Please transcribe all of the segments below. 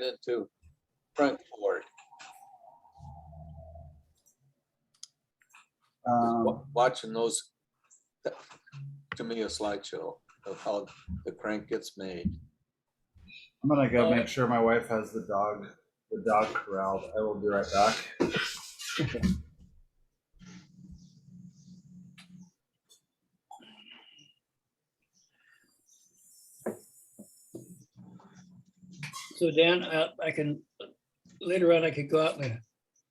into Frankfurt. Watching those, to me, a slideshow of how the crank gets made. I'm gonna go make sure my wife has the dog corralled. I will be right back. So Dan, I can, later on, I could go out in the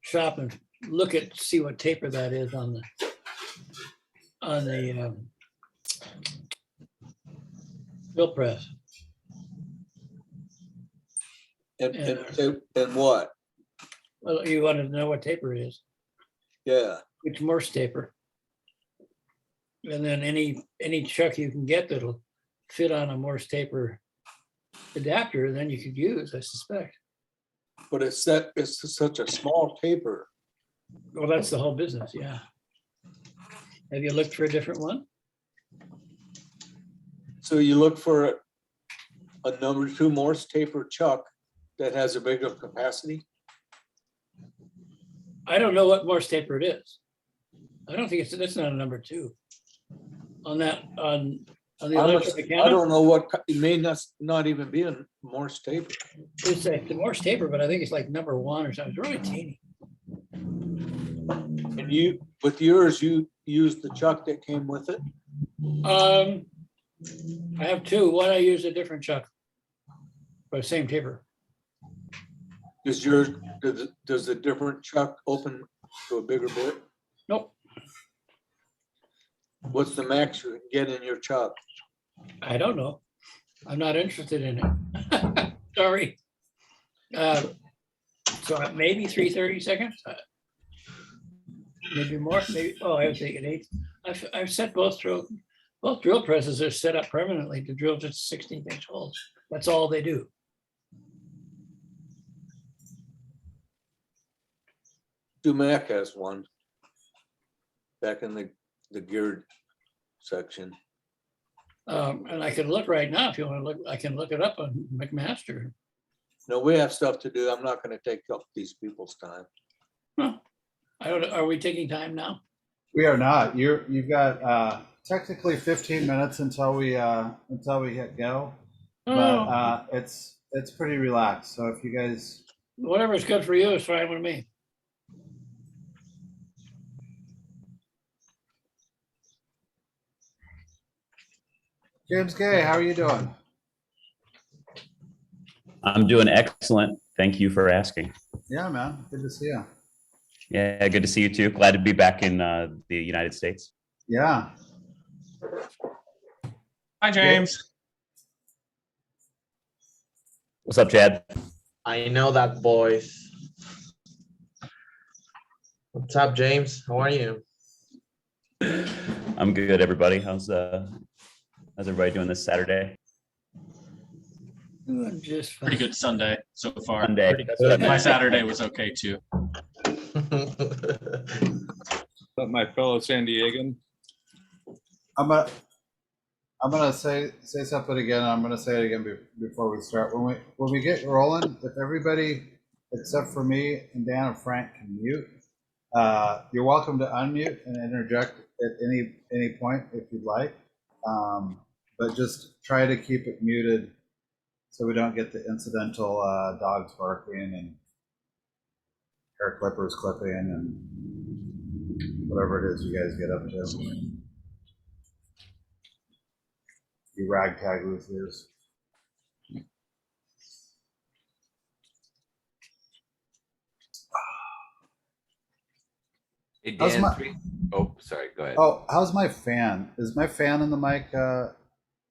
shop and look at, see what taper that is on the drill press. And what? Well, you wanted to know what taper it is, Yeah. which Morse taper. And then any chuck you can get that'll fit on a Morse taper adapter, then you could use, I suspect. But it's such a small taper. Well, that's the whole business, yeah. Have you looked for a different one? So you look for a number 2 Morse taper chuck that has a bigger capacity? I don't know what Morse taper it is. I don't think that's not a number 2. On the I electromechanical, don't know what, it may not even be a Morse taper. it's a Morse taper, but I think it's like number 1 or something. It's really teeny. And with yours, you used the chuck that came with it? I have 2. One I use a different chuck, but same taper. Does the different chuck open to a bigger bit? Nope, What's the max you can get in your chuck? I don't know. I'm not interested in it. Sorry. So maybe 330 seconds. Maybe more. Maybe. Oh, I was thinking 8. I've set both drill presses are set up permanently to drill just 16-inch holes. That's all they do. Dumac has one back in the geared section. And I can look right now if you want to look. I can look it up on McMaster. No, we have stuff to do. I'm not going to take up these people's time. Huh. I don't. Are we taking time now? We are not. You've got technically 15 minutes until we hit go, but it's pretty relaxed. So if you guys, Whatever's good for you is fine with me. James Gay, how are you doing? I'm doing excellent. Thank you for asking. Yeah, man. Good to see you. Yeah, good to see you too. Glad to be back in the United States. Yeah. Hi, James. What's up, Chad? I know that voice. What's up, James? How are you? I'm good, everybody. How's everybody doing this Saturday? Doing just fine. Pretty good Sunday so far. Sunday. My Saturday was okay too. But my fellow San Diegan. I'm gonna say something again. I'm gonna say it again before we start. When we get rolling, if everybody except for me and Dan and Frank can mute, you're welcome to unmute and interject at any point if you'd like. But just try to keep it muted so we don't get the incidental dogs barking and hair clippers clipping and whatever it is you guys get up to. You ragtag luthiers. Hey, Dan, How's my- oh, sorry, go ahead. Oh, how's my fan? Is my fan in the mic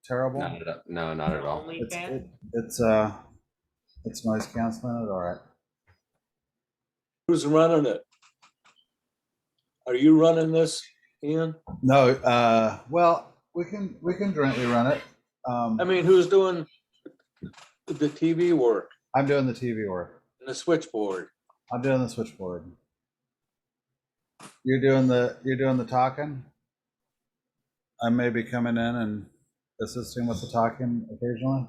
terrible? No, not at all. It's noise canceling it. All right. Who's running it? Are you running this, Ian? No. Well, we can jointly run it. I mean, who's doing the TV work I'm doing the TV work. and the switchboard? I'm doing the switchboard. You're doing the talking. I may be coming in and assisting with the talking occasionally.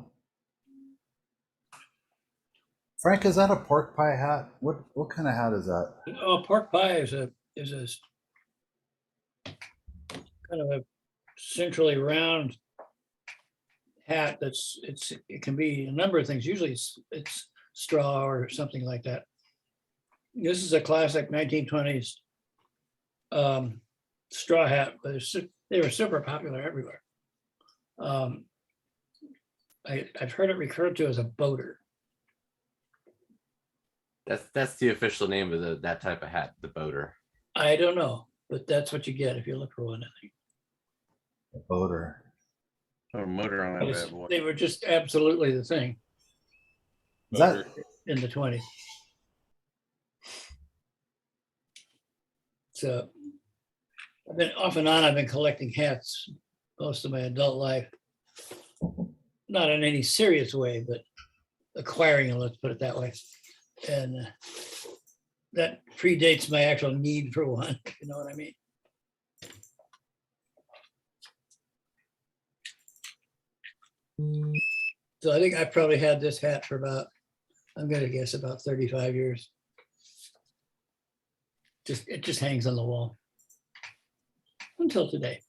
Frank, is that a pork pie hat? What kind of hat is that? Oh, pork pie is a kind of a centrally round hat it can be a number of things. Usually it's straw or something like that. This is a classic 1920s straw hat, but they were super popular everywhere. I've heard it referred to as a boater. That's the official name of that type of hat, the boater. I don't know, but that's what you get if you look for one. I think. A boater. Or motor on that Because bad boy. they were just absolutely the thing Is that in the 20s. So I've been off and on, I've been collecting hats most of my adult life. Not in any serious way, but acquiring them, let's put it that way. And that predates my actual need for one, if you know what I mean. So I think I probably had this hat for about, I'm gonna guess about 35 years. It just hangs on the wall until today.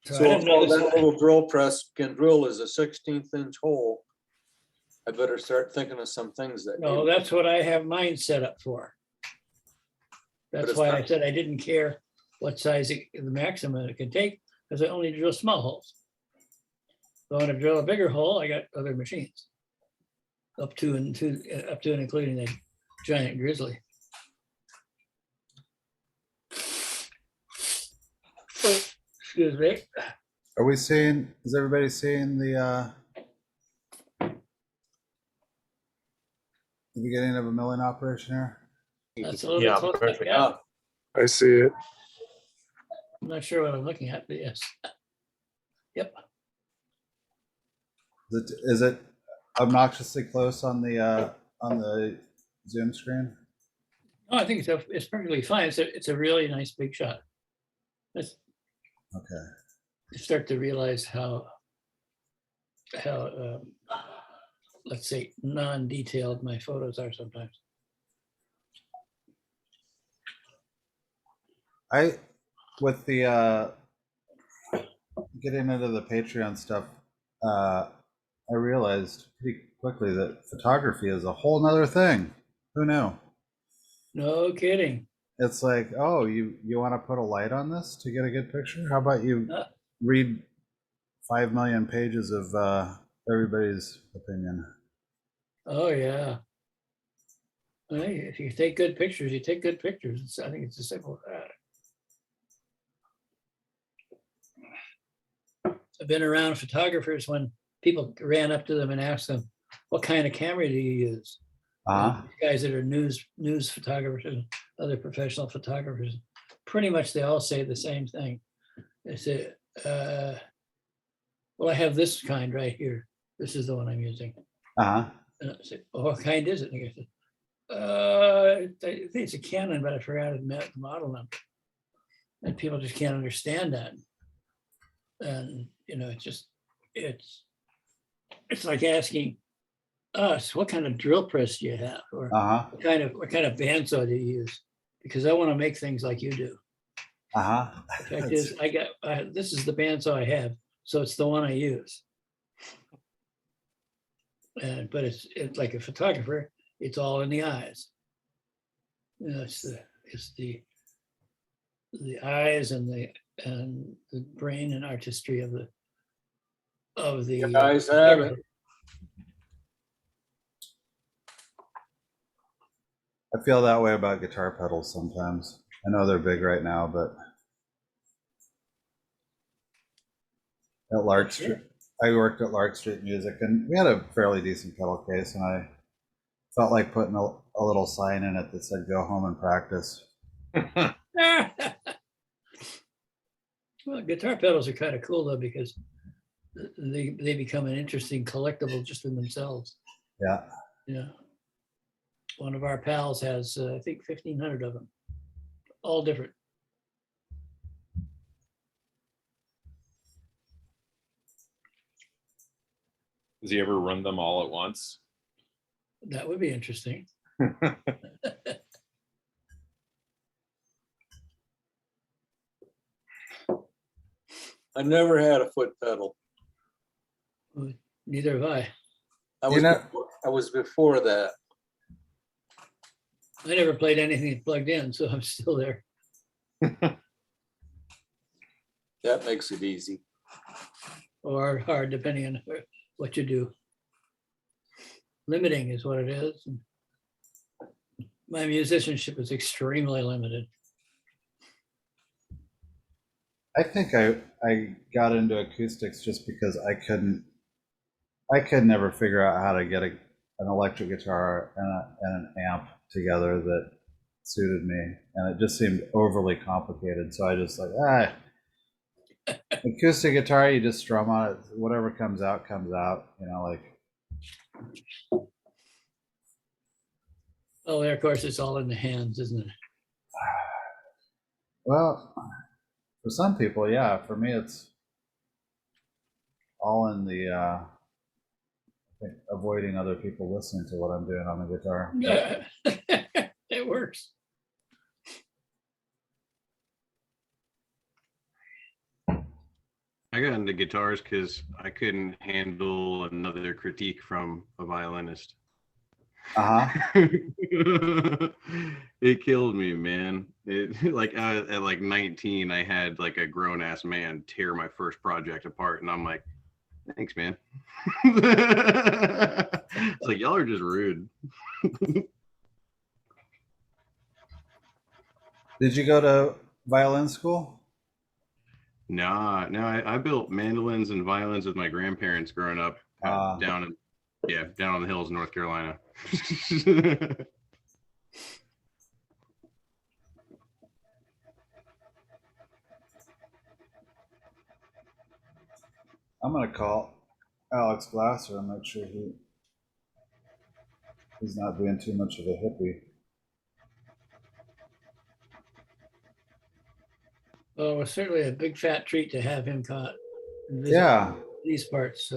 So I So didn't if know all this- that little drill press can drill is a 16th inch hole, I better start thinking of some things that. No, that's what I have mine set up for. That's it's why I not- said I didn't care what size the maximum it could take, because I only drill small holes. If I want to drill a bigger hole, I got other machines. Up to and including the giant grizzly. Excuse me. Are we seeing? Is everybody seeing the beginning of a milling operation here? That's a little Yeah, close. perfect. Yeah, I see it. I'm not sure what I'm looking at, but yes. Yep. Is it obnoxiously close on the Zoom screen? No, I think it's perfectly fine. It's a really nice big shot. It's, Okay. you start to realize how let's say non-detailed my photos are sometimes. With the getting into the Patreon stuff, I realized pretty quickly that photography is a whole nother thing. Who knew? No kidding. It's like, oh, you want to put a light on this to get a good picture? How about you read 5 million pages of everybody's opinion? Oh yeah. Hey, if you take good pictures, you take good pictures. I think it's as simple as that. I've been around photographers when people ran up to them and asked them, "What kind of camera do you use?" Guys that are news photographers and other professional photographers, pretty much they all say the same thing. They say, well, I have this kind right here. This is the one I'm using. And I say, well, what kind is it? And they go, I think it's a Canon, but I forgot the model number. And people just can't understand that. And, you know, it's like asking us, what kind of drill press do you have? Or what kind of bandsaw do you use? Because I want to make things like you do. The fact is, this is the bandsaw I have, so it's the one I use. But it's like a photographer, it's all in the eyes. You know, it's the eyes and the brain and artistry of the Guys have it. I feel that way about guitar pedals sometimes. I know they're big right now, but at Lark Street, I worked at Lark Street Music, and we had a fairly decent pedal case, and I felt like putting a little sign in it that said "Go home and practice." Well, guitar pedals are kind of cool though, because they become an interesting collectible just in themselves. Yeah. Yeah. One of our pals has, I think, 1,500 of them. all different. Does he ever run them all at once? That would be interesting. I never had a foot pedal. Neither have I. I was before that. I never played anything plugged in, so I'm still there. That makes it easy. Or hard, depending on what you do. Limiting is what it is. My musicianship is extremely limited. I think I got into acoustics just because I could never figure out how to get an electric guitar and an amp together that suited me, and it just seemed overly complicated. So I just like, acoustic guitar, you just strum on it, whatever comes out, you know, like. Oh, of course, it's all in the hands, isn't it? Well, for some people, yeah. For me, it's all in the I think avoiding other people listening to what I'm doing on the guitar. It works. I got into guitars because I couldn't handle another critique from a violinist. It killed me, man. It like at like 19, I had like a grown ass man tear my first project apart, and I'm like, thanks, man. It's like, y'all are just rude. Did you go to violin school? Nah, no, I built mandolins and violins with my grandparents growing up down on the hills in North Carolina. I'm gonna call Alex Glasser and make sure he's not being too much of a hippie. Well, it was certainly a big fat treat to have him caught. Yeah. These parts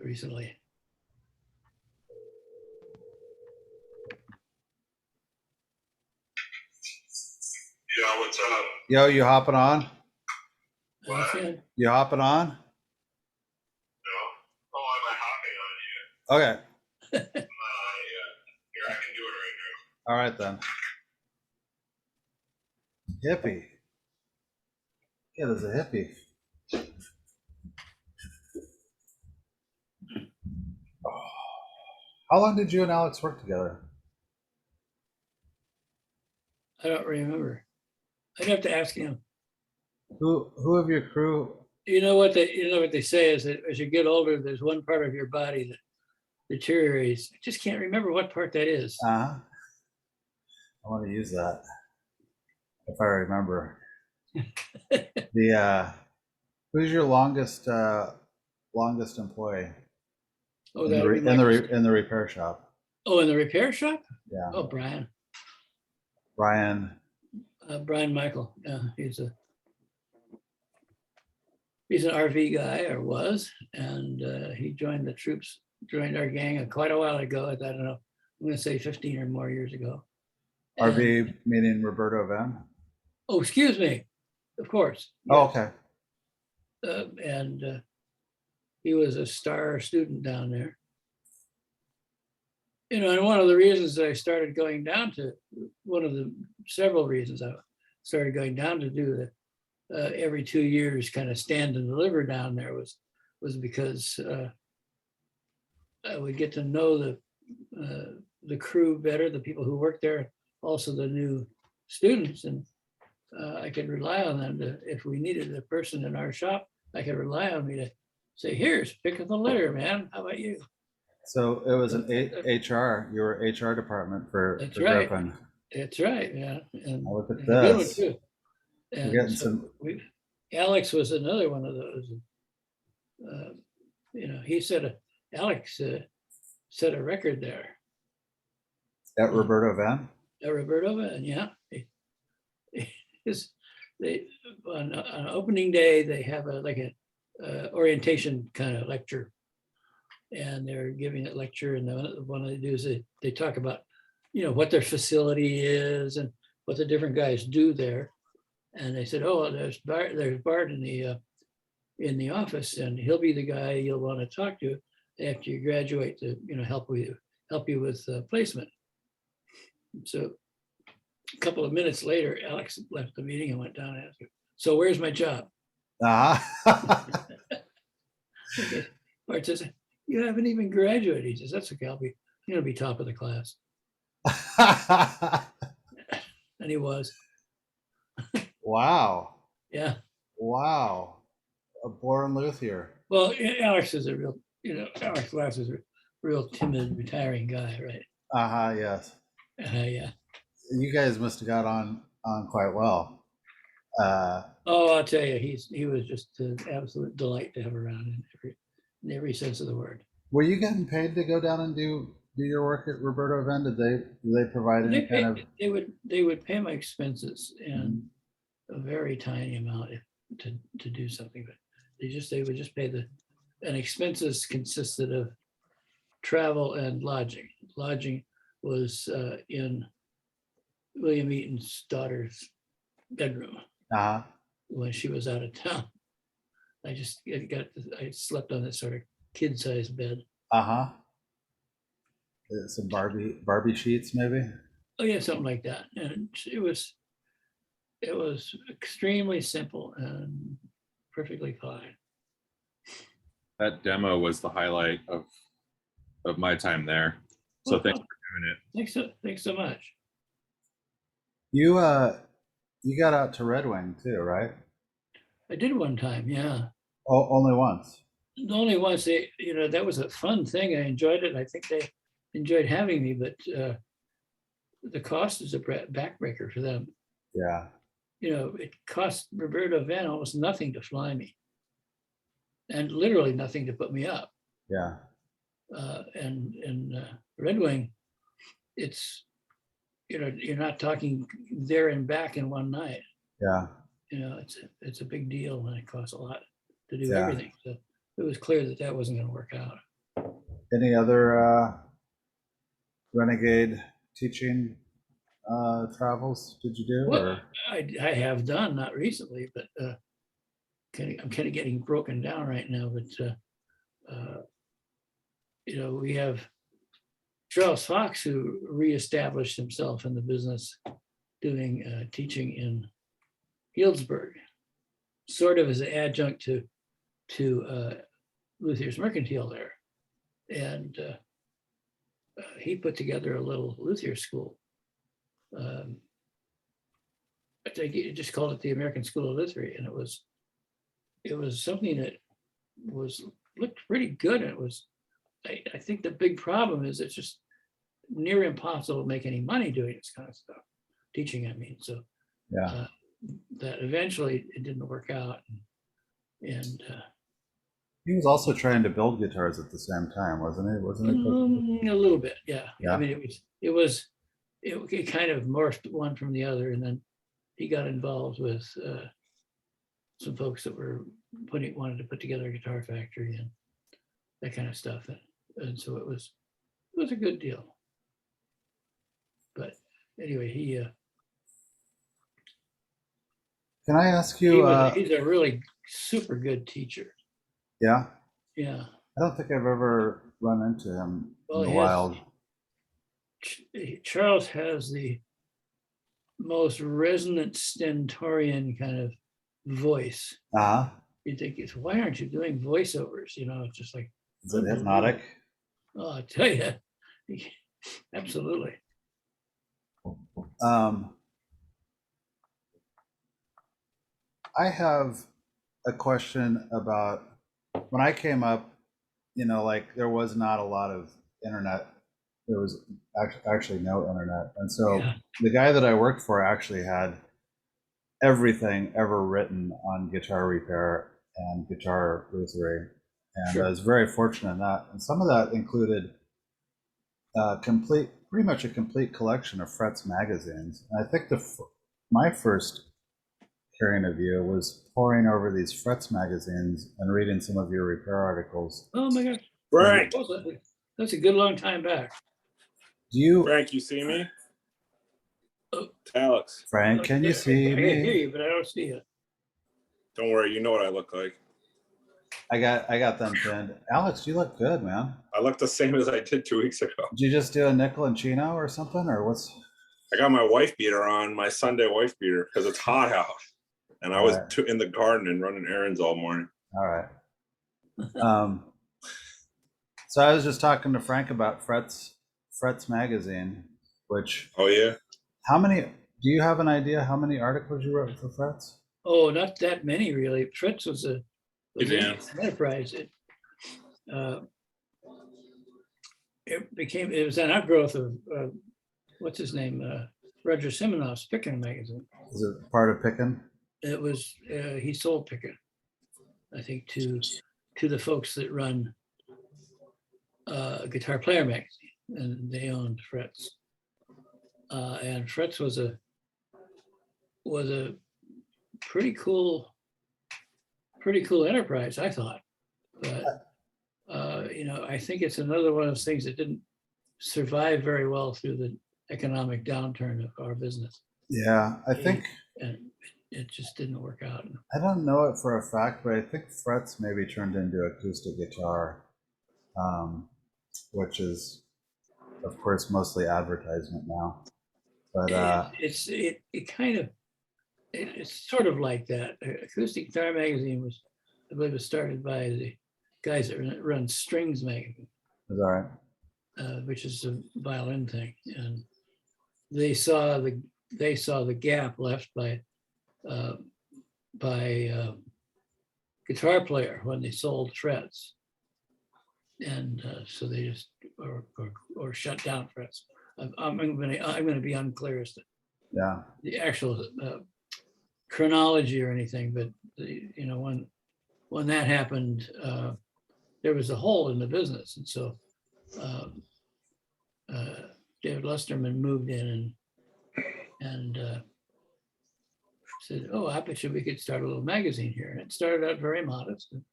recently. Yeah, what's up? Yo, you hopping on? What? You hopping on? No. Oh, am I hopping on you? Okay. Yeah. Here, I can do it right now. All right then. Hippie. Yeah, there's a hippie. Oh. How long did you and Alex work together? I don't remember. I'd have to ask him. Who of your crew? You know what they say is that as you get older, there's one part of your body that deteriorates. I just can't remember what part that is. I want to use that if I remember. Who's your longest employee? Oh, in the repair shop. Oh, in the repair shop? Yeah. Oh, Brian. Brian. Brian Michael. Yeah, he's an RV guy, or was, and he joined the troops, joined our gang quite a while ago. I don't know, I'm going to say 15 or more years ago. RV meaning Roberto Van? Oh, excuse me. Of course. Oh, okay. And he was a star student down there. You know, and one of the reasons that I started going down to, one of the several reasons I started going down to do the every 2 years kind of stand and deliver down there was because I would get to know the crew better, the people who work there, also the new students, and I could rely on them to, if we needed a person in our shop, I could rely on me to say, here's, pick up the litter, man. How about you? So it was an HR. You were HR department for right. Gryphon. That's right. Yeah. And look at and a good one, this. too. We're And getting so Alex was another one of those. You know, Alex set a record there. At Roberto Van? Roberto Van, yeah. is they, on opening day, they have a orientation kind of lecture. And they're giving a lecture, and one they do is they talk about, what their facility is and what the different guys do there. And they said, oh, there's Bart in the office, and he'll be the guy you'll want to talk to after you graduate to, help you with placement. So a couple of minutes later, Alex left the meeting and went down and asked him, so where's my job? Okay. Bart says, you haven't even graduated. He says, that's okay. I'll be top of the class. And he was. Wow. Yeah. Wow. A born luthier. Well, Alex is a real, Alex Glass is a real timid, retiring guy, right? Yes. Yeah. You guys must have got on quite well. Oh, I'll tell you, he was just an absolute delight to have around in every sense of the word. Were you getting paid to go down and do your work at Roberto Event? Did they provide any kind of? They would pay my expenses and a very tiny amount to do something, but they would just pay and expenses consisted of travel and lodging. Lodging was in William Eaton's daughter's bedroom when she was out of town. I slept on this sort of kid-sized bed. Some Barbie sheets, maybe. Oh yeah, something like that. And it was extremely simple and perfectly fine. That demo was the highlight of my time there. So thanks for doing it. Thanks so much. You got out to Red Wing too, right? I did one time, yeah. Oh, only once. Only once. That was a fun thing. I enjoyed it. I think they enjoyed having me, but the cost is a backbreaker for them. Yeah. It cost Roberto Van almost nothing to fly me, and literally nothing to put me up. Yeah. And Red Wing, it's you're not talking there and back in one night. Yeah. It's a big deal, and it costs a lot to do everything. So it was clear that wasn't going to work out. Any other renegade teaching travels did you do? Well, I have done, not recently, but I'm kind of getting broken down right now. But we have Charles Fox, who reestablished himself in the business, doing teaching in Healdsburg, sort of as an adjunct to Luthier's Mercantile there, and he put together a little luthier school. I think he just called it the American School of Luthiery, and it was something that looked pretty good. And it was, I think the big problem is it's just near impossible to make any money doing this kind of stuff, teaching. I mean, so yeah, that eventually it didn't work out, and he was also trying to build guitars at the same time, wasn't he? A little bit, yeah. Yeah. I mean, it kind of morphed one from the other, and then he got involved with some folks that wanted to put together a guitar factory and that kind of stuff, and so it was a good deal. But anyway, can I ask you? He's a really super good teacher. Yeah. Yeah. I don't think I've ever run into him Well, in the wild. Charles has the most resonant stentorian kind of voice. You think, why aren't you doing voiceovers? It's just like. Is it hypnotic? Oh, I tell you, absolutely. I have a question about when I came up, like there was not a lot of internet. There was actually no internet. And so the guy that I worked for actually had everything ever written on guitar repair and guitar luthiery. And I was very fortunate in that. And some of that included pretty much a complete collection of Fretz magazines. And I think my first hearing of you was poring over these Frets magazines and reading some of your repair articles. Oh my gosh. Frank, That's a good long time back. Do you, Frank, you see me? Oh. Alex, Frank, can you see I can hear me? you, but I don't see you. don't worry, you know what I look like. I got them pinned. Alex, you look good, man. I look the same as I did 2 weeks ago. Did you just do a nickel and chino or something, or what's? I got my wife beater on, my Sunday wife beater, because it's hot out. And I was Alright. in the garden and running errands all morning. All right. So I was just talking to Frank about Frets magazine, which, Oh, yeah? how many, do you have an idea how many articles you wrote for Frets? Oh, not that many really. Fritz was an Dan. enterprise. It was an outgrowth of what's his name, Roger Simonoff's Pickin magazine. Is it part of Pickin? It was he sold Pickin, I think, to the folks that run Guitar Player magazine, and they owned Fritz. And Fritz was a pretty cool enterprise, I thought. But I think it's another one of those things that didn't survive very well through the economic downturn of our business. Yeah, I think, And it just didn't work out. I don't know it for a fact, but I think Frets maybe turned into acoustic guitar, which is, of course, mostly advertisement now. But It's sort of like that. Acoustic Guitar magazine was, I believe, was started by the guys that run Strings magazine, it's all right. which is a violin thing, and they saw the gap left by Guitar Player when they sold Frets, and so they just or shut down Frets. I'm going to be unclear as to Yeah. the actual chronology or anything, but when that happened, there was a hole in the business, and so David Lusterman moved in and said, "Oh, I bet you we could start a little magazine here." And it started out very modest. And,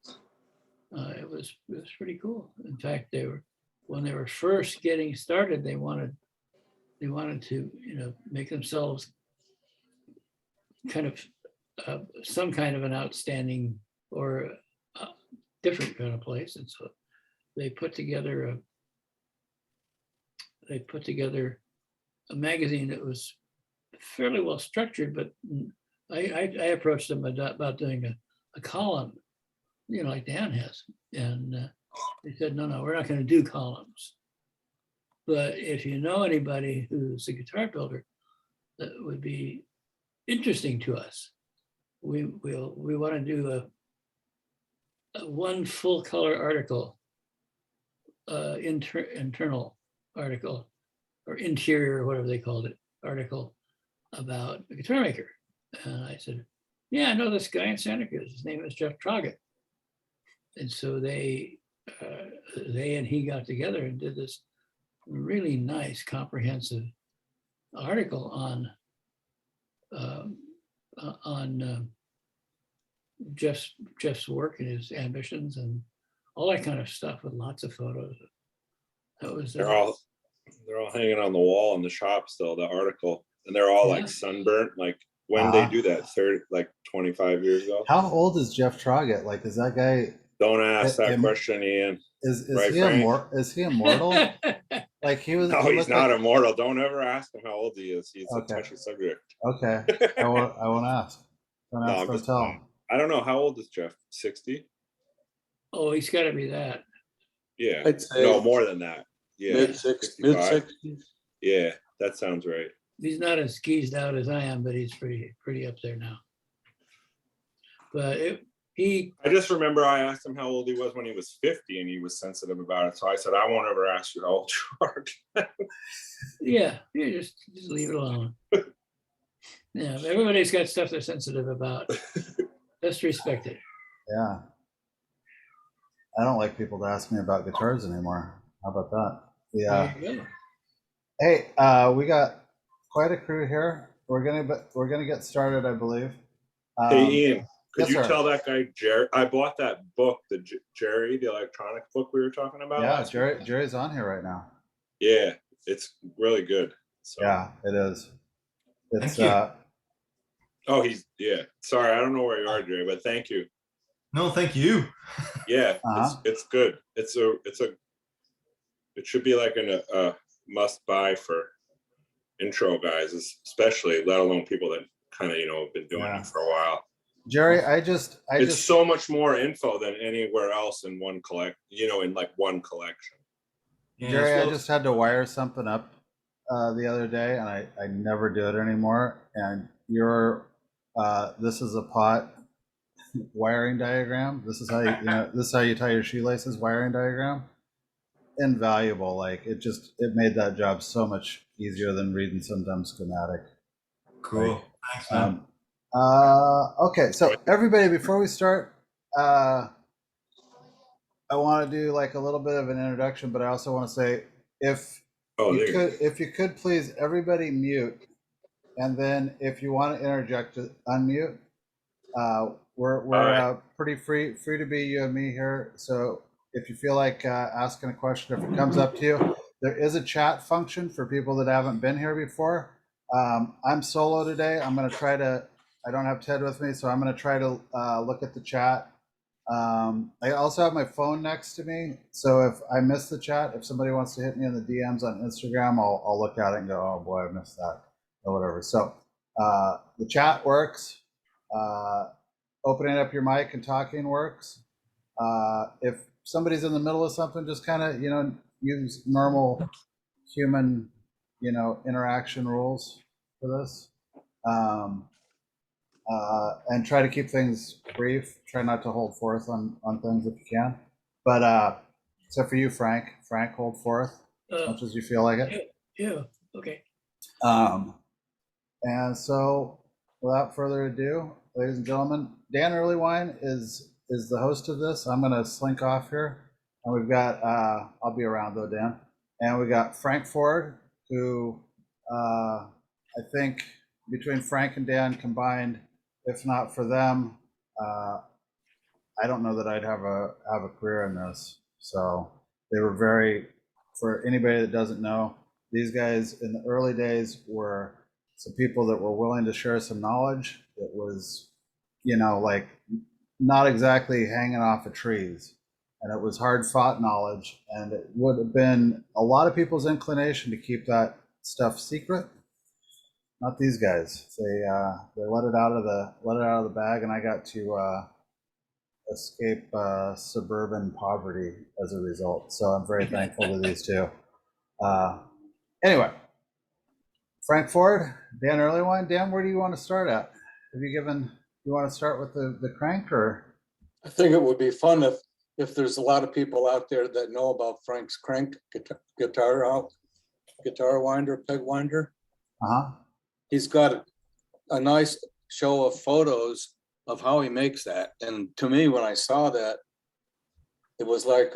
it was pretty cool. In fact, when they were first getting started, they wanted to make themselves kind of some kind of an outstanding or different kind of place, and so they put together a magazine that was fairly well structured, but I approached them about doing a column, like Dan has, and they said, no, we're not going to do columns, but if you know anybody who's a guitar builder that would be interesting to us, we want to do a one full color article, internal article, or interior, or whatever they called it, article about a guitar maker. And I said, yeah, I know this guy in Santa Cruz. His name is Jeff Troggett. And so they and he got together and did this really nice, comprehensive article on Jeff's work and his ambitions and all that kind of stuff, with lots of photos. That was They're all hanging on the wall in the shop still, the article. And they're all like sunburnt. Like, when they do that, 25 years ago. How old is Jeff Troggett? Like, is that guy? Don't ask that question, Ian. Is Right, he Frank? is he immortal? Like he was. No, he he's looked not like, immortal. Don't ever ask him how old he is. He's Okay. a touchy subject. Okay, I won't ask. Don't No, ask, I'm don't just tell. I don't know. How old is Jeff? 60? Oh, he's got to be that. Yeah. I'd say No, more than that. Yeah. mid 60s. Yeah, that sounds right. He's not as skeezed out as I am, but he's pretty up there now. But I just remember I asked him how old he was when he was 50, and he was sensitive about it. So I said, I won't ever ask you how old you are. yeah, just leave it alone. Yeah, everybody's got stuff they're sensitive about. Just respect it. Yeah. I don't like people to ask me about guitars anymore. How about that? Yeah. There you go. Hey, we got quite a crew here. We're gonna get started, I believe. Hey, Ian, could yes, you sir. tell that guy, Jerry, I bought that book, Jerry, the electronic book we were talking about. Yeah, last week. Jerry's on here right now. Yeah, it's really good. So. Yeah, it is. It's Thank you. Oh, yeah. Sorry, I don't know where you are, Jerry, but thank you. No, thank you. Yeah, Uh-huh. it's good. It should be like a must buy for intro guys, especially, let alone people that kind of, have been doing it for a while. Jerry, it's so much more info than anywhere else in one in like one collection. Yeah, Jerry, I just had to wire something up the other day, and I never do it anymore. And this is a pot wiring diagram. This is how this is how you tie your shoelaces. Wiring diagram, invaluable. Like it made that job so much easier than reading some dumb schematic. Cool. Thanks, man. Okay, so everybody, before we start, I want to do like a little bit of an introduction, but I also want to say if you could please everybody mute, and then if you want to interject, unmute. We're pretty free to be you and me here. So if you feel like asking a question, if it comes up to you, there is a chat function for people that haven't been here before. I'm solo today. I'm going to try to. I don't have Ted with me, so I'm going to try to look at the chat. I also have my phone next to me, so if I miss the chat, if somebody wants to hit me in the DMs on Instagram, I'll look at it and go, oh boy, I missed that, or whatever. So the chat works. Opening up your mic and talking works. If somebody's in the middle of something, just kind of use normal human interaction rules for this. And try to keep things brief. Try not to hold forth on things if you can. But except for you, Frank, hold forth as much as you feel like it. Yeah. Okay. And so, without further ado, ladies and gentlemen, Dan Erlewine is the host of this. I'm going to slink off here, and we've got. I'll be around though, Dan. And we got Frank Ford, who I think between Frank and Dan combined, if not for them, I don't know that I'd have a career in this. So they were for anybody that doesn't know, these guys in the early days were some people that were willing to share some knowledge that was, like not exactly hanging off of trees. And it was hard fought knowledge, and it would have been a lot of people's inclination to keep that stuff secret. Not these guys. They let it out of the bag, and I got to escape suburban poverty as a result. So I'm very thankful to these two. Anyway, Frank Ford, Dan Erlewine. Dan, where do you want to start at? You want to start with the crank, or? I think it would be fun if there's a lot of people out there that know about Frank's crank guitar winder, peg winder. He's got a nice show of photos of how he makes that. And to me, when I saw that, it was like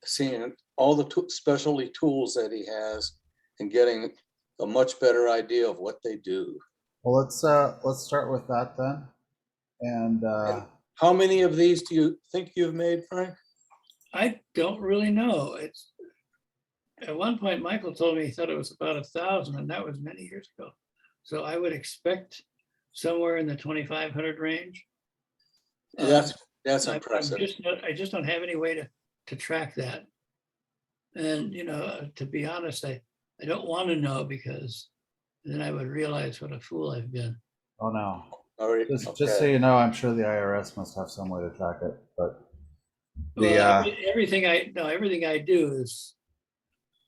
seeing all the specialty tools that he has and getting a much better idea of what they do. Well, let's start with that then. And how many of these do you think you've made, Frank? I don't really know. It's at one point Michael told me he thought it was about 1,000, and that was many years ago. So I would expect somewhere in the 2,500 range. That's impressive. I just don't have any way to track that. And to be honest, I don't want to know, because then I would realize what a fool I've been. Oh no. Right. Just so you know, I'm sure the IRS must have some way to track it, but everything I do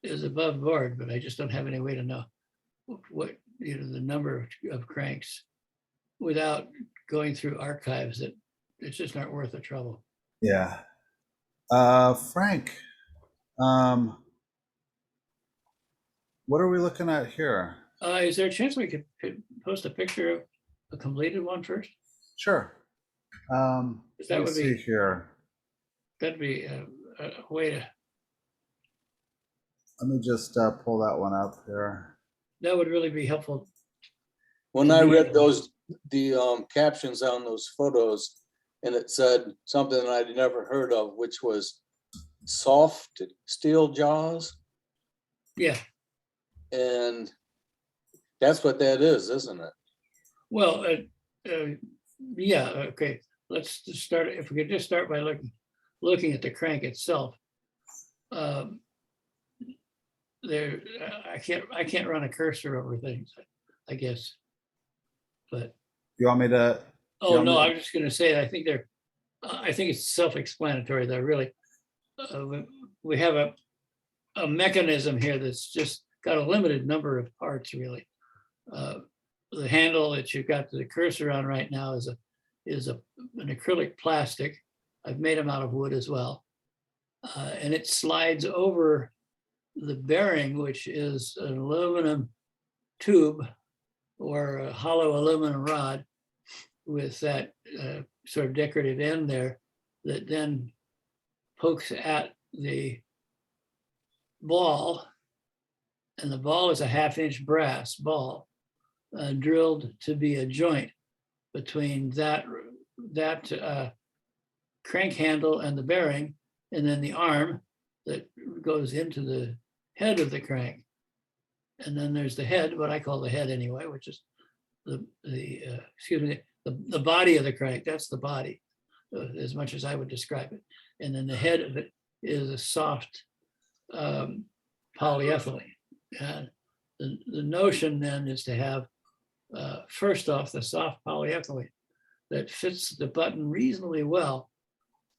is above board, but I just don't have any way to know what the number of cranks without going through archives that it's just not worth the trouble. Yeah. Frank, what are we looking at here? Is there a chance we could post a picture of a completed one first? Sure. That would be here. That'd be a way to. Let me just pull that one up here. That would really be helpful. When I read those the captions on those photos, and it said something I'd never heard of, which was soft steel jaws. Yeah. And that's what that is, isn't it? Well, yeah, okay. Let's just start. If we could just start by looking at the crank itself. There, I can't run a cursor over things, I guess. But You want me to? oh no, I was just going to say I think they're. I think it's self-explanatory. They're really. We have a mechanism here that's just got a limited number of parts, really. The handle that you've got the cursor on right now is an acrylic plastic. I've made them out of wood as well, and it slides over the bearing, which is an aluminum tube or a hollow aluminum rod with that sort of decorative end there that then pokes at the ball, and the ball is a 1/2-inch brass ball drilled to be a joint between that crank handle and the bearing, and then the arm that goes into the head of the crank. And then there's the head, what I call the head anyway, which is the body of the crank. That's the body, as much as I would describe it. And then the head of it is a soft polyethylene. And the notion then is to have, first off, the soft polyethylene that fits the button reasonably well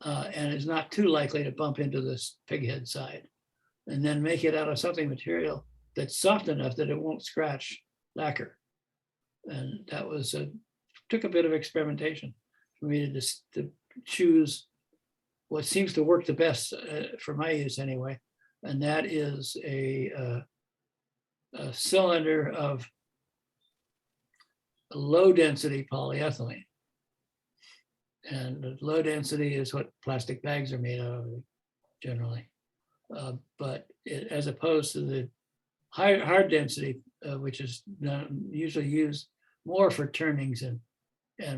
and is not too likely to bump into this pighead side. And then make it out of something material that's soft enough that it won't scratch lacquer. And that was took a bit of experimentation for me to choose what seems to work the best for my use anyway. And that is a cylinder of low density polyethylene. And low density is what plastic bags are made out of generally. But as opposed to the hard density, which is usually used more for turnings and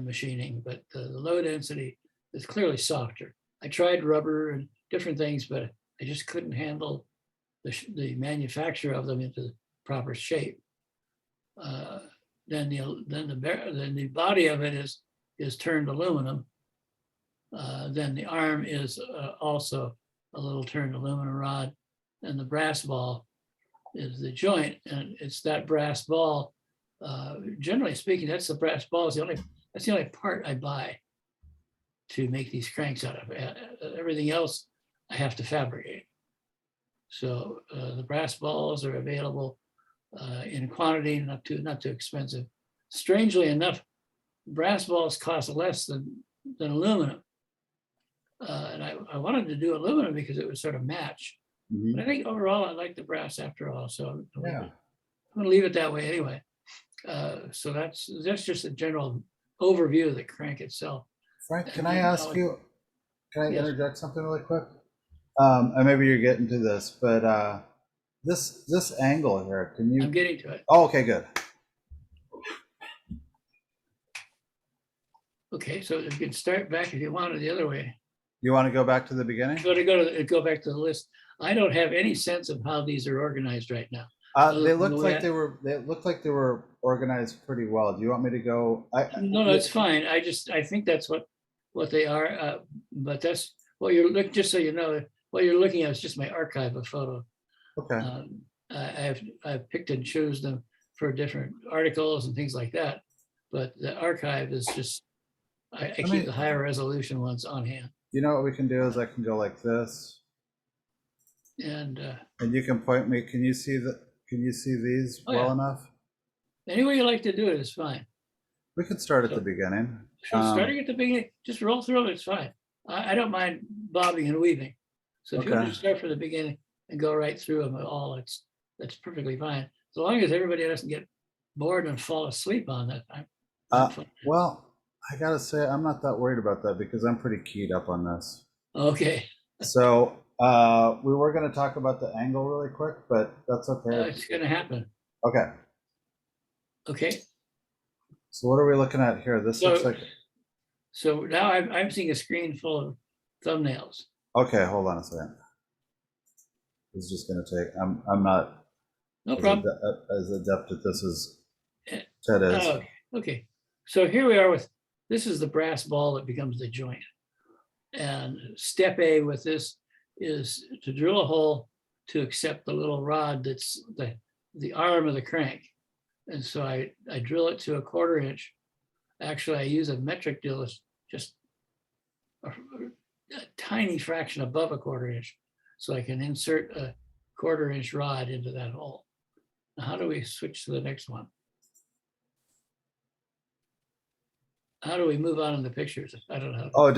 machining, but the low density is clearly softer. I tried rubber and different things, but I just couldn't handle the manufacture of them into the proper shape. Then the body of it is turned aluminum. Then the arm is also a little turned aluminum rod, and the brass ball is the joint, and it's that brass ball. Generally speaking, that's the brass ball. That's the only part I buy to make these cranks out of. Everything else I have to fabricate. So the brass balls are available in quantity, not too expensive. Strangely enough, brass balls cost less than aluminum. And I wanted to do aluminum because it would sort of match. Mm-hmm. But I think overall I like the brass after all. So I'm going to leave it that way anyway. So that's just a general overview of the crank itself. Frank, can I ask you, can I interject something really quick? And maybe you're getting to this, but this angle here, can you? I'm getting to it. Oh, okay, good. Okay, so you can start back if you want it the other way. You want to go back to the beginning? Go back to the list. I don't have any sense of how these are organized right now. They looked like they were organized pretty well. Do you want me to go? No, that's fine. I think that's what they are. But that's what you're looking. Just so you know, what you're looking at is just my archive of photos. Okay. I've picked and choose them for different articles and things like that. But the archive is just I keep the higher resolution ones on hand. You know what we can do is I can go like this, and you can point me. Can you see these well enough? Any way you like to do it is fine. We could start at the beginning. Starting at the beginning, just roll through it. It's fine. I don't mind bobbing and weaving. So if you want to start from the beginning and go right through them all, that's perfectly fine. As long as everybody doesn't get bored and fall asleep on that. Well, I gotta say, I'm not that worried about that because I'm pretty keyed up on this. Okay. So we were going to talk about the angle really quick, but that's okay. It's going to happen. Okay. Okay. So what are we looking at here? This looks like, So now I'm seeing a screen full of thumbnails. okay, hold on a second. It's just gonna take, I'm not No problem. as adept at this as Eh, Ted is. Oh, okay. So here we are with, this is the brass ball that becomes the joint. And step A with this is to drill a hole to accept the little rod that's the arm of the crank. And so I drill it to a 1/4 inch. Actually, I use a metric drill, it's just a tiny fraction above a 1/4 inch. So I can insert a 1/4 inch rod into that hole. Now, how do we switch to the next one? How do we move on in the pictures? I don't know. Oh,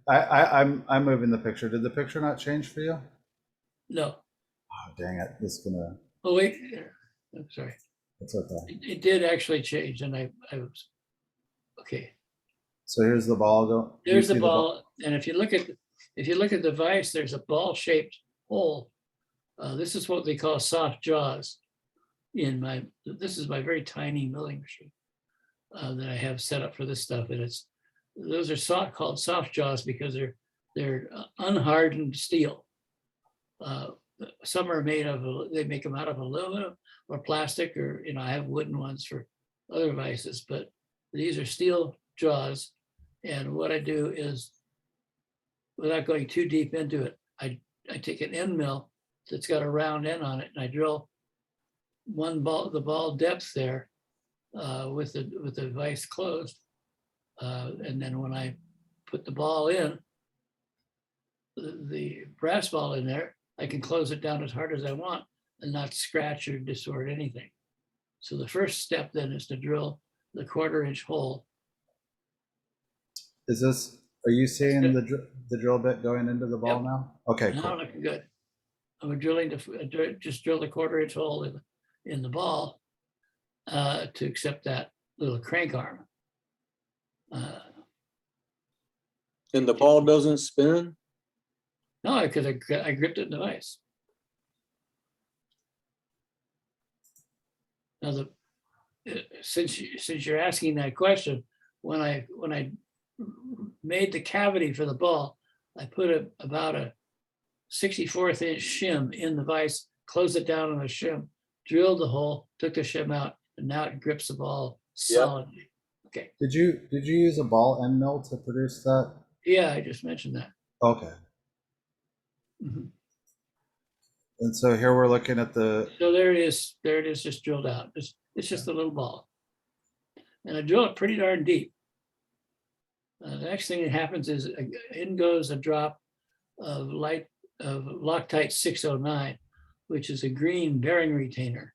I'm moving the picture. Did the picture not change for you? No. Oh, dang it. It's gonna. Oh, wait. I'm sorry. It's okay. It did actually change, and I was okay. So here's the ball. There's the ball, and if you look at the vise, there's a ball-shaped hole. This is what they call soft jaws. This is my very tiny milling machine that I have set up for this stuff, and those are called soft jaws because they're unhardened steel. Some are made of, they make them out of aluminum or plastic, or I have wooden ones for other vices, but these are steel jaws. And what I do is, without going too deep into it, I take an end mill that's got a round end on it, and I drill the ball depth there with the vise closed. And then when I put the ball in, the brass ball in there, I can close it down as hard as I want and not scratch or distort anything. So the first step then is to drill the 1/4 inch hole. Are you seeing the drill bit going into the ball now? Okay, Now cool. looking good. I'm drilling just drill the 1/4 inch hole in the ball to accept that little crank arm. And the ball doesn't spin? No, because I gripped it in the vise. Now since you're asking that question, when I made the cavity for the ball, I put about a 64th inch shim in the vise, closed it down on the shim, drilled the hole, took the shim out, and now it grips the ball solidly. Okay. Did you use a ball end mill to produce that? Yeah, I just mentioned that. Okay. Mm-hmm. And so here we're looking at the. So there it is. There it is, just drilled out. It's just a little ball, and I drill it pretty darn deep. The next thing that happens is in goes a drop of Loctite 609, which is a green bearing retainer.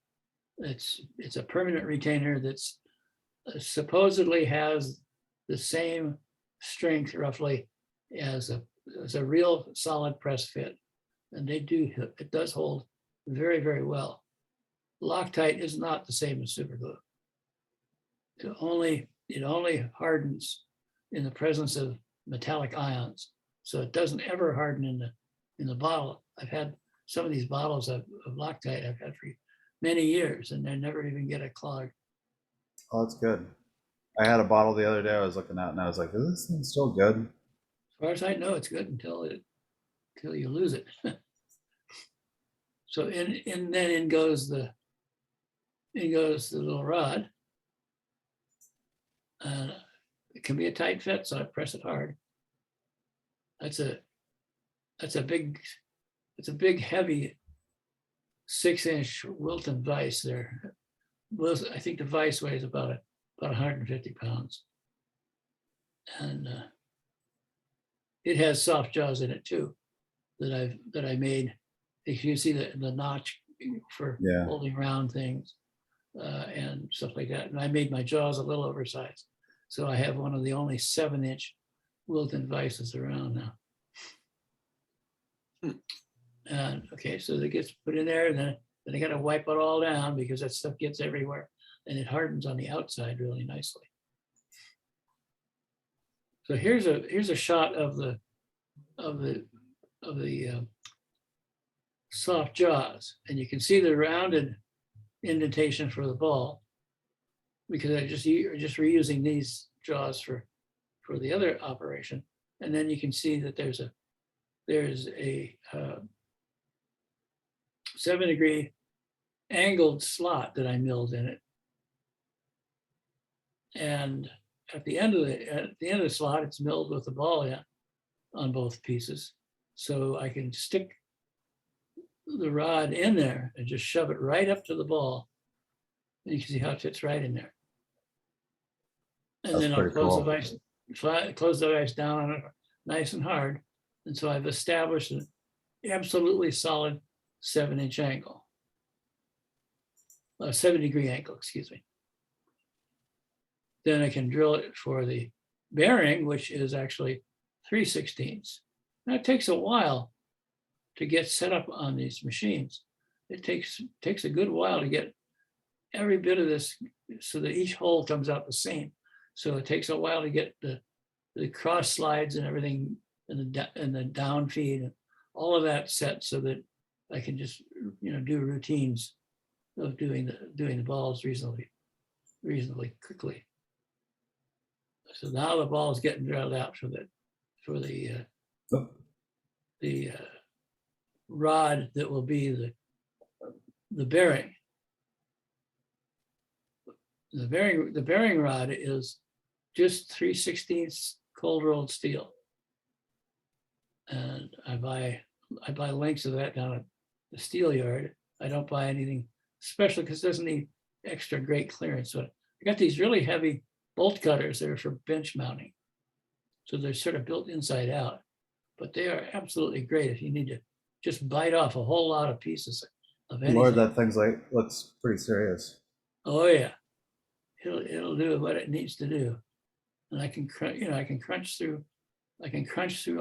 It's a permanent retainer that's supposedly has the same strength roughly as a real solid press fit, and it does hold very, very well. Loctite is not the same as superglue. It only hardens in the presence of metallic ions, so it doesn't ever harden in the bottle. I've had some of these bottles of Loctite I've had for many years, and they never even get a clog. Oh, that's good. I had a bottle the other day I was looking at, and I was like, is this thing still good? As far as I know, it's good until you lose it. So in goes the little rod. It can be a tight fit, so I press it hard. That's a big heavy 6-inch Wilton vise there. I think the vise weighs about 150 pounds. And it has soft jaws in it too, that I made. If you see the notch for holding round things and stuff like that. And I made my jaws a little oversized. So I have one of the only 7-inch Wilton vices around now. And okay, so it gets put in there, and then I got to wipe it all down because that stuff gets everywhere, and it hardens on the outside really nicely. So here's a shot of the soft jaws, and you can see the rounded indentation for the ball. because I just reusing these jaws for the other operation. And then you can see that there's a 7-degree angled slot that I milled in it. And at the end of the slot, it's milled with the ball on both pieces. So I can stick the rod in there and just shove it right up to the ball. And you can see how it fits right in there. And That's then I'll pretty close cool. close the vise down on it nice and hard. And so I've established an absolutely solid 7-inch angle. 7-degree angle, excuse me. Then I can drill it for the bearing, which is actually 3/16. Now it takes a while to get set up on these machines. It takes a good while to get every bit of this so that each hole comes out the same. So it takes a while to get the cross slides and everything and the down feed and all of that set so that I can just do routines of doing the balls reasonably quickly. So now the ball is getting drilled out for the rod that will be the bearing. The bearing rod is just 3/16 cold rolled steel, and I buy lengths of that down at the steel yard. I don't buy anything special because it doesn't need extra great clearance. So I got these really heavy bolt cutters that are for bench mounting, so they're sort of built inside out, but they are absolutely great if you need to just bite off a whole lot of pieces of anything. Lord, that thing's looks pretty serious. Oh yeah, it'll do what it needs to do, and I can crunch through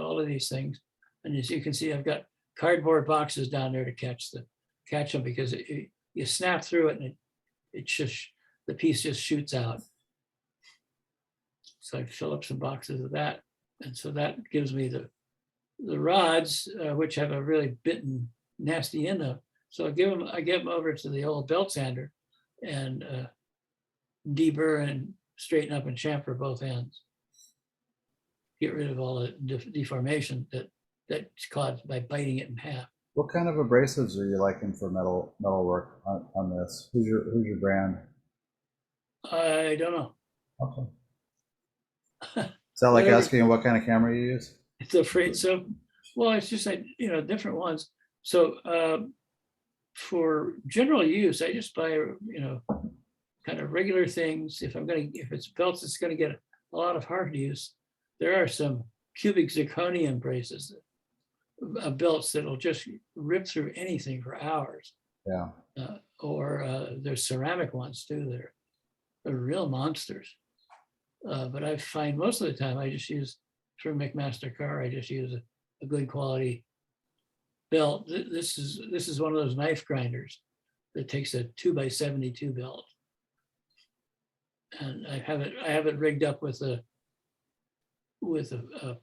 all of these things, and as you can see, I've got cardboard boxes down there to catch them because you snap through it and the piece just shoots out. So I fill up some boxes of that, and so that gives me the rods, which have a really bitten, nasty end up. So I give them over to the old belt sander and deburr and straighten up and chamfer both ends. Get rid of all the deformation that's caused by biting it in half. What kind of abrasives are you liking for metal work on this? Who's your brand? I don't know. Okay. Is that like asking what kind of camera you use? It's afraid so. Well, it's just like different ones. So for general use, I just buy kind of regular things. If it's belts, it's going to get a lot of hard use. There are some cubic zirconium braces, belts that'll just rip through anything for hours. Yeah. Or there's ceramic ones too. They're real monsters. But I find most of the time I just use, for McMaster Carr, I just use a good quality belt. This is one of those knife grinders that takes a 2x72 belt, and I have it rigged up with a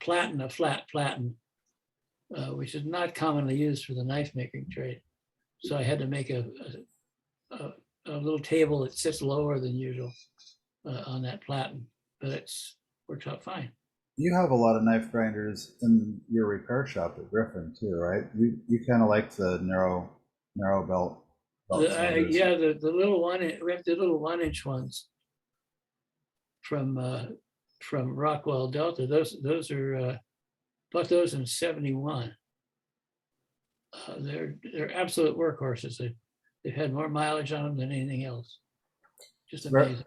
flat platen, which is not commonly used for the knife making trade. So I had to make a little table that sits lower than usual on that platen, but it's works out fine. You have a lot of knife grinders in your repair shop at Gryphon too, right? You kind of like the narrow belt. Yeah, the little one. We have the little 1-inch ones from Rockwell Delta. Those are bought those in '71. They're absolute workhorses. They've had more mileage on them than anything else. Just amazing.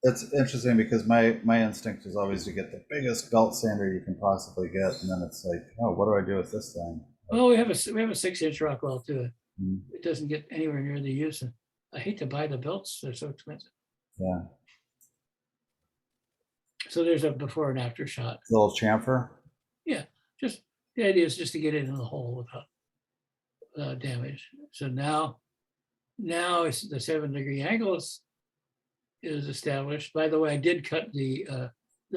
It's interesting because my instinct is always to get the biggest belt sander you can possibly get, and then it's like, oh, what do I do with this thing? Well, we have a 6-inch Rockwell too. It doesn't get anywhere near the use. And I hate to buy the belts; they're so expensive. Yeah. So there's a before and after shot. A little chamfer. Yeah, just the idea is just to get it in the hole without damage. So now it's the 7-degree angle is established. By the way, I did cut the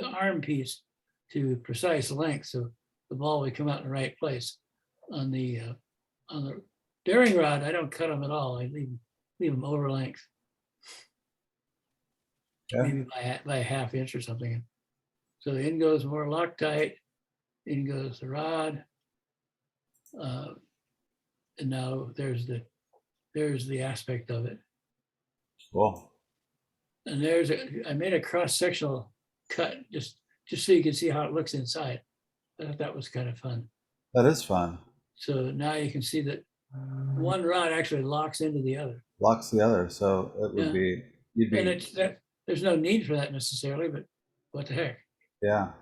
arm piece to precise length, so the ball would come out in the right place. On the bearing rod, I don't cut them at all. I leave them over length. maybe by a half inch or something. So in goes more Loctite, in goes the rod. And now there's the aspect of it. Cool. And I made a cross-sectional cut just so you can see how it looks inside. I thought that was kind of fun. That is fun. So now you can see that one rod actually locks into the other. Locks the other, so it would be, you'd be. And there's no need for that necessarily, but what the heck? Yeah.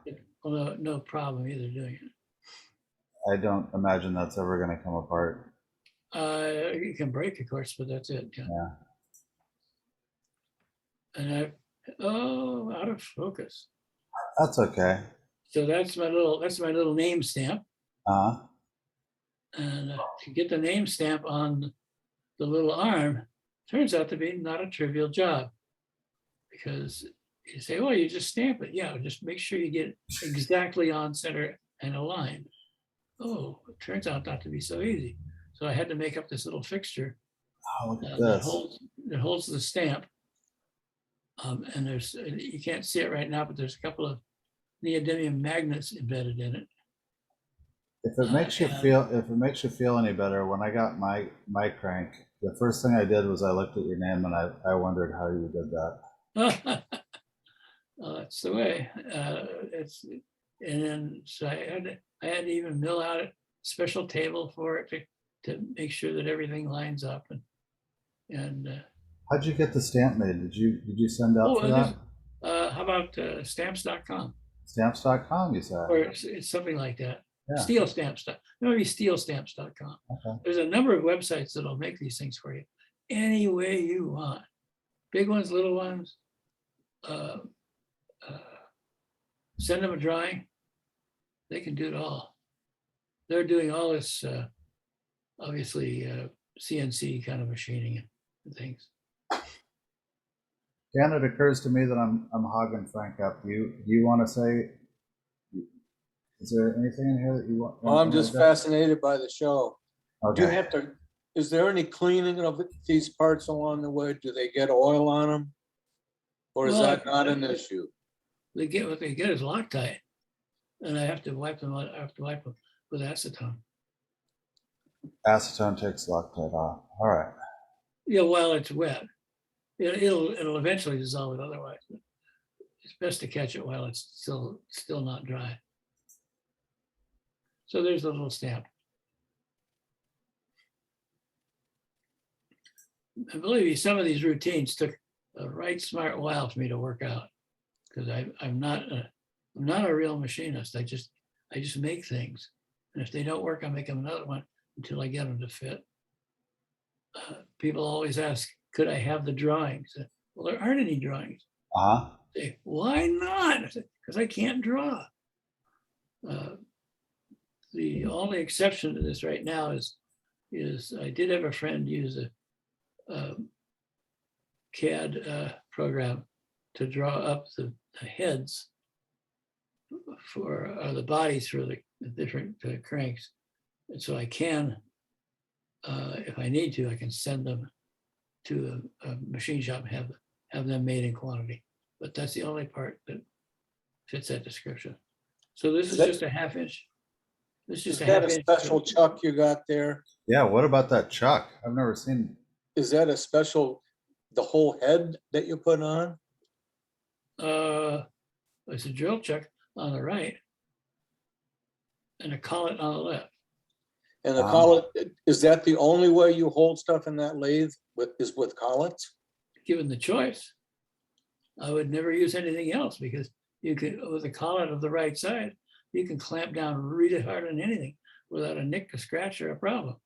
Well, no problem either doing it. I don't imagine that's ever going to come apart. You can break, of course, but that's it. Yeah. And out of focus. That's okay. So that's my little name stamp. And to get the name stamp on the little arm turns out to be not a trivial job, because you say, well, you just stamp it. Yeah, just make sure you get it exactly on center and aligned. Oh, it turns out not to be so easy. So I had to make up this little fixture that holds the stamp. And you can't see it right now, but there's a couple of neodymium magnets embedded in it. If it makes you feel any better, when I got my crank, the first thing I did was I looked at your name and I wondered how you did that. Well, that's the way. And then so I had to even mill out a special table for it to make sure that everything lines up. And how'd you get the stamp made? Did you send out for that? How about stamps.com? Stamps.com, you said? Or it's something like that. Yeah. Steel stamps. Maybe steelstamps.com. Okay. There's a number of websites that'll make these things for you any way you want. Big ones, little ones. Send them a drawing. They can do it all. They're doing all this, obviously, CNC kind of machining and things. Dan, it occurs to me that I'm hogging Frank up. Do you want to say? Is there anything in here that you want? Well, I'm just fascinated by the show. Okay. Do you have to? Is there any cleaning of these parts along the way? Do they get oil on them, or is that not an issue? What they get is Loctite, and I have to wipe them. I have to wipe them with acetone. Acetone takes Loctite off. All right. Yeah, while it's wet, it'll eventually dissolve it. Otherwise, it's best to catch it while it's still not dry. So there's the little stamp. I believe you, some of these routines took a right smart while for me to work out, because I'm not a real machinist. I just make things, and if they don't work, I make them another one until I get them to fit. People always ask, could I have the drawings? Well, there aren't any drawings. Say, why not? Because I can't draw. The only exception to this right now is I did have a friend use a CAD program to draw up the heads for the bodies for the different cranks. And so I can, if I need to, I can send them to a machine shop and have them made in quantity. But that's the only part that fits that description. So this is just a half inch. This is Is that a special chuck you got there? Yeah, what about that chuck? I've never seen. Is that a special, the whole head that you put on? It's a drill chuck on the right and a collet on the left. And the collet, is that the only way you hold stuff in that lathe is with collets? Given the choice, I would never use anything else, because you could, with a collet of the right side, you can clamp down really hard on anything without a nick, a scratch, or a problem.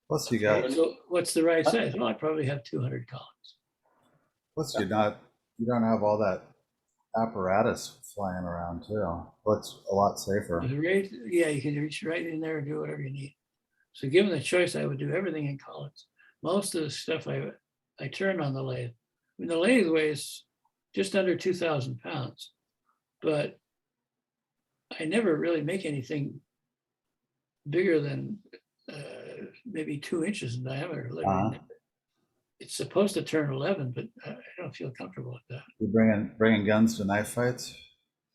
Plus you got. So what's the right size? Well, I probably have 200 collets. Plus you don't have all that apparatus flying around too. That's a lot safer. Yeah, you can reach right in there and do whatever you need. So given the choice, I would do everything in collets. Most of the stuff I turn on the lathe. I mean, the lathe weighs just under 2,000 pounds, but I never really make anything bigger than maybe 2 inches in diameter. it's supposed to turn 11, but I don't feel comfortable with that. You bringing guns to knife fights?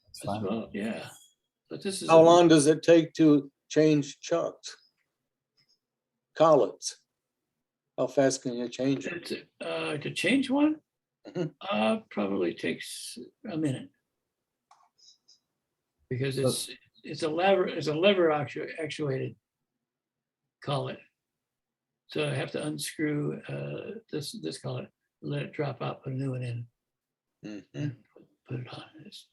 That's As fine. well, yeah. But this is How long does it take to change chucks? Collets? How fast can you change it? to change one? Mhm. Probably takes a minute. Because it's a lever actuated collet. So I have to unscrew this collet, let it drop out, put a new one in, and put it on. It's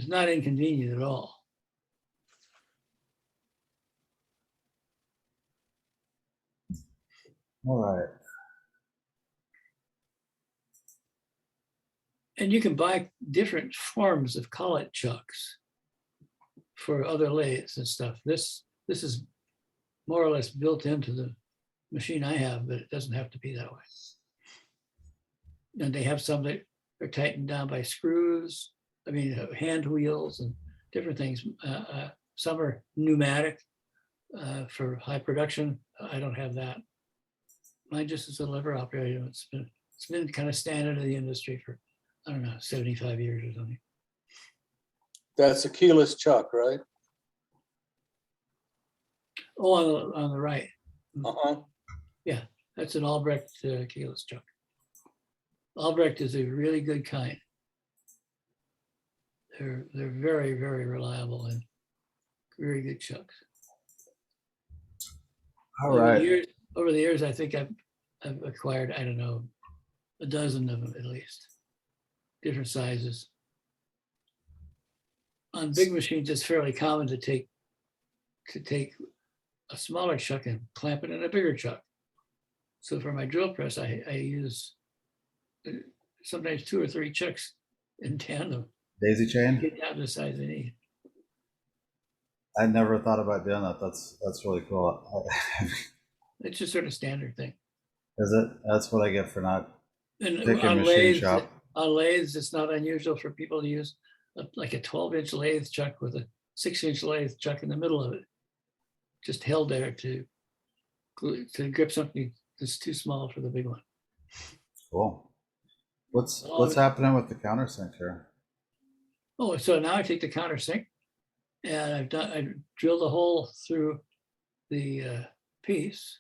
not inconvenient at all. All right. And you can buy different forms of collet chucks for other lathes and stuff. This is more or less built into the machine I have, but it doesn't have to be that way. And they have some that are tightened down by screws, hand wheels and different things. Some are pneumatic for high production. I don't have that. Mine just is a lever operated. It's been kind of standard in the industry for, I don't know, 75 years or something. That's a keyless chuck, right? Oh, on the right. Uh-huh. Yeah, that's an Albrecht keyless chuck. Albrecht is a really good kind. They're very, very reliable and very good chucks. All right. Over the years, I think I've acquired, I don't know, a dozen of them at least, different sizes. On big machines, it's fairly common to take a smaller chuck and clamp it in a bigger chuck. So for my drill press, I use sometimes 2 or 3 chucks in tandem. Daisy chain? Get down to the size I need. I never thought about doing that. That's really cool. It's just sort of standard thing. Is it? That's what I get for not And picking on machine shop. lathes, it's not unusual for people to use like a 12-inch lathe chuck with a 6-inch lathe chuck in the middle of it, just held there to grip something that's too small for the big one. Cool. What's happening with the countersink here? Oh, so now I take the countersink and I drilled a hole through the piece,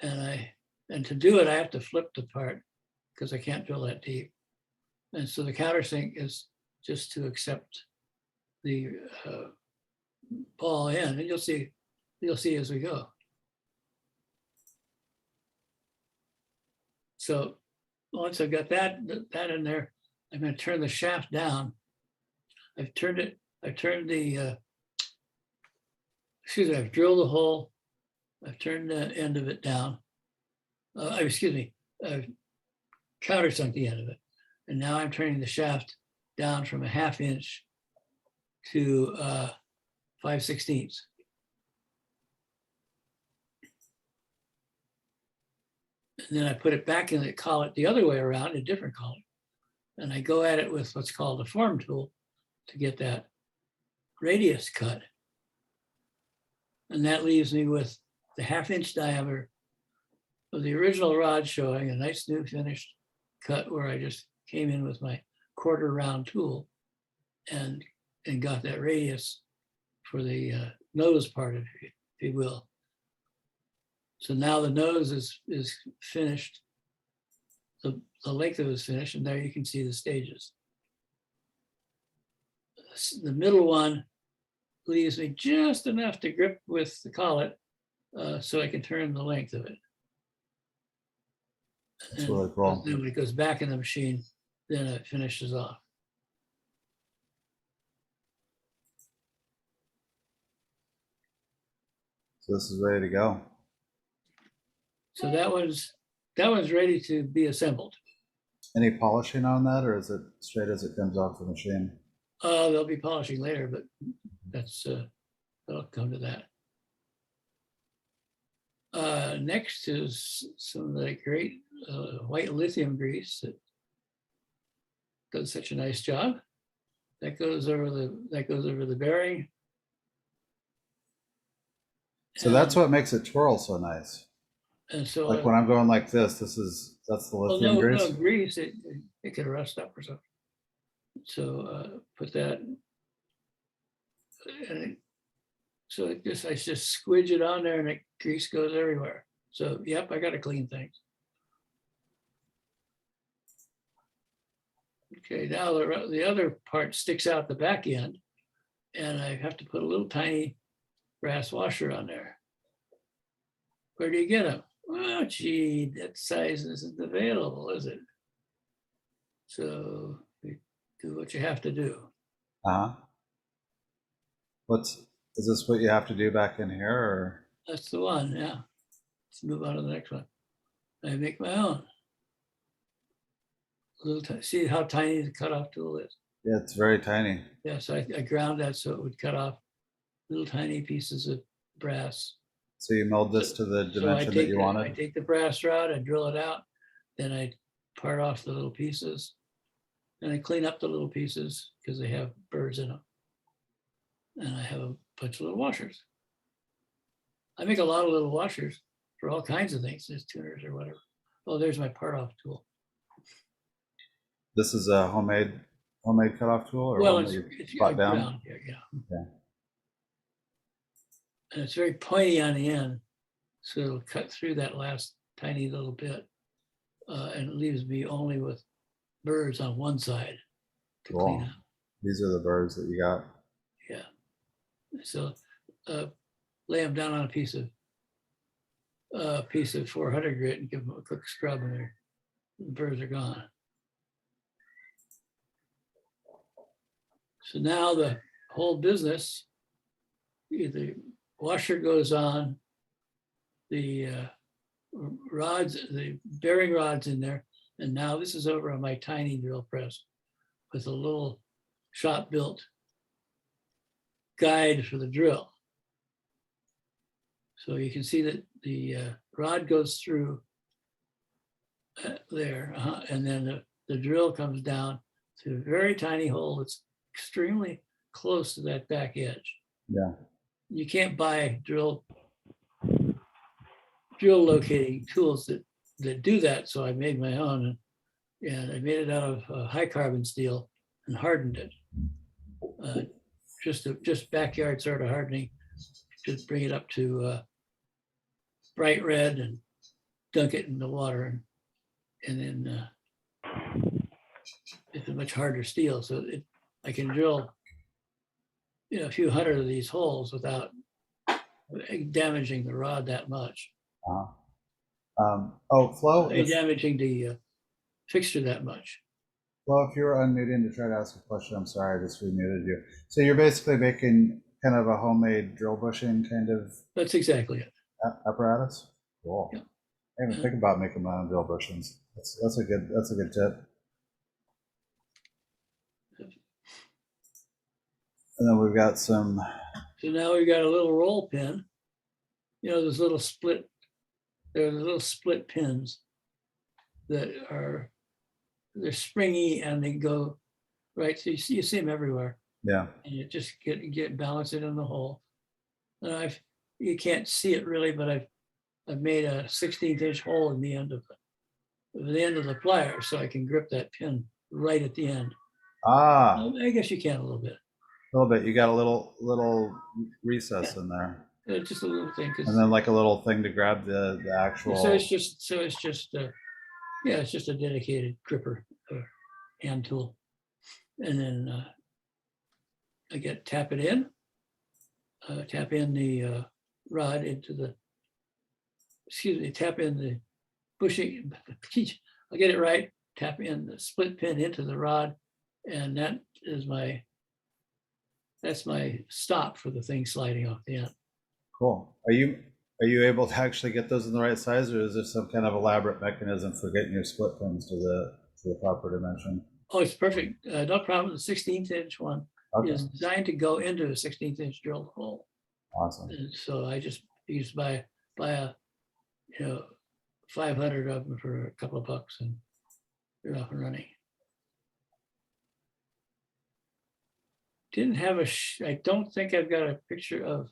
and to do it, I have to flip the part because I can't drill that deep. And so the countersink is just to accept the ball in, and you'll see as we go. So once I've got that in there, I'm going to turn the shaft down. I've drilled the hole. I've turned the end of it down. I've countersunk the end of it. And now I'm turning the shaft down from a 1/2 inch to 5/16. And then I put it back in the collet the other way around, a different collet. And I go at it with what's called a form tool to get that radius cut. And that leaves me with the 1/2 inch diameter of the original rod, showing a nice new finished cut where I just came in with my 1/4 round tool and got that radius for the nose part of it, if you will. So now the nose is finished. The length of it is finished, and there you can see the stages. The middle one leaves me just enough to grip with the collet so I can turn the length of it. That's really cool. Then when it goes back in the machine, then it finishes off. So this is ready to go. So that one's ready to be assembled. Any polishing on that, or is it straight as it comes off the machine? They'll be polishing later, but that'll come to that. Next is some of the great white lithium grease that does such a nice job. That goes over the bearing. So that's what makes it twirl so nice. And so. Like when I'm going like this, that's the Well, lithium no, grease? no grease, it could rust up or something. So put that. And so I just squidge it on there and the grease goes everywhere. So, yep, I got to clean things. Okay, now the other part sticks out the back end and I have to put a little tiny brass washer on there. Where do you get them? Oh, gee, that size isn't available, is it? So you do what you have to do. Uh-huh. Is this what you have to do back in here, or? That's the one, yeah. Let's move on to the next one. I make my own. See how tiny the cutoff tool is? Yeah, it's very tiny. Yeah, so I ground that so it would cut off little tiny pieces of brass. So you mold this to the dimension that you I wanted? take the brass rod, I drill it out, then I part off the little pieces. And I clean up the little pieces because they have burrs in them. And I have a bunch of little washers. I make a lot of little washers for all kinds of things, just tuners or whatever. Oh, there's my part off tool. This is a homemade cutoff tool, or Well, one that you bought down? ground here, yeah. Yeah. And it's very pointy on the end, so it'll cut through that last tiny little bit, and it leaves me only with burrs on one side to clean Cool. up. These are the birds that you got. Yeah. So lay them down on a piece of 400 grit and give them a quick scrub, and the burrs are gone. So now the whole business, the washer goes on, the rods, the bearing rods in there, and now this is over on my tiny drill press with a little shop-built guide for the drill. So you can see that the rod goes through there, and then the drill comes down to a very tiny hole that's extremely close to that back edge. Yeah. You can't buy drill locating tools that do that, so I made my own, and I made it out of high carbon steel and hardened it. Just backyard sort of hardening to bring it up to bright red and dunk it in the water, and then it's a much harder steel, so I can drill a few hundred of these holes without damaging the rod that much. Flo, Damaging the fixture that much. Flo, if you were unmuting to try to ask a question, I'm sorry, I just remuted you. So you're basically making kind of a homemade drill bushing kind of. That's exactly it. Apparatus. Cool. Yeah. I didn't even think about making my own drill bushings. That's a good tip. And then we've got some. So now we've got a little roll pin. Those little split. There are the little split pins that they're springy and they go right. So you see them everywhere. Yeah. And you just balance it in the hole. And you can't see it really, but I've made a 16th inch hole in the end of the plier, so I can grip that pin right at the end. I guess you can a little bit. A little bit. You got a little recess in there. Just a little thing. And then like a little thing to grab the actual. So it's just it's just a dedicated gripper or hand tool, and then I tap it in. Tap in the rod into the. Tap in the bushing. I'll get it right. Tap in the split pin into the rod, and that's my stop for the thing sliding off the end. Cool. Are you able to actually get those in the right size, or is there some kind of elaborate mechanism for getting your split pins to the proper dimension? Oh, it's perfect. No problem. The 16th inch one is designed to go into a 16th inch drilled hole. Awesome. And so I just used buy a 500 of them for a couple of bucks, and they're off and running. Didn't have I don't think I've got a picture of.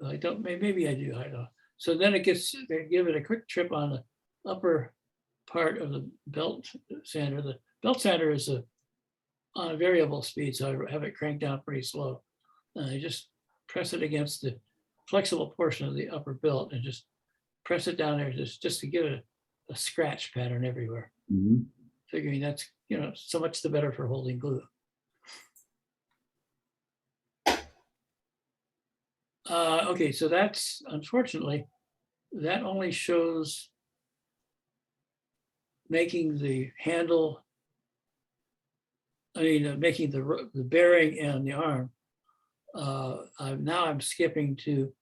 I don't. Maybe I do. I don't know. So then it gets, they give it a quick trip on the upper part of the belt sander. The belt sander is on a variable speed, so I have it cranked down pretty slow. And I just press it against the flexible portion of the upper belt and just press it down there just to give it a scratch pattern everywhere. Mhm. Figuring that's, so much the better for holding glue. Okay, so that's, unfortunately, that only shows making the handle, making the bearing and the arm. Now I'm skipping to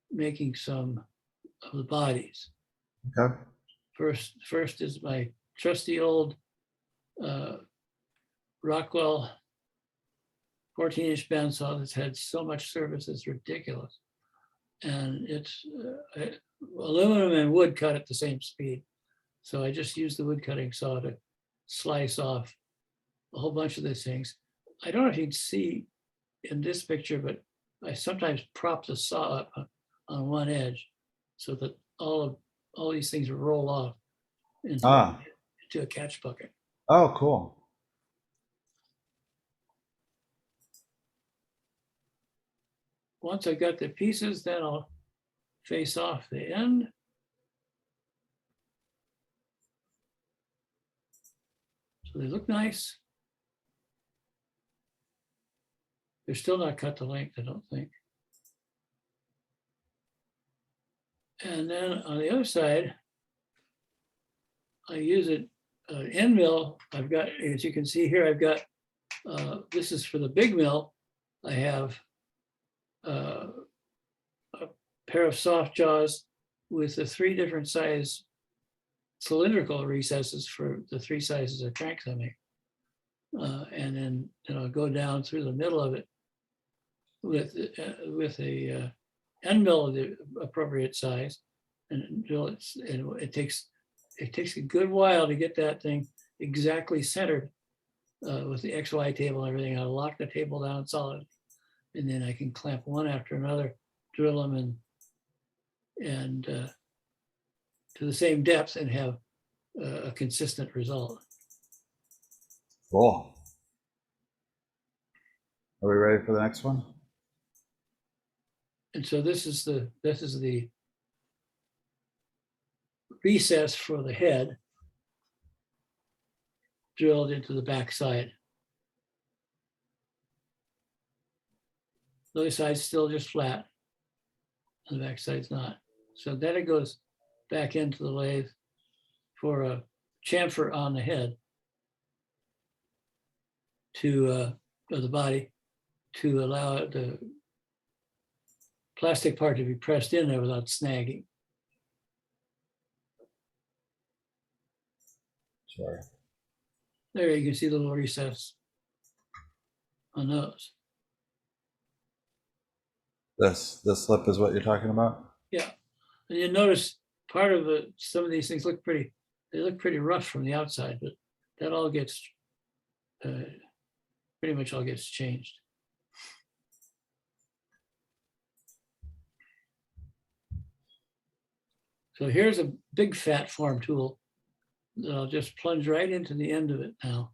making some of the bodies. Okay. First is my trusty old Rockwell 14-inch bandsaw that's had so much service, it's ridiculous. And it's aluminum and wood cut at the same speed. So I just use the wood cutting saw to slice off a whole bunch of these things. I don't know if you can see in this picture, but I sometimes prop the saw up on one edge so that all these things roll off into a catch bucket. Oh, cool. Once I got the pieces, then I'll face off the end. So they look nice. They're still not cut to length, I don't think. And then on the other side, I use it, end mill. I've got, as you can see here, I've got, this is for the big mill. I have a pair of soft jaws with the 3 different size cylindrical recesses for the 3 sizes of cranks I make. And then I'll go down through the middle of it with a end mill of the appropriate size, and drill it. And it takes a good while to get that thing exactly centered with the XY table and everything. I'll lock the table down solid, and then I can clamp one after another, drill them and to the same depth and have a consistent result. Cool. Are we ready for the next one? And so this is the recess for the head drilled into the back side. The other side's still just flat, and the back side's not. So then it goes back into the lathe for a chamfer on the head to of the body to allow the plastic part to be pressed in there without snagging. Sure. There you can see the little recess on those. This slip is what you're talking about? Yeah, and you notice part of it, some of these things look pretty, they look pretty rough from the outside, but that all gets, pretty much all gets changed. So here's a big fat form tool that I'll just plunge right into the end of it now.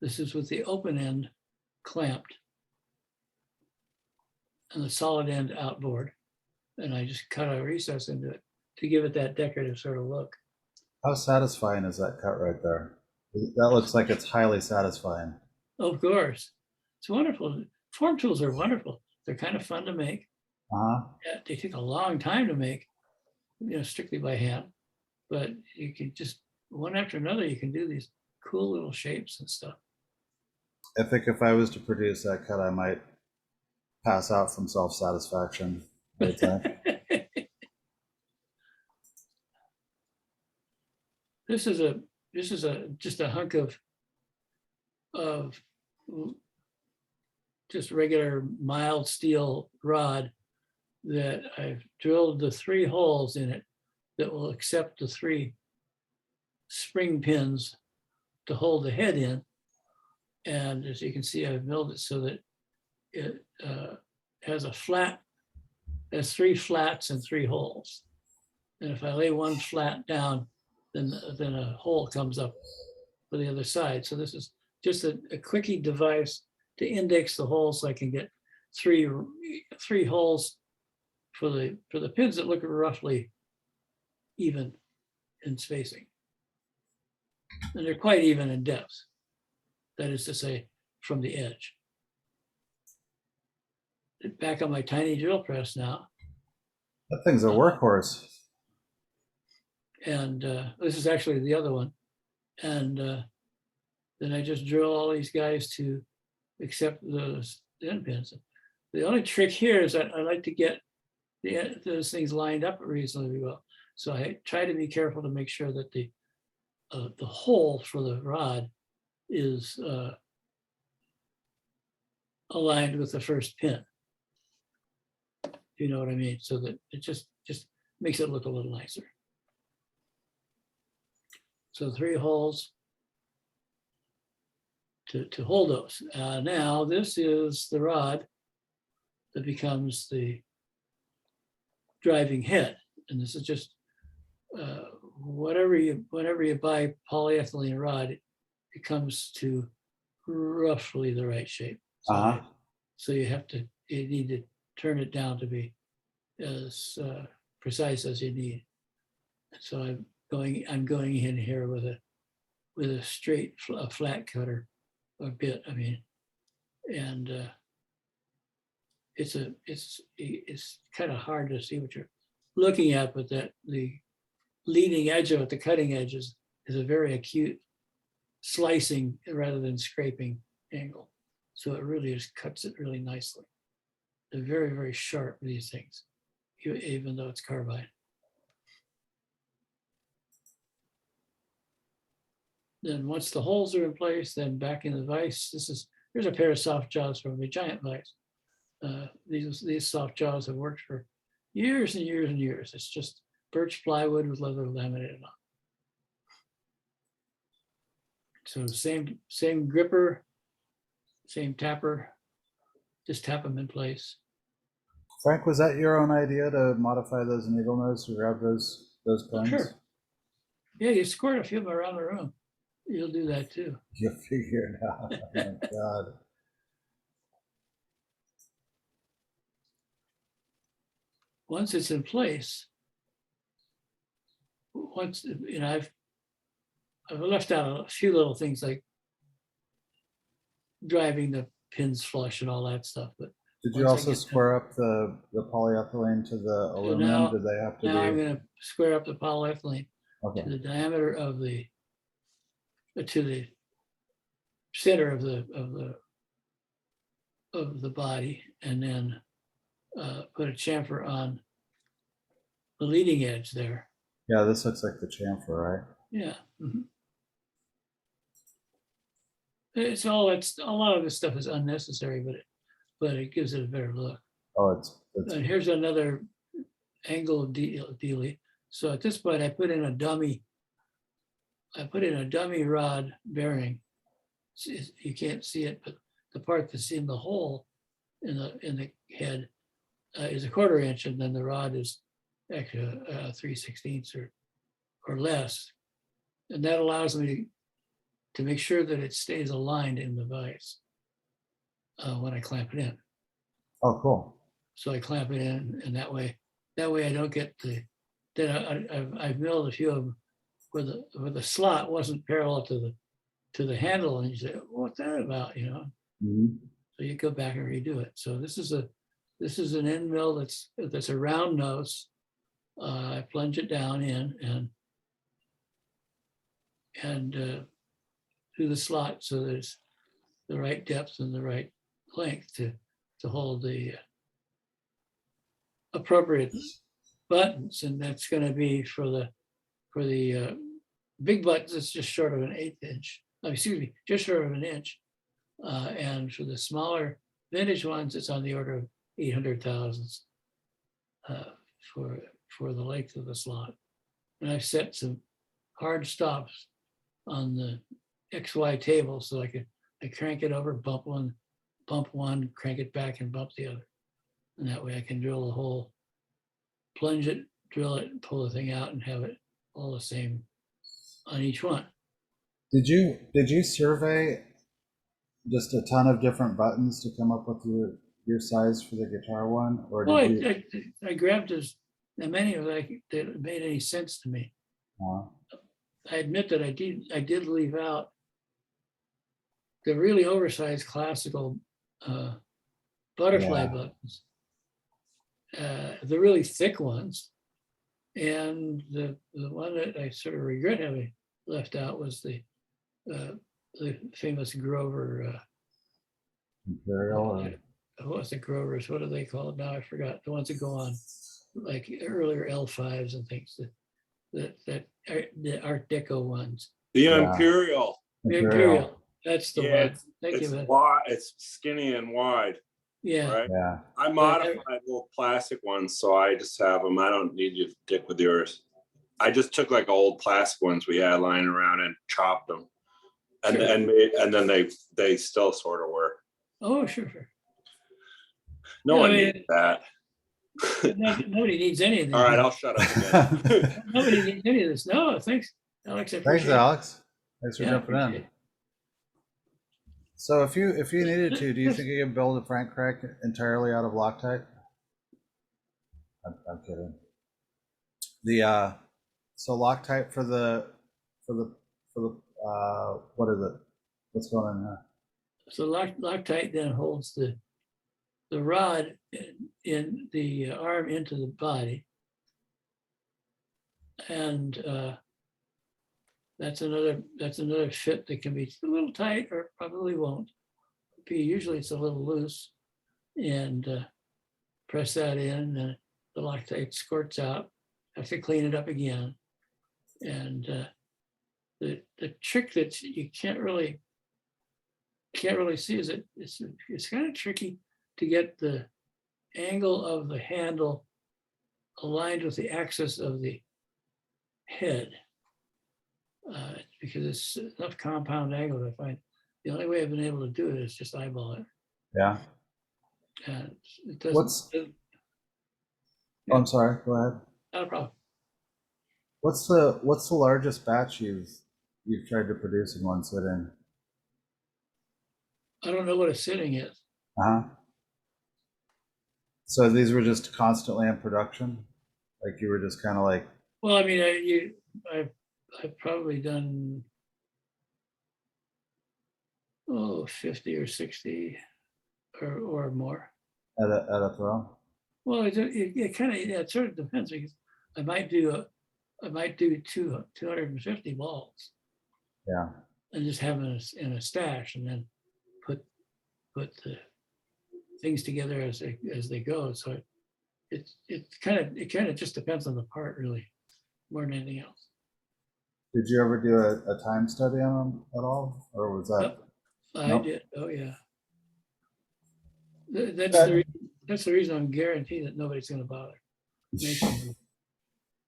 This is with the open end clamped and the solid end outboard. And I just cut a recess into it to give it that decorative sort of look. How satisfying is that cut right there? That looks like it's highly satisfying. Of course. It's wonderful. Form tools are wonderful. They're kind of fun to make. Yeah, they take a long time to make, strictly by hand. But you can just, one after another, you can do these cool little shapes and stuff. I think if I was to produce that cut, I might pass out from self-satisfaction. This is just a hunk of just regular mild steel rod that I've drilled the 3 holes in it that will accept the 3 spring pins to hold the head in. And as you can see, I've milled it so that it has a flat has 3 flats and 3 holes. And if I lay one flat down, then a hole comes up for the other side. So this is just a quickie device to index the holes so I can get three holes for the pins that look roughly even in spacing. And they're quite even in depth. That is to say, from the edge. Back on my tiny drill press now. That thing's a workhorse. And this is actually the other one. And then I just drill all these guys to accept those end pins. The only trick here is that I like to get those things lined up reasonably well. So I try to be careful to make sure that the hole for the rod is aligned with the first pin. You know what I mean? So that it just makes it look a little nicer. So 3 holes to hold those. Now this is the rod that becomes the driving head. And this is just whenever you buy polyethylene rod, it comes to roughly the right shape. So you need to turn it down to be as precise as you need. So I'm going in here with a straight flat cutter or bit. I mean, and it's kind of hard to see what you're looking at, but that the leading edge of it, the cutting edge is a very acute slicing rather than scraping angle. So it really just cuts it really nicely. They're very, very sharp, these things, even though it's carbide. Then once the holes are in place, then back in the vise, here's a pair of soft jaws from a giant vise. These soft jaws have worked for years and years and years. It's just birch plywood with leather laminated on. So same gripper, same tapper, just tap them in place. Frank, was that your own idea to modify those needle nose to grab those pins? Sure. Yeah, you squirt a few of them around the room. You'll do that too. You'll figure it out. Oh my God. Once it's in place, I've left out a few little things like driving the pins flush and all that stuff. But did you also square up the polyethylene to the aluminum? Did they have to be? Now I'm going to square up the polyethylene to the diameter to the center of the body, and then put a chamfer on the leading edge there. Yeah, this looks like the chamfer, right? Yeah. Mm-hmm. It's a lot of this stuff is unnecessary, but it gives it a better look. Oh, it's and here's another angle dealie. So at this point, I put in a dummy rod bearing. You can't see it, but the part that's in the hole in the head is a 1/4 inch, and then the rod is actually 3/16 or less, and that allows me to make sure that it stays aligned in the vise when I clamp it in. Oh, cool. So I clamp it in, and that way I don't get I've milled a few of them where the slot wasn't parallel to the handle, and you say, what's that about, you know? Mm-hmm. So you go back and redo it. So this is an end mill that's a round nose. I plunge it down in and through the slot, so there's the right depth and the right length to hold the appropriate buttons, and that's going to be for the big buttons. It's just short of an 1/8 inch. Just short of an inch. And for the smaller vintage ones, it's on the order of 800 thousandths for the length of the slot. And I've set some hard stops on the XY table so I crank it over, bump one, crank it back, and bump the other. And that way I can drill a hole plunge it, drill it, and pull the thing out and have it all the same on each one. Did you survey just a ton of different buttons to come up with your size for the guitar one, or Well, did you? I grabbed as many of that made any sense to me. I admit that I did leave out the really oversized classical butterfly buttons, the really thick ones, and the one that I sort of regret having left out was the famous Grover. Imperial. What's the Grovers? What are they called now? I forgot. The ones that go on like earlier L5s and things. That the Art Deco ones. The Yeah. Imperial. The Imperial. That's the one. Thank It's you. wide, it's skinny and wide. Yeah. Right. Yeah. I modified little plastic ones, so I just have them. I don't need you to dick with yours. I just took like old plastic ones we had lying around and chopped them, and Sure. and then they still sort of work. Oh, sure. No Yeah, one I mean, needs that. Nobody needs any of this. All right, I'll shut up again. Nobody needs any of this. No, thanks, Alex. I Thanks, appreciate it. Alex. Thanks for Yeah, I jumping in. appreciate it. So if you needed to, do you think you can build a Frank crank entirely out of Loctite? I'm kidding. The so Loctite for the what is it? What's going on here? So Loctite then holds the rod in the arm into the body, and that's another fit that can be a little tight or probably won't be. Usually it's a little loose, and press that in, and the Loctite squirts out. Have to clean it up again, and the trick that you can't really see is it's kind of tricky to get the angle of the handle aligned with the axis of the head, because it's enough compound angle to find. The only way I've been able to do it is just eyeball it. Yeah. And it doesn't. Oh, I'm sorry. Go ahead. Not a problem. What's the largest batch you've tried to produce in one sitting? I don't know what a sitting is. So these were just constantly in production, like you were just kind of like. Well, I mean, I've probably done 50 or 60 or more At a throw. Well, it kind of, it sort of depends, because I might do 250 balls. Yeah. And just have them in a stash, and then put the things together as they go. So it kind of just depends on the part, really, more than anything else. Did you ever do a time study on them at all, or was that? I did. Oh yeah. That's the reason I'm guaranteed that nobody's going to bother.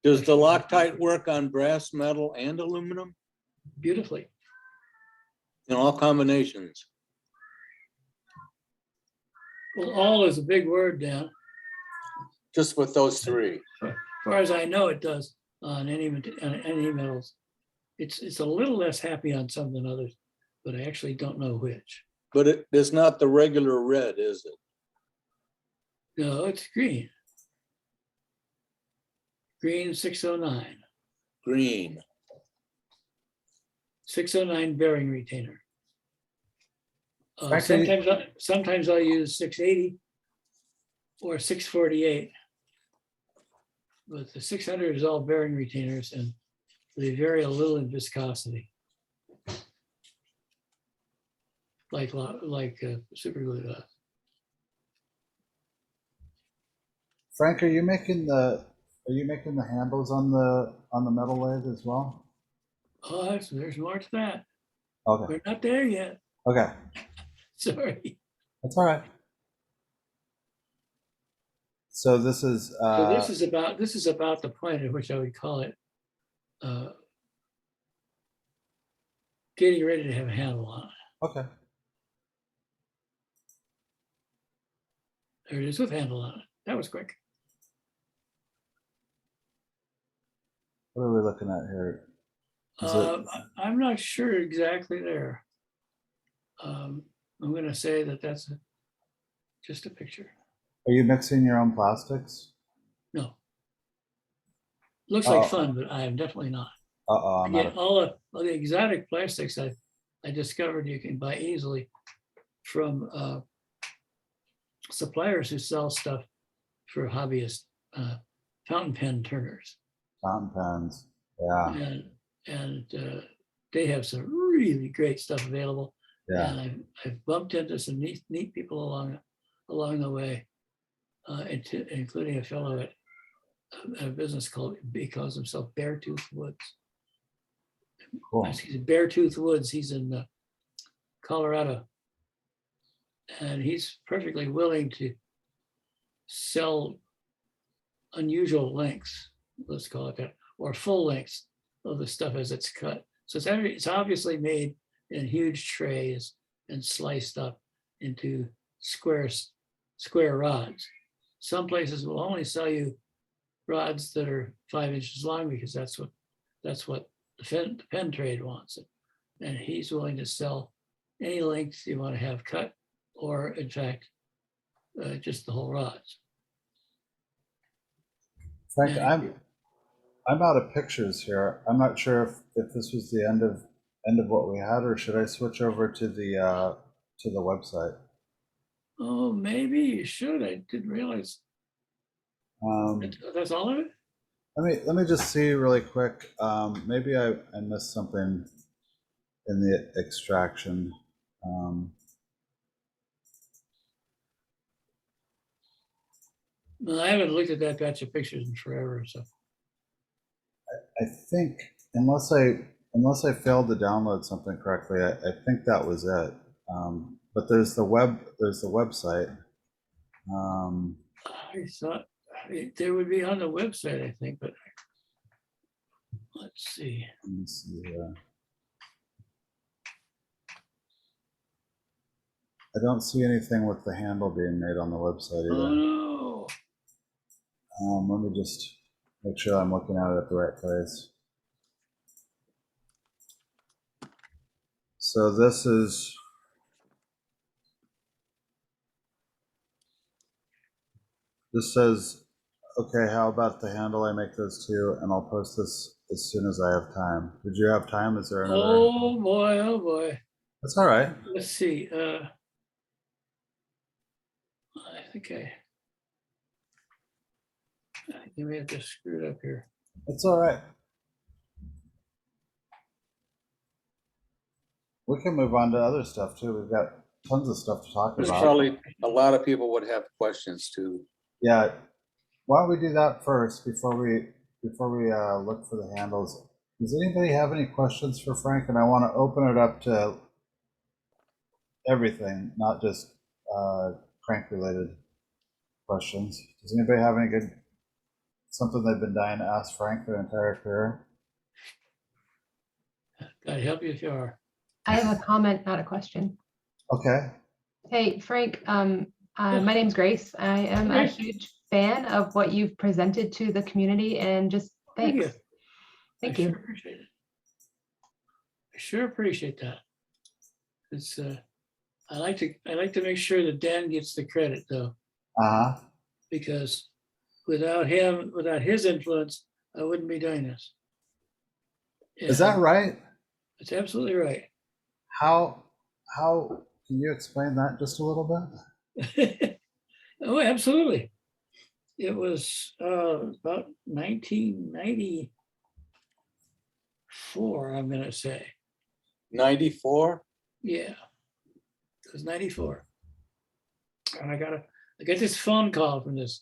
Does the Loctite work on brass, metal, and aluminum? Beautifully. In all combinations? Well, all is a big word, Dan. Just with those three? As far as I know, it does on any metals. It's a little less happy on some than others, but I actually don't know which. But it is not the regular red, is it? No, it's green. Green 609. Green. 609 bearing retainer. Sometimes I'll use 680 or 648. But the 600 is all bearing retainers, and they vary a little in viscosity. Like super glue does. Frank, are you making the handles on the metal lathe as well? Oh, there's more to that. Okay. We're not there yet. Okay. Sorry. That's all right. So this is this is about the point at which I would call it getting ready to have a handle on it. Okay. There it is with handle on it. That was quick. What are we looking at here? Is it, I'm not sure exactly there. I'm gonna say that that's just a picture. are you mixing your own plastics? No. Looks like Oh. fun, but I am definitely not. I'm Again, not. all the exotic plastics I discovered you can buy easily from suppliers who sell stuff for hobbyist fountain pen turners. Fountain pens. Yeah. And they have some really great stuff available. Yeah. And I've bumped into some neat people along the way, including a fellow at a business called, he calls himself Beartooth Woods. Cool. Excuse me, Beartooth Woods. He's in Colorado, and he's perfectly willing to sell unusual lengths, let's call it that, or full lengths of the stuff as it's cut. So it's obviously made in huge trays and sliced up into square rods. Some places will only sell you rods that are 5 inches long because that's what the pen trade wants. And he's willing to sell any length you want to have cut, or in fact, just the whole rods. Frank, And I'm out of pictures here. I'm not sure if this was the end of what we had, or should I switch over to the website? oh, maybe you should. I didn't realize. That's all of it? Let me just see really quick. Maybe I missed something in the extraction. No, I haven't looked at that batch of pictures in forever. So I think unless I failed to download something correctly, I think that was it. But there's the website. I thought they would be on the website, I think, but let's see. Let me see here. I don't see anything with the handle being made on the website either. Oh no. Let me just make sure I'm looking at it at the right place. So this says, okay, how about the handle? I make those too, and I'll post this as soon as I have time. Did you have time? Is there another? Oh boy, oh boy. That's all right. Let's see. I think you may have just screwed up here. It's all right. We can move on to other stuff too. We've got tons of stuff to talk There's about. probably a lot of people would have questions too. Yeah. Why don't we do that first before we look for the handles? Does anybody have any questions for Frank? And I want to open it up to everything, not just crank related questions. Does anybody have something they've been dying to ask Frank their entire career? God help you if you are. I have a comment, not a question. Okay. Hey, Frank, my name's Grace. I am a huge fan of what you've presented to the community, and just thanks. Thank you. Sure appreciate it. I sure appreciate that. It's I like to make sure that Dan gets the credit though. Because without his influence, I wouldn't be doing this. Is that right? It's absolutely right. How can you explain that just a little bit? Oh, absolutely. It was about 1994, I'm going to say. 94? Yeah, it was 94. And I got this phone call from this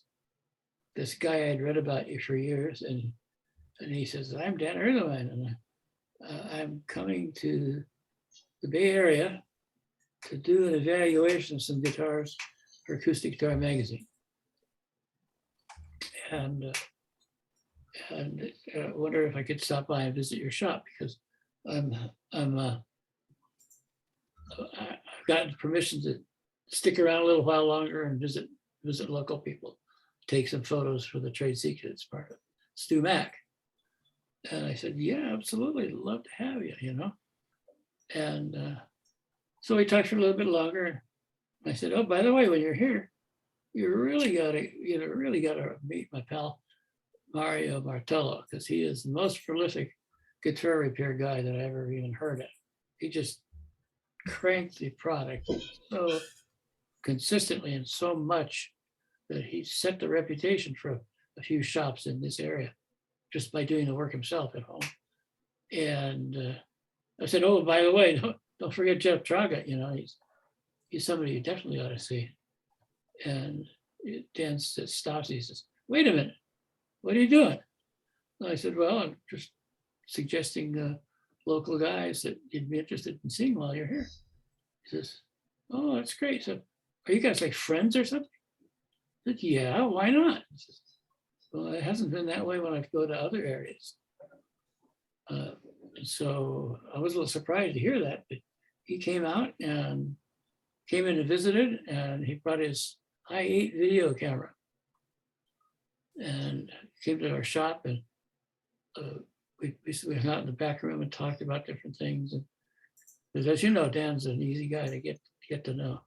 guy I'd read about you for years, and he says, "I'm Dan Erlewine, and I'm coming to the Bay Area to do an evaluation of some guitars for Acoustic Guitar Magazine." And I wonder if I could stop by and visit your shop, because I've gotten permission to stick around a little while longer and visit local people, take some photos for the trade secrets part of Stu Mack. And I said, yeah, absolutely, love to have you, you know. And so we talked for a little bit longer. I said, oh, by the way, when you're here, you really gotta meet my pal Mario Martello, because he is the most prolific guitar repair guy that I ever even heard of. He just cranked the product so consistently and so much that he set the reputation for a few shops in this area just by doing the work himself at home. And I said, oh, by the way, don't forget Jeff Traga, you know, he's somebody you definitely ought to see. And Dan stops, he says, wait a minute, what are you doing? And I said, well, I'm just suggesting local guys that you'd be interested in seeing while you're here. He says, oh, that's great. So are you guys like friends or something? I said, yeah, why not? He says, well, it hasn't been that way when I go to other areas. And so I was a little surprised to hear that, but he came out and came in and visited, and he brought his i8 video camera and came to our shop, and we hung out in the back room and talked about different things. And because as you know, Dan's an easy guy to get to know.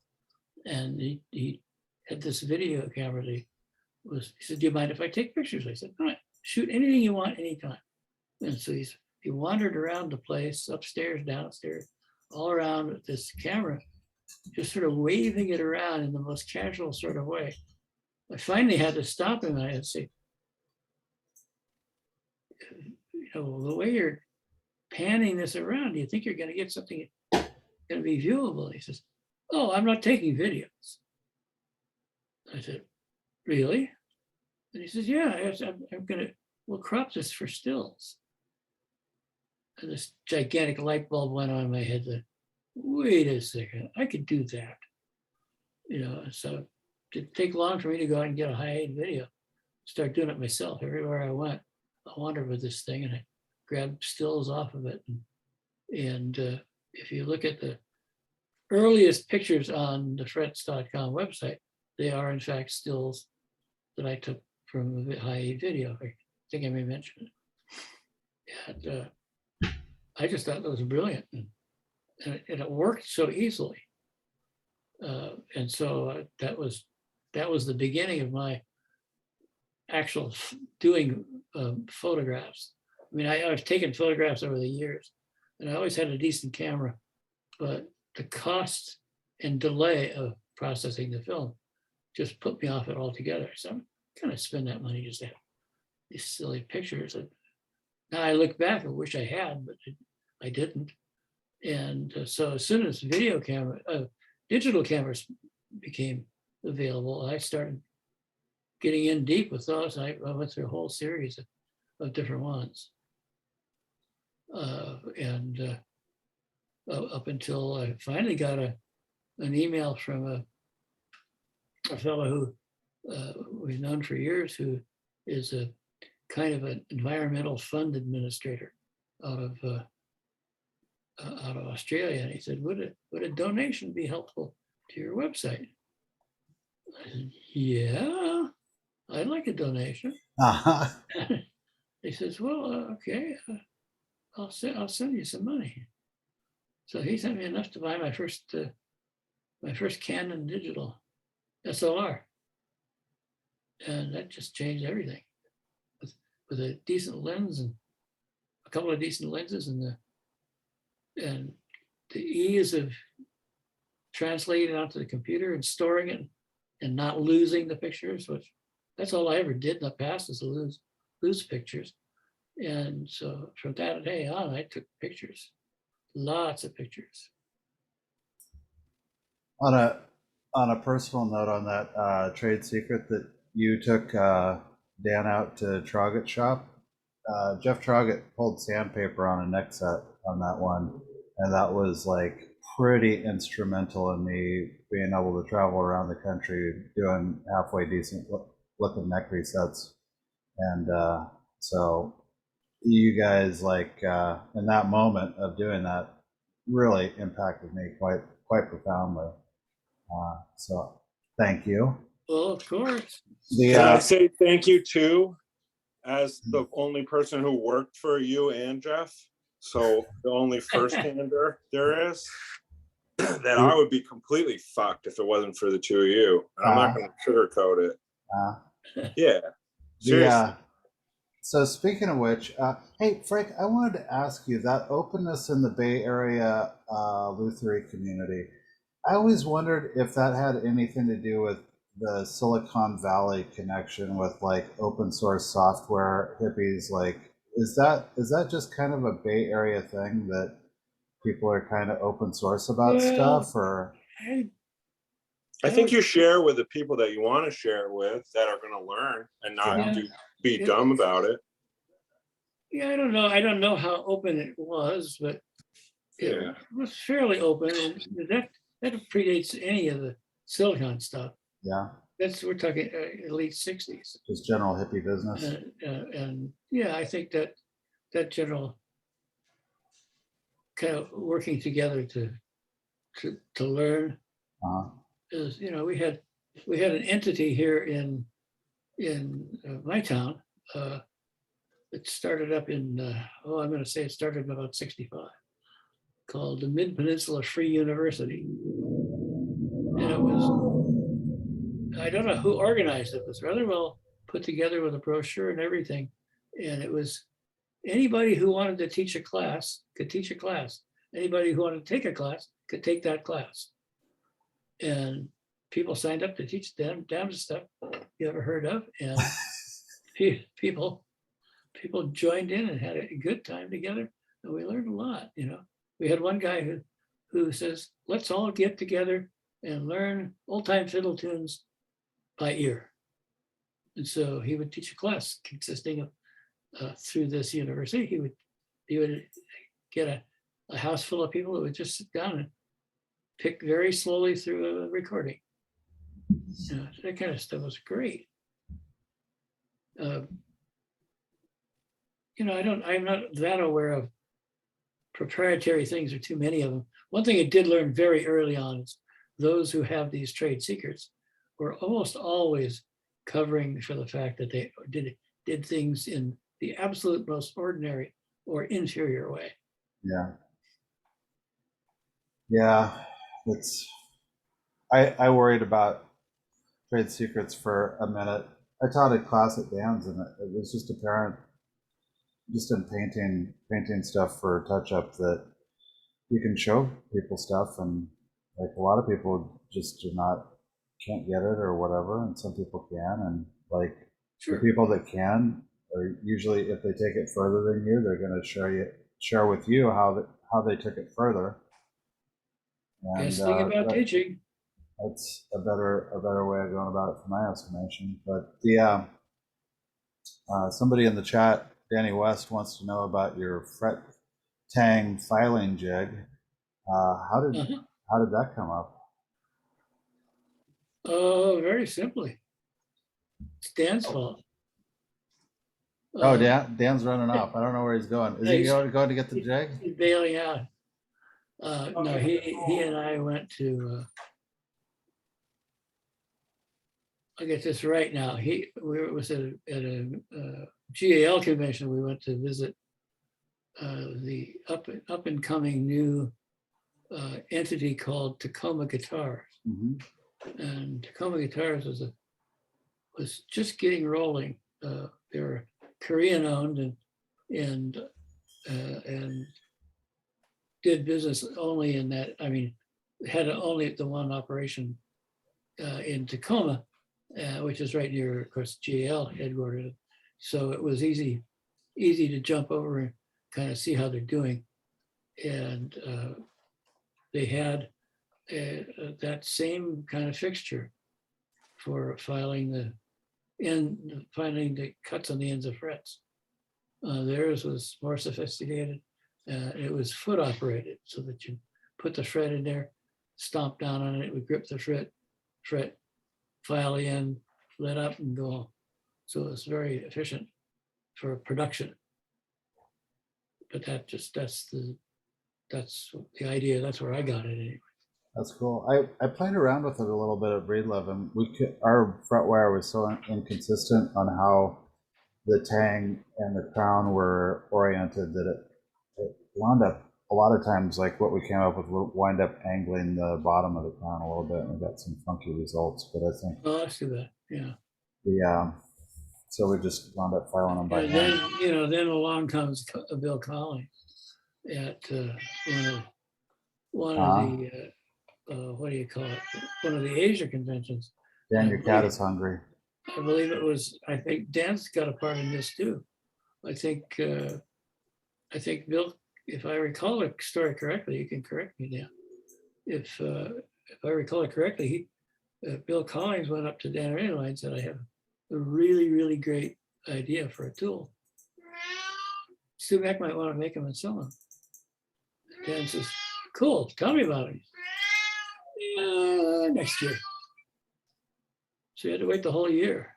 And he had this video camera. He said, do you mind if I take pictures? I said, all right, shoot anything you want, anytime. And so he wandered around the place, upstairs, downstairs, all around with this camera, just sort of waving it around in the most casual sort of way. I finally had to stop him. I had to say, you know, the way you're panning this around, do you think you're going to get something going to be viewable? He says, oh, I'm not taking videos. I said, really? And he says, yeah, we'll crop this for stills. And this gigantic light bulb went on in my head that, wait a second, I could do that. You know, so it didn't take long for me to go out and get a high-end video, start doing it myself everywhere I went. I wandered with this thing and I grabbed stills off of it. And if you look at the earliest pictures on the frets.com website, they are in fact stills that I took from a high-end video. I think I may mention it. And I just thought that was brilliant. And it worked so easily. And so that was the beginning of my actual doing photographs. I mean, I've taken photographs over the years, and I always had a decent camera, but the cost and delay of processing the film just put me off it altogether. So I'm gonna spend that money just to have these silly pictures. And now I look back, I wish I had, but I didn't. And so as soon as digital cameras became available, I started getting in deep with those. I went through a whole series of different ones. Up until I finally got an email from a fellow who we've known for years, who is a kind of an environmental fund administrator out of Australia. And he said, would a donation be helpful to your website? I said, yeah, I'd like a donation. He says, well, okay, I'll send you some money. So he sent me enough to buy my first Canon digital SLR. And that just changed everything. With a decent lens and a couple of decent lenses and the ease of translating it onto the computer and storing it and not losing the pictures, which that's all I ever did in the past, is to lose pictures. And so from that day on, I took pictures, lots of pictures. On a personal note on that trade secret that you took Dan out to Troggett's shop, Jeff Troggett pulled sandpaper on a neck set on that one, and that was like pretty instrumental in me being able to travel around the country doing halfway decent looking neck resets. And so you guys, like in that moment of doing that, really impacted me quite profoundly. So thank you. Well, of course. Can I say thank you too? as the only person who worked for you and Jeff, so the only first-hander there is, that I would be completely fucked if it wasn't for the two of you. And I'm not going to sugarcoat it. Yeah. Seriously. So speaking of which, hey, Frank, I wanted to ask you that openness in the Bay Area luthiery community. I always wondered if that had anything to do with the Silicon Valley connection with like open source software hippies. Like, is that just kind of a Bay Area thing that people are kind of open source about stuff, or? I think you share with the people that you want to share with that are going to learn and not be dumb about it. Yeah, I don't know. I don't know how open it was, but it was fairly open, and that predates any of the Silicon stuff. Yeah. We're talking late 60s. Just general hippie business. And yeah, I think that general kind of working together to learn is, you know, we had an entity here in my town. It started up in I'm going to say it started in about 65, called the Mid-Peninsula Free University, and it was, I don't know who organized it. It was rather well put together with a brochure and everything, and it was anybody who wanted to teach a class could teach a class. Anybody who wanted to take a class could take that class, and people signed up to teach them damn stuff you ever heard of, and people joined in and had a good time together, and we learned a lot. You know, we had one guy who says, let's all get together and learn old-time fiddle tunes by ear. And so he would teach a class consisting of through this university. He would get a house full of people who would just sit down and pick very slowly through a recording. You know, that kind of stuff was great. You know, I'm not that aware of proprietary things, or too many of them. One thing I did learn very early on is those who have these trade secrets were almost always covering for the fact that they did things in the absolute most ordinary or inferior way. Yeah. Yeah, I worried about trade secrets for a minute. I taught a class at Dan's, and it was just apparent, just in painting stuff for touch-up, that you can show people stuff, and like a lot of people just can't get it or whatever, and some people can, and like the people that can are usually, if they take it further than you, they're going to share with you how they took it further. And best thing about teaching. That's a better way of going about it, from my estimation. But the somebody in the chat, Danny West, wants to know about your fret tang filing jig. How did that come up? Oh, very simply. It's Dan's fault. Oh, Dan's running off. I don't know where he's going. Is he going to get the jig? He's bailing out. No, he and I went to. I'll get this right now. We was at a GAL convention. We went to visit the up and coming new entity called Tacoma Guitars, and Tacoma Guitars was just getting rolling. They were Korean owned and did business only in that. I mean, had only the one operation in Tacoma, which is right near, of course, GAL headquarters. So it was easy to jump over and kind of see how they're doing. And they had that same kind of fixture for filing the cuts on the ends of frets. Theirs was more sophisticated. It was foot operated, so that you put the fret in there, stomp down on it, would grip the fret, file the end, let up and go. So it was very efficient for production. But that's the idea. That's where I got it anyway. That's cool. I played around with it a little bit at Breedlove, and our fret wire was so inconsistent on how the tang and the crown were oriented, that it wound up a lot of times, like what we came up with, would wind up angling the bottom of the crown a little bit, and we got some funky results. But I think Oh, I see that, yeah. So we just wound up filing them by And hand. then, then along comes Bill Collins at one of the, what do you call it? One of the Asia conventions. Dan, your cat is hungry. I believe it was, I think Dan's got a part in this too. I think Bill, if I recall the story correctly, you can correct me now. If I recall it correctly, Bill Collins went up to Dan Erlewine and said, I have a really, really great idea for a tool. Stu Beck might want to make them and sell them. Dan says, cool, tell me about it. Next year. So you had to wait the whole year.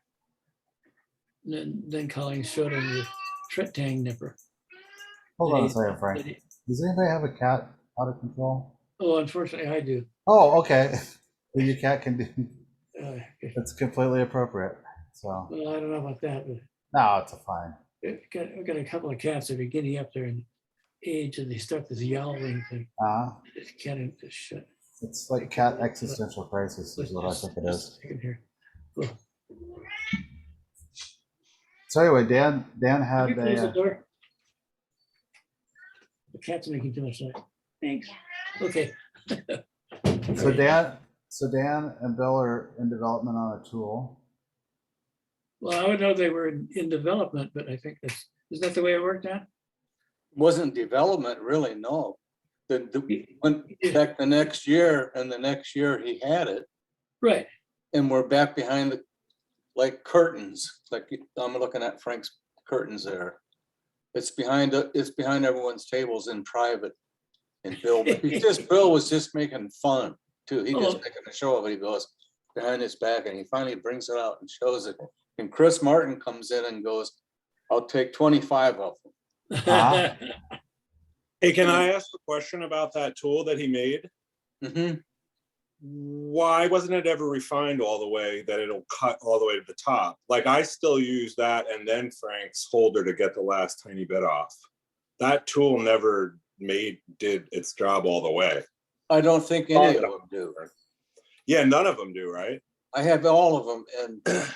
And then Collins showed him the Tret Tang nipper. Hold on a second, Frank. Does anybody have a cat out of control? Oh, unfortunately, I do. Oh, okay. Well, your cat can do. That's completely appropriate. So. Well, I don't know about that, but No, it's a fine. We've got a couple of cats that are getting up there in age, and they start this yowling thing. This cat in this shit. It's like cat existential crisis is what I think it is. Here. Cool. So anyway, Dan had Close the door. The cat's making too much noise. Thanks. Okay. So Dan and Bill are in development on a tool. Well, I would know they were in development, but I think is that the way it worked out? Wasn't development really, no. Went back the next year, and the next year he had it. Right. And we're back behind the, like curtains, like I'm looking at Frank's curtains there. It's behind everyone's tables in private. And Bill, Bill was just making fun too. He just making a show of it. He goes behind his back and he finally brings it out and shows it. And Chris Martin comes in and goes, I'll take 25 of them. Hey, can I ask a question about that tool that he made? Mm-hmm. Why wasn't it ever refined all the way that it'll cut all the way to the top? Like I still use that and then Frank's holder to get the last tiny bit off. That tool never did its job all the way. I don't think any of them do. Yeah, none of them do, right? I have all of them, and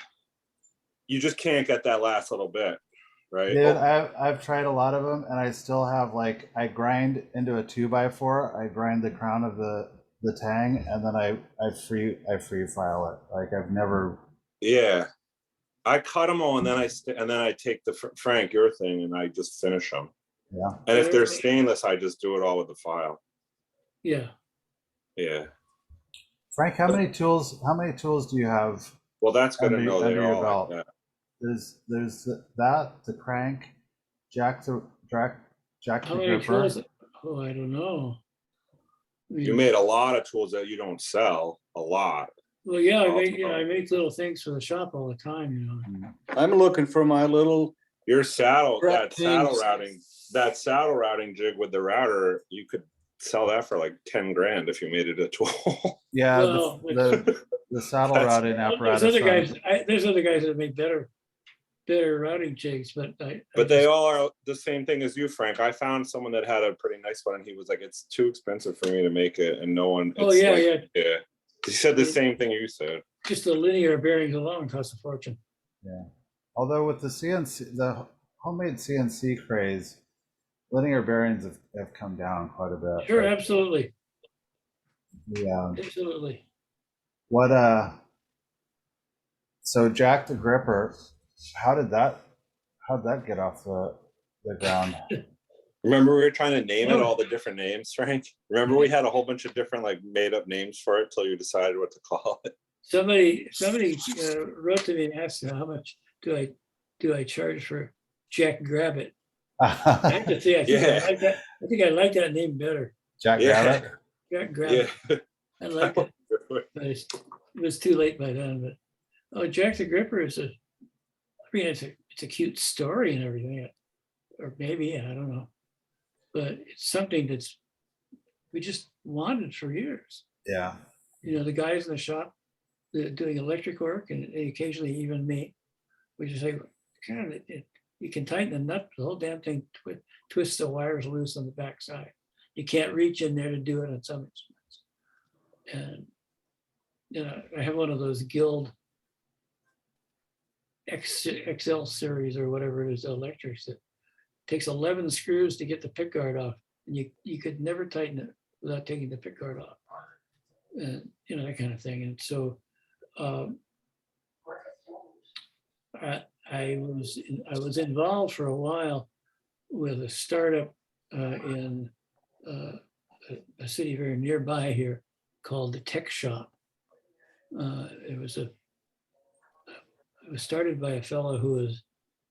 you just can't get that last little bit, right? Dude, I've tried a lot of them, and I still have, like, I grind into a 2x4. I grind the crown of the tang, and then I free file it. Like I've never. Yeah, I cut them all, and then I take the Frank your thing, and I just finish them. Yeah. And if they're stainless, I just do it all with the file. Yeah. Yeah. Frank, how many tools do you have? Well, that's good to know. They're all belt? like that. There's the crank, jack the How many gripper. tools? Oh, I don't know. You made a lot of tools that you don't sell. A lot. Well, yeah, I make little things for the shop all the time, you know. I'm looking for my little your saddle, Brett that saddle routing jig with the router, you could sell that for like 10 grand if you made it a tool. Yeah, well, the saddle routing apparatus. There's other guys that make better routing jigs, but they all are the same thing as you, Frank. I found someone that had a pretty nice one, and he was like, "It's too expensive for me to make it," and no one. Oh yeah, yeah. He said the same thing you said. Just the linear bearings alone cost a fortune. Yeah. Although with the the homemade CNC craze, linear bearings have come down quite a bit. Sure, absolutely. Yeah. Absolutely. So Jack the Gripper, how did that get off the ground? Remember we were trying to name it all the different names, Frank? Remember we had a whole bunch of different like made up names for it till you decided what to call it. Somebody wrote to me and asked how much do I charge for Jack Grabbit? I have to say, I think I like that name better. Jack Grabbit? Jack Grabbit. Yeah. I like it. But it was too late by then. But Jack the Gripper is it's a cute story and everything. Or maybe, I don't know. But it's something we just wanted for years. Yeah. You know, the guys in the shop doing electric work and occasionally even me, we just say, kind of, you can tighten the nut, the whole damn thing, twist the wires loose on the backside. You can't reach in there to do it on some instruments. And, you know, I have one of those Guild XL series or whatever it is, electrics that takes 11 screws to get the pickguard off. And you could never tighten it without taking the pickguard off. And, you know, that kind of thing. And so I was involved for a while with a startup in a city very nearby here called the Tech Shop. It was started by a fellow who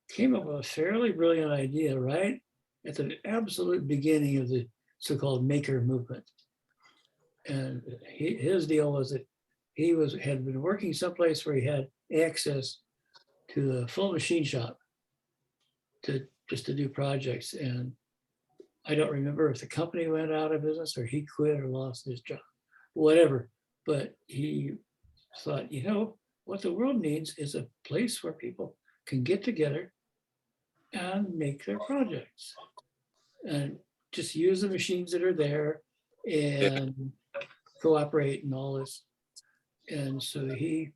came up with a fairly brilliant idea right at the absolute beginning of the so-called maker movement. And his deal was that he had been working someplace where he had access to a full machine shop to do projects. And I don't remember if the company went out of business or he quit or lost his job, whatever. But he thought, you know, what the world needs is a place where people can get together and make their projects and just use the machines that are there and cooperate and all this. And so he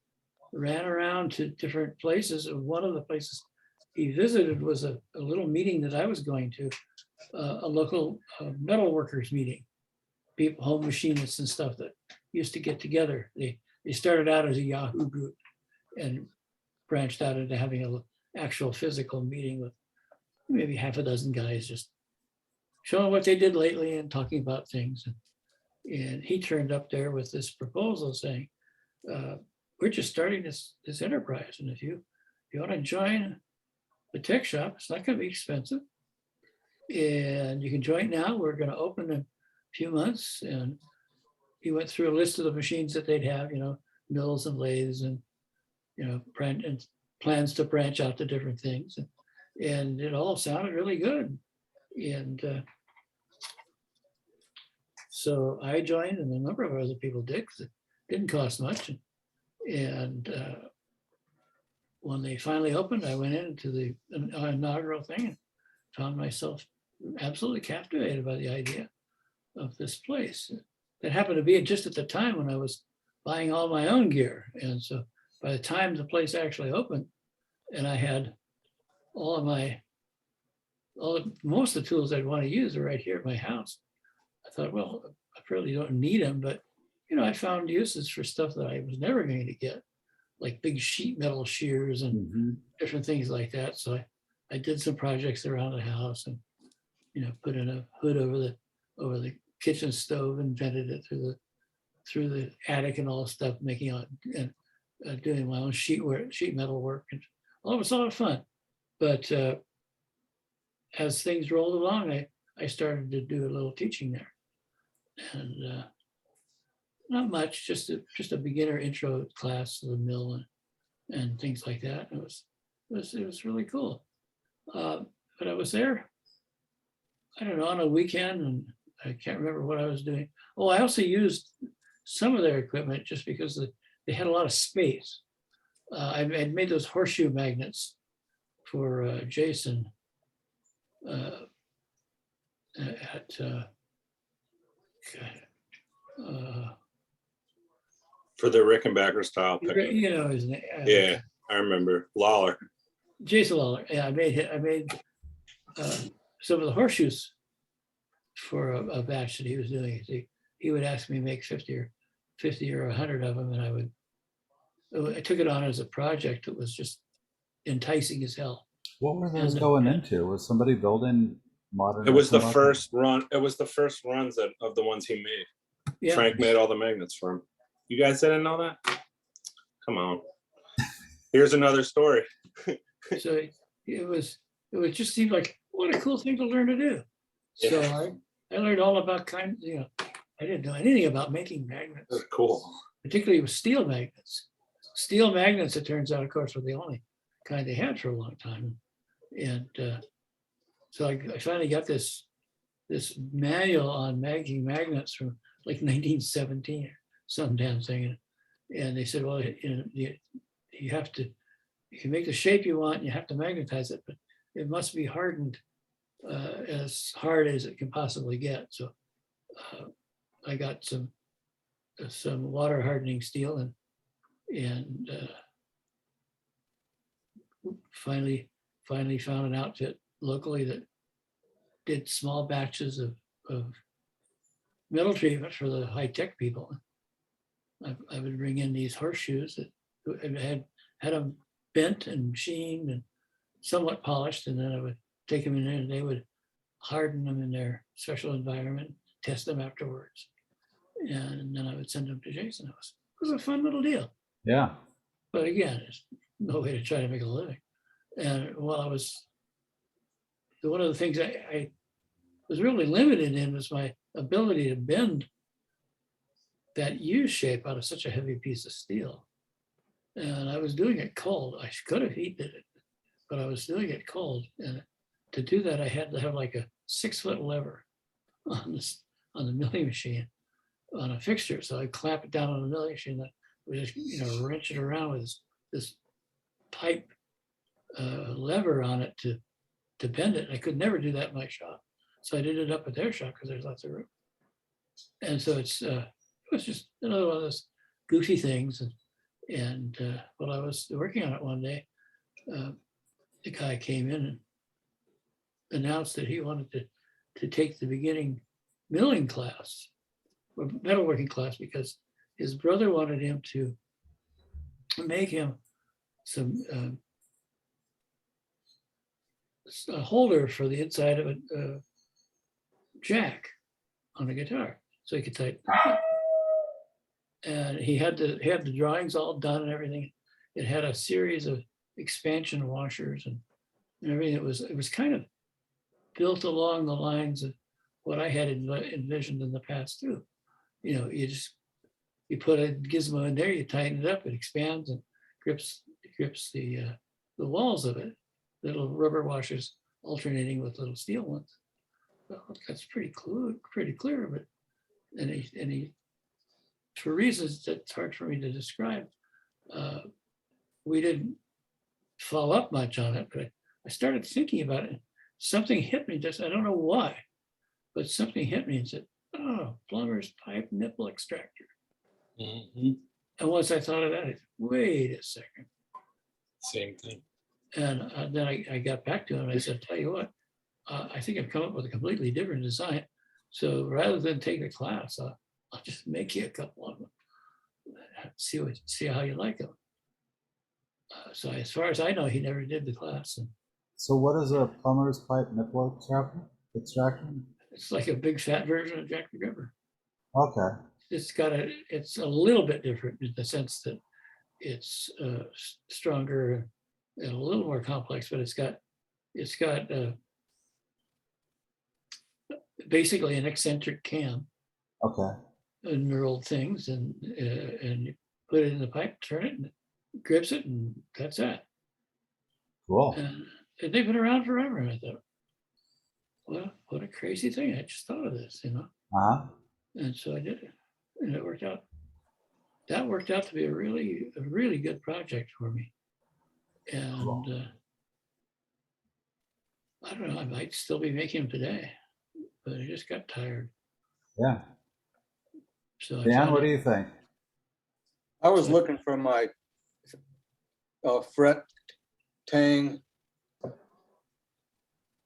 ran around to different places. And one of the places he visited was a little meeting that I was going to, a local metal workers meeting, people, home machinists and stuff that used to get together. They started out as a Yahoo group and branched out into having an actual physical meeting with maybe half a dozen guys just showing what they did lately and talking about things. And he turned up there with this proposal saying, we're just starting this enterprise. And if you want to join the Tech Shop, it's not going to be expensive. And you can join now. We're going to open in a few months. And he went through a list of the machines that they'd have, you know, mills and lathes and, you know, and plans to branch out to different things. And it all sounded really good. And so I joined, and a number of other people did, because it didn't cost much. And when they finally opened, I went into the inaugural thing and found myself absolutely captivated by the idea of this place. That happened to be just at the time when I was buying all my own gear. And so by the time the place actually opened, and I had most of the tools I'd want to use are right here at my house. I thought, well, I probably don't need them, but you know, I found uses for stuff that I was never going to get, like big sheet metal shears and different things like that. So I did some projects around the house and, you know, put in a hood over the kitchen stove and vented it through the attic and all the stuff, making and doing my own sheet metal work. And all it was a lot of fun. But as things rolled along, I started to do a little teaching there. And not much, just a beginner intro class to the mill and things like that. It was really cool. But I was there, I don't know, on a weekend, and I can't remember what I was doing. Oh, I also used some of their equipment just because they had a lot of space. I made those horseshoe magnets for Jason for the Rickenbacker style. You know his name. Yeah, I remember. Lollar. Jason Lollar. Yeah, I made some of the horseshoes for a batch that he was doing. He would ask me to make 50 or 100 of them, and I took it on as a project that was just enticing as hell. What were those going into? Was somebody building modern? It was the first run. It was the first runs of the ones he made. Yeah. Frank made all the magnets for him. You guys didn't know that? Come on. Here's another story. So it just seemed like, what a cool thing to learn to do. Yeah. So I learned all about I didn't know anything about making magnets. That's cool. Particularly with steel magnets. Steel magnets, it turns out, of course, were the only kind they had for a long time. And so I finally got this manual on making magnets from like 1917 or some damn thing. And they said, well, you have to you can make the shape you want, you have to magnetize it, but it must be hardened as hard as it can possibly get. So I got some water hardening steel and finally found an outfit locally that did small batches of metal treatment for the high-tech people. I would bring in these horseshoes that had them bent and machined and somewhat polished, and then I would take them in there and they would harden them in their special environment, test them afterwards. And then I would send them to Jason. It was a fun little deal. Yeah. But again, it's no way to try to make a living. And while I was, one of the things I was really limited in was my ability to bend that U shape out of such a heavy piece of steel. And I was doing it cold. I could have heated it, but I was doing it cold. And to do that, I had to have like a 6-foot lever on the milling machine on a fixture. So I clamp it down on the milling machine. That would just wrench it around with this pipe lever on it to bend it. I could never do that in my shop. So I did it up at their shop because there's lots of room. And so it was just another one of those goofy things. And while I was working on it one day, the guy came in and announced that he wanted to take the beginning milling class or metalworking class because his brother wanted him to make him some a holder for the inside of a jack on a guitar, so he could tighten it. And he had the drawings all done and everything. It had a series of expansion washers and everything. It was kind of built along the lines of what I had envisioned in the past too. You put a gizmo in there, you tighten it up, it expands and grips the walls of it. Little rubber washers alternating with little steel ones. Well, that's pretty clear, but and he for reasons that's hard for me to describe, we didn't follow up much on it, but I started thinking about it. Something hit me, I don't know why, but something hit me and said, oh, plumber's pipe nipple extractor. Mm-hmm. And once I thought of that, I said, wait a second. Same thing. And then I got back to him and I said, tell you what, I think I've come up with a completely different design. So rather than take a class, I'll just make you a couple of them. See how you like them. So as far as I know, he never did the class. So what is a plumber's pipe nipple extraction? It's like a big fat version of Jack the Ripper. Okay. It's a little bit different in the sense that it's stronger and a little more complex, but it's got basically an eccentric cam. Okay. And knurled things and you put it in the pipe, turn it, and it grips it, and that's that. Cool. And they've been around forever. And I thought, well, what a crazy thing! I just thought of this, Uh-huh. And so I did it, and it worked out. That worked out to be a really good project for me. And Cool. I don't know. I might still be making them today, but I just got tired. Yeah. So Dan, what do you think? I was looking for my fret tang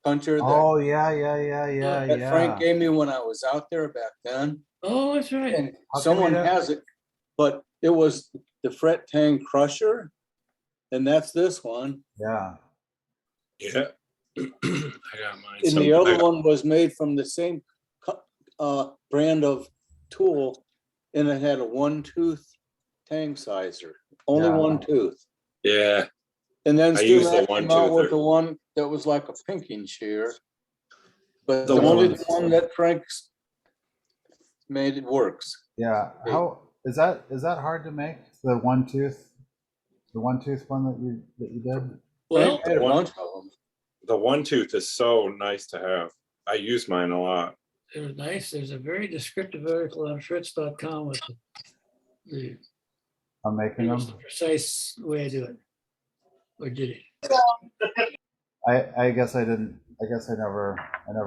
puncher that Frank gave me when I was out there back then. Oh, that's right. And someone has it, but it was the fret tang crusher, and that's this one. Yeah. Yeah. I got mine. And the other one was made from the same brand of tool, and it had a 1-tooth tang sizer, only 1 tooth. Yeah. And then I used the came out with 1-toother. the one that was like a pinking shear, but The the only ones- one that Frank's made it works. Yeah. How is that hard to make? The 1-tooth one that you did? Well, Frank made a bunch of them. The 1-tooth is so nice to have. I use mine a lot. They're nice. There's a very descriptive article on Fritz.com with the I'm making them. precise way I do it. or did it? I guess I didn't. I guess I never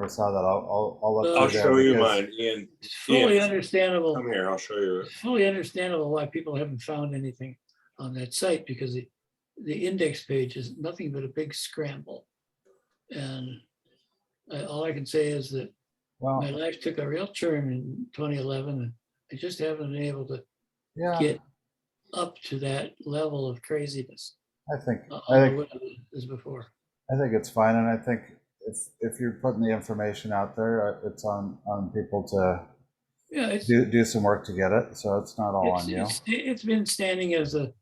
saw that. I'll look. I'll through show there you because- mine, Ian. It's fully Ian, understandable. come here, I'll show you. It's fully understandable why people haven't found anything on that site, because the index page is nothing but a big scramble. And all I can say is that Well, my life took a real turn in 2011, and I just haven't been able to yeah, get up to that level of craziness I think as before. I think it's fine, and I think if you're putting the information out there, it's on people to do some work to get it. So it's not all on you. It's been standing as a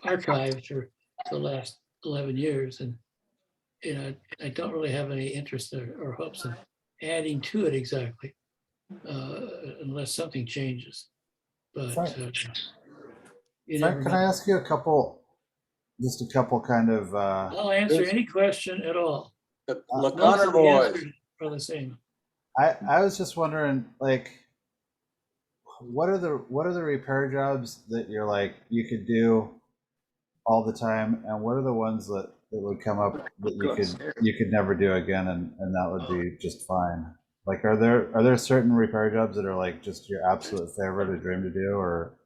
archive for the last 11 years, and I don't really have any interest or hopes in adding to it exactly, unless something changes. But Frank, you never can know. I ask you a couple kind of? I'll answer any question at all. The Most Loctite of the boys. answers are the same. I was just wondering, like, what are the repair jobs that you're like you could do all the time, and what are the ones that would come up that you could never do again, and that would be just fine? Like, are there certain repair jobs that are like just your absolute favorite or dream to do, or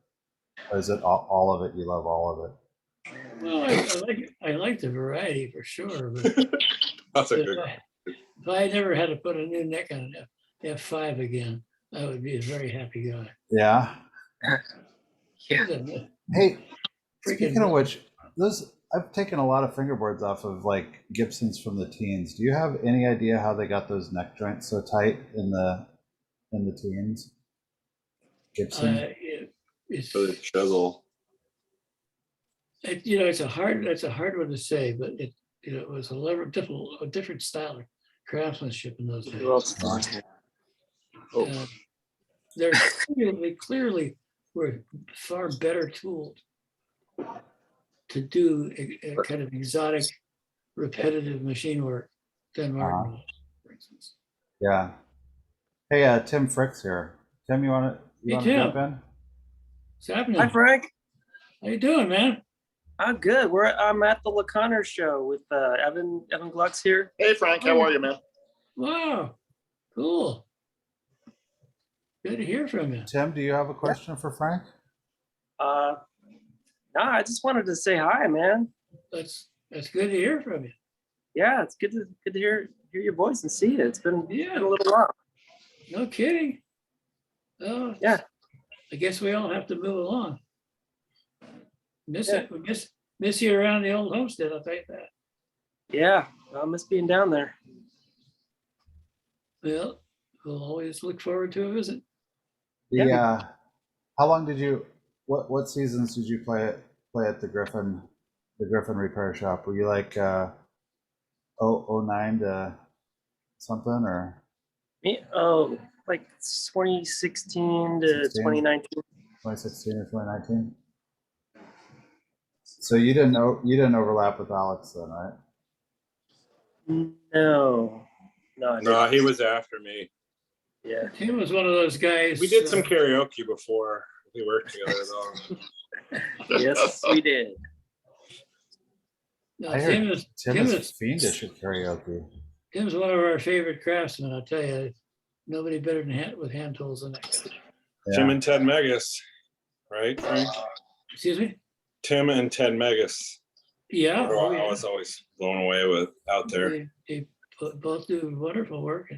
is it all of it? You love all of it? Well, I like the variety for sure, but That's a if good. if I never had to put a new neck on an F5 again, I would be a very happy guy. Yeah. Hey, speaking of which, I've taken a lot of fingerboards off of like Gibsons from the teens. Do you have any idea how they got those neck joints so tight in the teens? Gibson. It's For the chisel. it's a hard one to say, but it was a different style of craftsmanship in those days. They're clearly were far better tooled to do a kind of exotic, repetitive machine work than Martin was, for instance. Yeah. Hey, Tim Frick's here. Tim, you want to jump in? What's happening? Hi, Frank. How you doing, man? I'm good. I'm at the LeConnor show with Evan Gluck's here. Hey, Frank. How are you, man? Wow, cool. Good to hear from you. Tim, do you have a question for Frank? No, I just wanted to say hi, man. That's good to hear from you. Yeah, it's good to hear your voice and see you. It's been a little while. No kidding. Oh, yeah. I guess we all have to move along. Miss you around the old homestead, I'll tell you that. Yeah, I miss being down there. Well, we'll always look forward to a visit. How long did you? What seasons did you play at the Gryphon repair shop? Were you like 09 to something, or? Me? Oh, like 2016 to 2019. 2016 or 2019. So you didn't overlap with Alex then, right? No, He was after me. Yeah, he was one of those guys. We did some karaoke before we worked together, though. Yes, we did. No, I heard Tim is fiendish at karaoke. Tim's one of our favorite craftsmen. I'll tell you, nobody better than with hand tools than that guy. Yeah. Tim and Ted Megas, right, Frank? Excuse me? Tim and Ted Megas. Yeah. I was always blown away with out there. They both do wonderful work.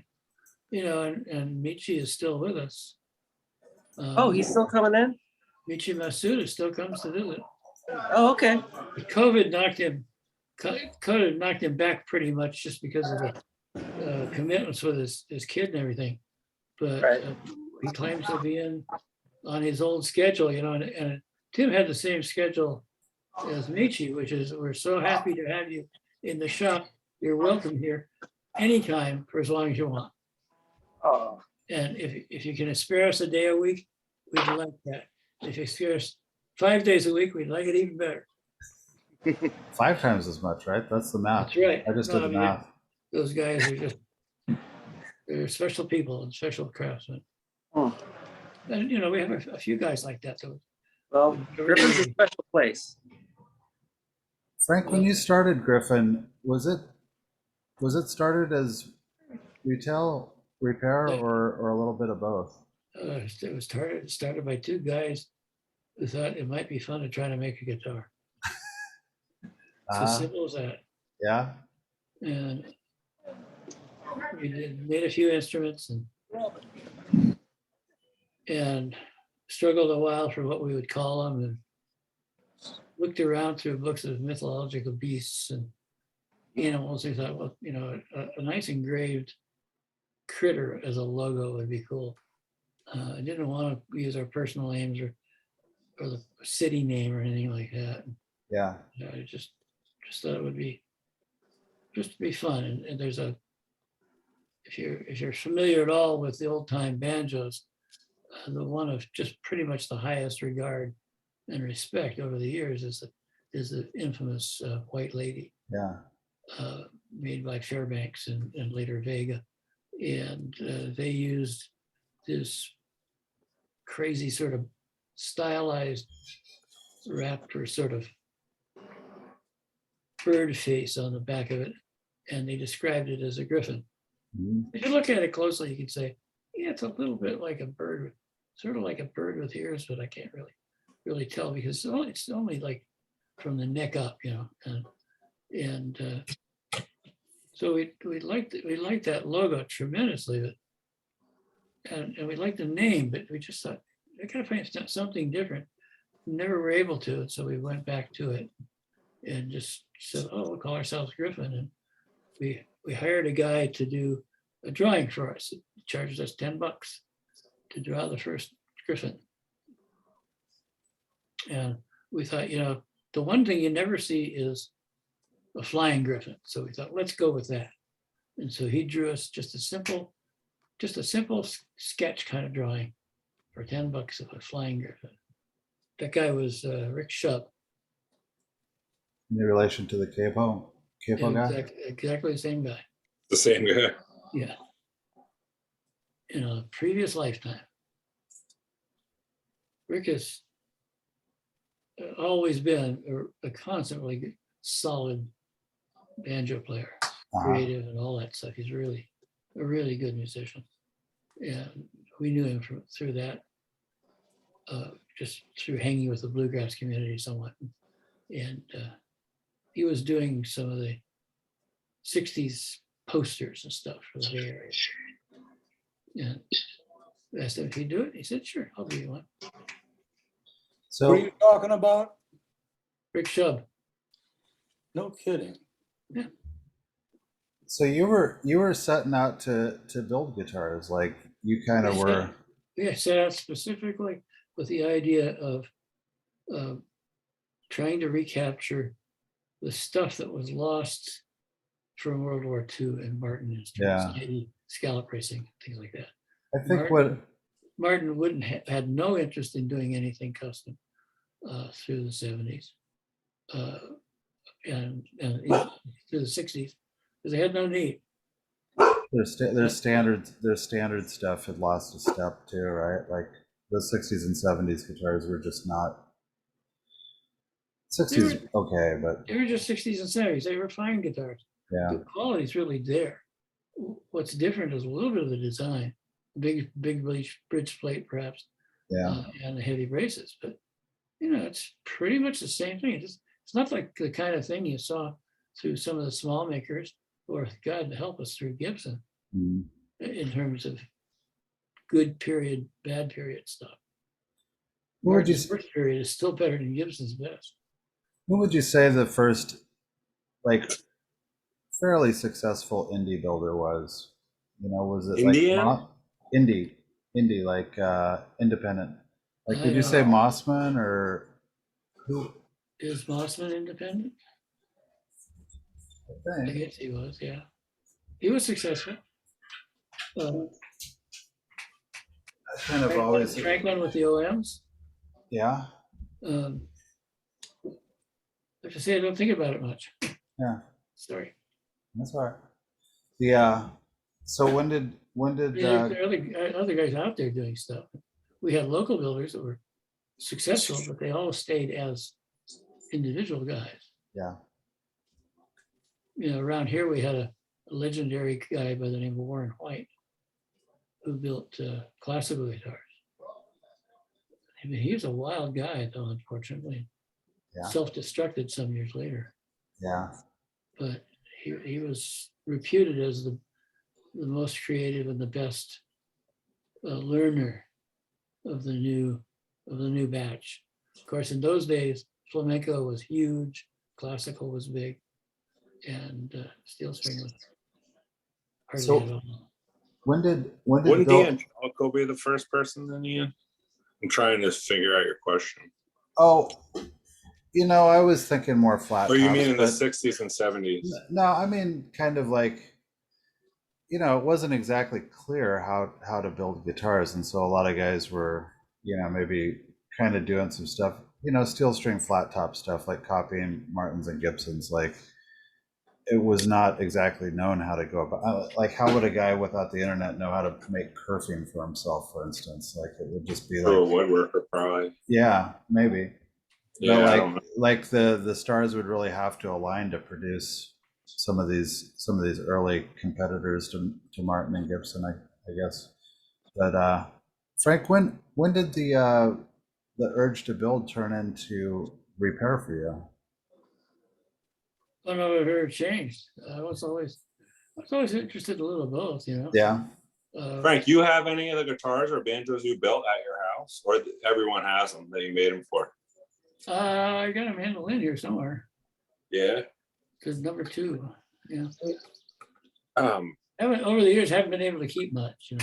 And Michi is still with us. Oh, he's still coming in? Michi Masuda still comes to visit. Oh, okay. But COVID knocked him back pretty much just because of the commitments with his kid and everything. But he claims to be in on his old schedule, and Tim had the same schedule as Michi, which is we're so happy to have you in the shop. You're welcome here anytime for as long as you want. Oh. And if you can spare us a day a week, we'd like that. If you spare us 5 days a week, we'd like it even better. 5 times as much, right? That's the math. That's right. I just did the math. Those guys are they're special people and special craftsmen. Oh. And we have a few guys like that. So well, Gryphon's a special place. Frank, when you started Gryphon, was it started as retail repair or a little bit of both? It was started by two guys who thought it might be fun to try to make a guitar. It's as simple as that. Yeah. And we made a few instruments and struggled a while for what we would call them, and looked around through books of mythological beasts and animals. We thought, well, you know, a nice engraved critter as a logo would be cool. I didn't want to use our personal names or the city name or anything like that. Yeah. I just thought it would be fun. And there's if you're familiar at all with the old time banjos, the one of just pretty much the highest regard and respect over the years is the infamous White Lady. Yeah. Made by Fairbanks and later Vega. And they used this crazy sort of stylized raptor sort of bird face on the back of it. And they described it as a griffin. Mm-hmm. If you look at it closely, you can say, yeah, it's a little bit like a bird, sort of like a bird with ears, but I can't really tell because it's only like from the neck up, you know. And so we liked that logo tremendously, but and we liked the name, but we just thought I gotta find something different. Never were able to, and so we went back to it and just said, oh, we'll call ourselves Gryphon. And we hired a guy to do a drawing for us. It charged us $10 to draw the first Gryphon. And we thought, you know, the one thing you never see is a flying griffin. So we thought, let's go with that. And so he drew us just a simple sketch kind of drawing for $10 of a flying griffin. That guy was Rick Shub. In relation to the capo guy? Exactly the same guy. The same guy. Yeah. In a previous lifetime. Rick has always been a constantly solid banjo player, creative and all that stuff. He's really a really good musician. And we knew him through that, just through hanging with the bluegrass community somewhat. And he was doing some of the 60s posters and stuff for the Bay Area. And I asked him if he'd do it. He said, sure, I'll do you one. So what are you talking about? Rick Shub. No kidding. Yeah. So you were setting out to build guitars, like you kind of were. Yeah, set out specifically with the idea of trying to recapture the stuff that was lost from World War II and Martin instruments, scallop racing, things like that. I think Martin had no interest in doing anything custom through the 70s and through the 60s because they had no need. Their standard stuff had lost a step too, right? Like the 60s and 70s guitars were just not. 60s okay, but they were just 60s and 70s. They were fine guitars. Yeah, the quality's really there. What's different is a little bit of the design, big bridge plate perhaps, and the heavy braces. But you know, it's pretty much the same thing. It's not like the kind of thing you saw through some of the small makers, or God help us through Gibson, in terms of good period, bad period stuff. Martin's first period is still better than Gibson's best. What would you say the first, like, fairly successful indie builder was? You know, was it Indian? like indie, like independent? Like, would you say Mossman or who? Is Mossman independent? I guess he was, yeah. He was successful. Kind of always Franklin with the OMs. Yeah. I have to say I don't think about it much. Yeah. Sorry. That's all right. Yeah. So when did there are other guys out there doing stuff. We had local builders that were successful, but they all stayed as individual guys. Yeah. around here we had a legendary guy by the name of Warren White who built classical guitars. I mean, he was a wild guy, though, unfortunately. Yeah. Self-destructed some years later. Yeah. But he was reputed as the most creative and the best learner of the new batch. Of course, in those days, flamenco was huge, classical was big, and steel string was hardly at all. Wouldn't Bill D'Angelico be the first person then, Ian? I'm trying to figure out your question. Oh, I was thinking more flat. Or you tops, mean in the but 60s and 70s? No, I mean kind of like, it wasn't exactly clear how to build guitars, and so a lot of guys were, maybe kind of doing some stuff, steel string flat top stuff, like copying Martins and Gibsons. Like, it was not exactly known how to go about. Like, how would a guy without the internet know how to make kerfing for himself, for instance? Like, it would just be like a woodworker, probably. Yeah, maybe. Yeah, but like the stars would really have to align to produce some of these early competitors to Martin and Gibson, I guess. But Frank, when did the urge to build turn into repair for you? I don't know if it ever changed. I was always interested in a little both, Yeah. Frank, you have any of the guitars or banjos you built at your house, or everyone has them that you made them for? I got them handled in here somewhere. Yeah. Because number 2, yeah. Haven't over the years haven't been able to keep much,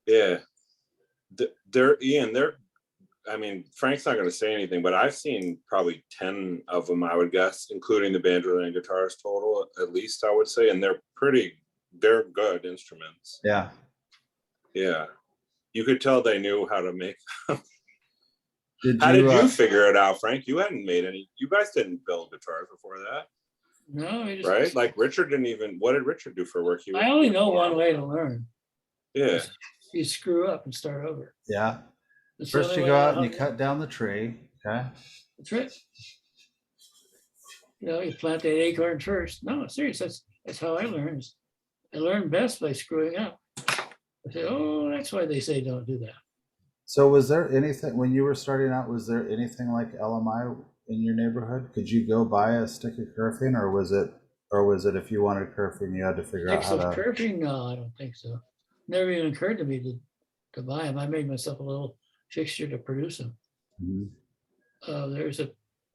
Yeah. I mean, Frank's not going to say anything, but I've seen probably 10 of them, I would guess, including the banjo and guitars total, at least I would say, and they're good instruments. Yeah. Yeah. You could tell they knew how to make them. How did you figure it out, Frank? You hadn't made any. You guys didn't build guitars before that. No, right? Like Richard didn't even. What did Richard do for work? I only know one way to learn. Yeah. You screw up and start over. Yeah. First you go out and you cut down the tree. Okay. That's right. You plant that acorn first. No, serious. That's how I learned. I learned best by screwing up. I say, oh, that's why they say don't do that. So was there anything, when you were starting out, was there anything like LMI in your neighborhood? Could you go buy a stick of kerfing, or was it if you wanted kerfing, you had to figure out how to... Kerfing? No, I don't think so. Never even occurred to me to buy them. I made myself a little fixture to produce them. Mm-hmm. There's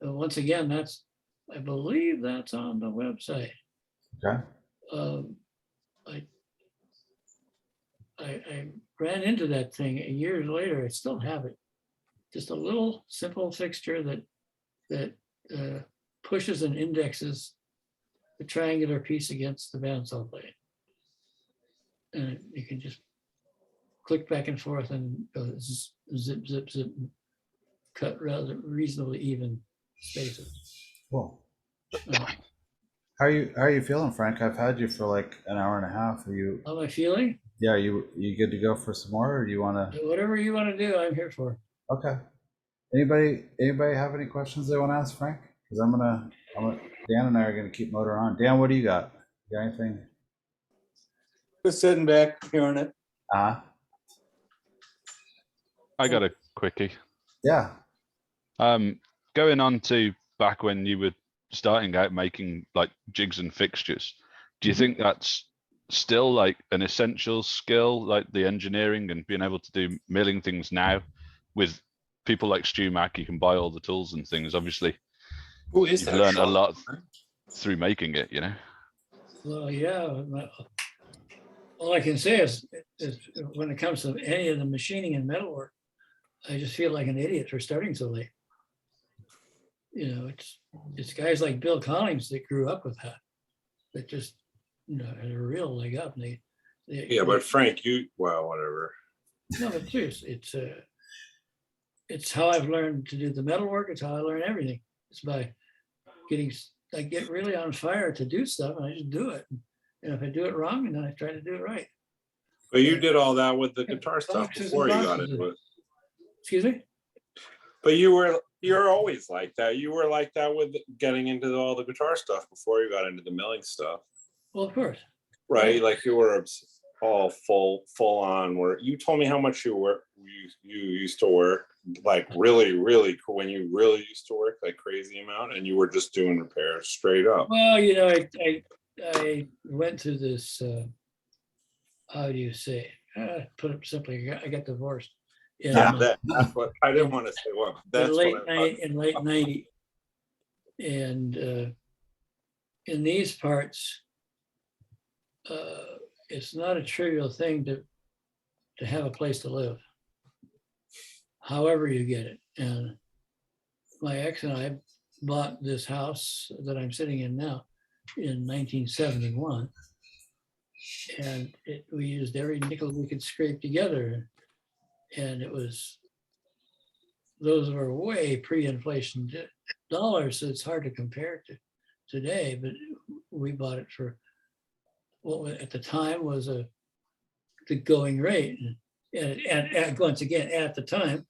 once again, I believe that's on the website. Okay. I ran into that thing years later. I still have it. Just a little simple fixture that pushes and indexes the triangular piece against the bandsaw blade. And you can just click back and forth and go zip, zip, zip, and cut rather reasonably even spaces. Cool. How are you feeling, Frank? I've had you for like an hour and a half. How am I feeling? Yeah, you good to go for some more, or do you want to? Whatever you want to do, I'm here for. Okay. Anybody have any questions they want to ask Frank? Because Dan and I are gonna keep motor on. Dan, what do you got? You got anything? Just sitting back, hearing it. I got a quickie. Yeah. Going on to back when you were starting out making like jigs and fixtures, do you think that's still like an essential skill, like the engineering and being able to do milling things now? With people like Stu Mack, you can buy all the tools and things. Obviously, you've learned a lot through making it, Well, yeah. All I can say is when it comes to any of the machining and metalwork, I just feel like an idiot for starting so late. It's guys like Bill Collins that grew up with that just had a real leg up. And yeah, but Frank, whatever. No, but seriously, it's how I've learned to do the metalwork. It's how I learn everything. It's by I get really on fire to do stuff, and I just do it. And if I do it wrong, and then I try to do it right. But you did all that with the guitar stuff before you got into it. Excuse me? But you're always like that. You were like that with getting into all the guitar stuff before you got into the milling stuff. Well, of course. right? Like you were all full on. Where you told me how much you used to work, like really cool. When you really used to work like crazy amount, and you were just doing repairs straight up. Well, I went through this, how do you say, put it simply, I got divorced. That's what I didn't want to say. Well, that's in late, what I in late 90. And in these parts, it's not a trivial thing to have a place to live, however you get it. And my ex and I bought this house that I'm sitting in now in 1971. And we used every nickel we could scrape together. And those were way pre-inflation dollars, so it's hard to compare to today, but we bought it for what at the time was the going rate. And once again, at the time,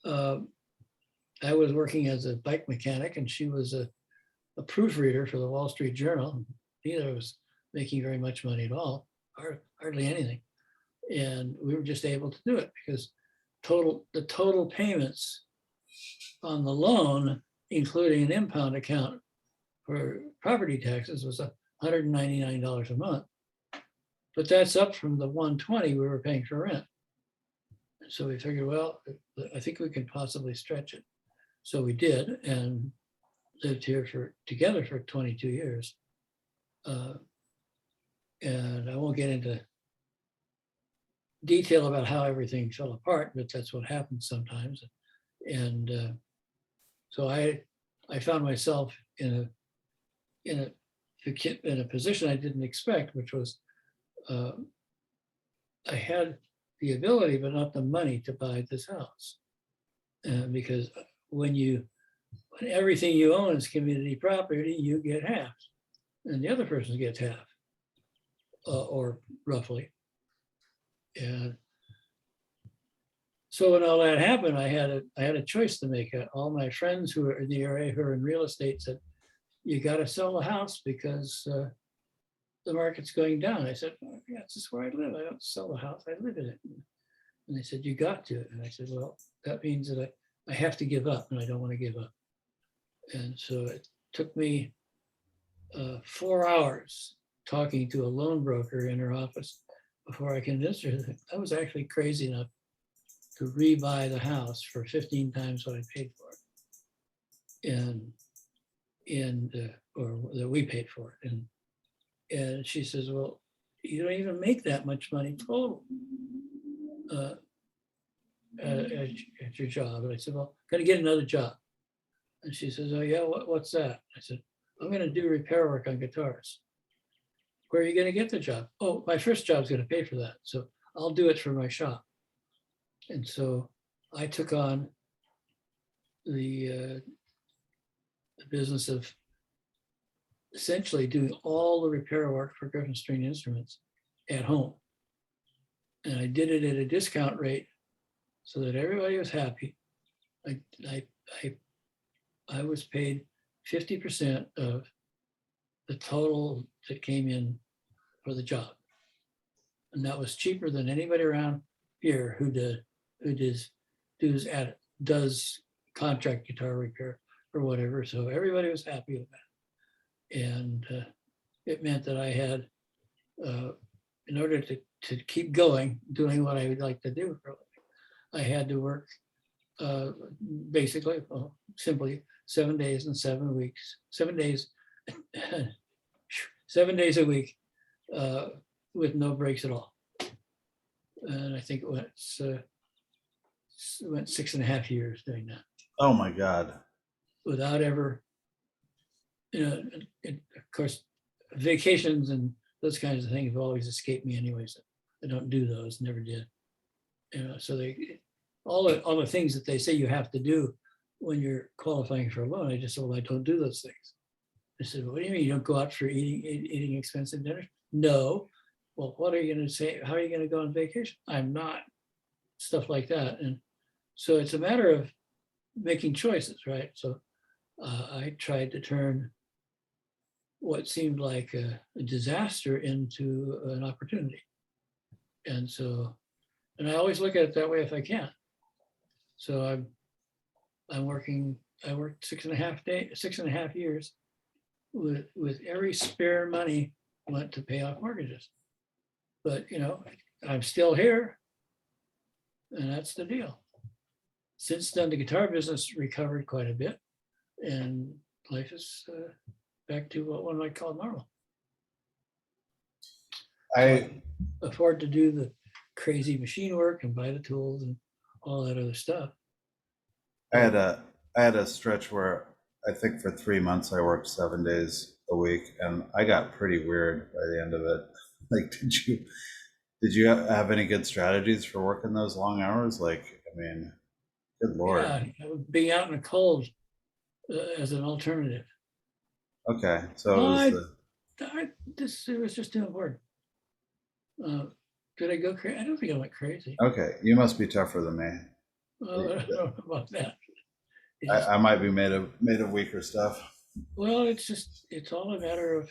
I was working as a bike mechanic and she was a proofreader for the Wall Street Journal. Neither of us making very much money at all, hardly anything. And we were just able to do it because the total payments on the loan, including an impound account for property taxes, was $199 a month. But that's up from the $120 we were paying for rent. So we figured, well, I think we can possibly stretch it. So we did, and lived here together for 22 years. And I won't get into detail about how everything fell apart, but that's what happens sometimes. And so I found myself in a position I didn't expect, which was I had the ability, but not the money to buy this house. Because when everything you own is community property, you get half, and the other person gets half, or roughly. And so when all that happened, I had a choice to make. All my friends who are in the area who are in real estate said, "You got to sell the house because the market's going down." I said, "Oh, yeah, this is where I live. I don't sell the house. I live in it." And they said, "You got to." And I said, "Well, that means that I have to give up, and I don't want to give up." And so it took me 4 hours talking to a loan broker in her office before I convinced her that I was actually crazy enough to rebuy the house for 15 times what I paid for it. Or that we paid for it. And she says, "Well, you don't even make that much money total at your job." And I said, "Well, I'm gonna get another job." And she says, "Oh yeah, what's that?" I said, "I'm gonna do repair work on guitars." "Where are you gonna get the job?" "Oh, my first job's gonna pay for that, so I'll do it for my shop." And so I took on the business of essentially doing all the repair work for Gryphon String instruments at home. And I did it at a discount rate so that everybody was happy. I was paid 50% of the total that came in for the job. And that was cheaper than anybody around here who does contract guitar repair or whatever. So everybody was happy with that. And it meant that I had, in order to keep going, doing what I would like to do for a living, I had to work basically, simply 7 days and 7 weeks, 7 days, 7 days a week with no breaks at all. And I think it went 6.5 years doing that. Oh my God. Without ever, of course, vacations and those kinds of things have always escaped me anyways. I don't do those, never did. So all the things that they say you have to do when you're qualifying for a loan, I just said, well, I don't do those things. I said, what do you mean you don't go out for eating expensive dinners? No. Well, what are you going to say? How are you going to go on vacation? I'm not. Stuff like that. And so it's a matter of making choices, right? So I tried to turn what seemed like a disaster into an opportunity. And so, and I always look at it that way if I can. So I worked 6.5 years with every spare money went to pay off mortgages. But, you know, I'm still here, and that's the deal. Since then, the guitar business recovered quite a bit, and life is back to what one might call normal. I afford to do the crazy machine work and buy the tools and all that other stuff. I had a stretch where I think for 3 months I worked 7 days a week, and I got pretty weird by the end of it. Like, did you have any good strategies for working those long hours? Like, I mean, good Lord. Yeah, being out in the cold as an alternative. Okay, so it was just too important. Did I go crazy? I don't think I went crazy. okay, you must be tougher than me. Well, I don't know about that. I might be made of weaker stuff. Well, it's all a matter of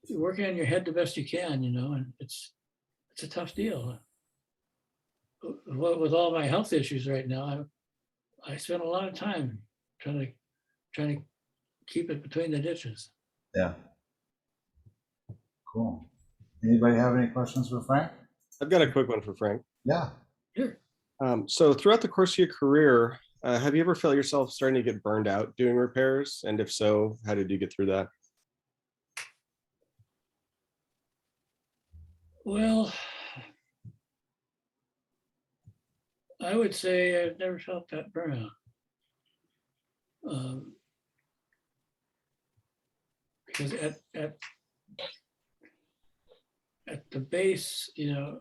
working on your head the best you can, you know, and it's a tough deal. With all my health issues right now, I spend a lot of time trying to keep it between the ditches. Yeah. Cool. Anybody have any questions for Frank? I've got a quick one for Frank. Yeah. Sure. So throughout the course of your career, have you ever felt yourself starting to get burned out doing repairs? And if so, how did you get through that? Well, I would say I've never felt that burnout. Because at the base, you know,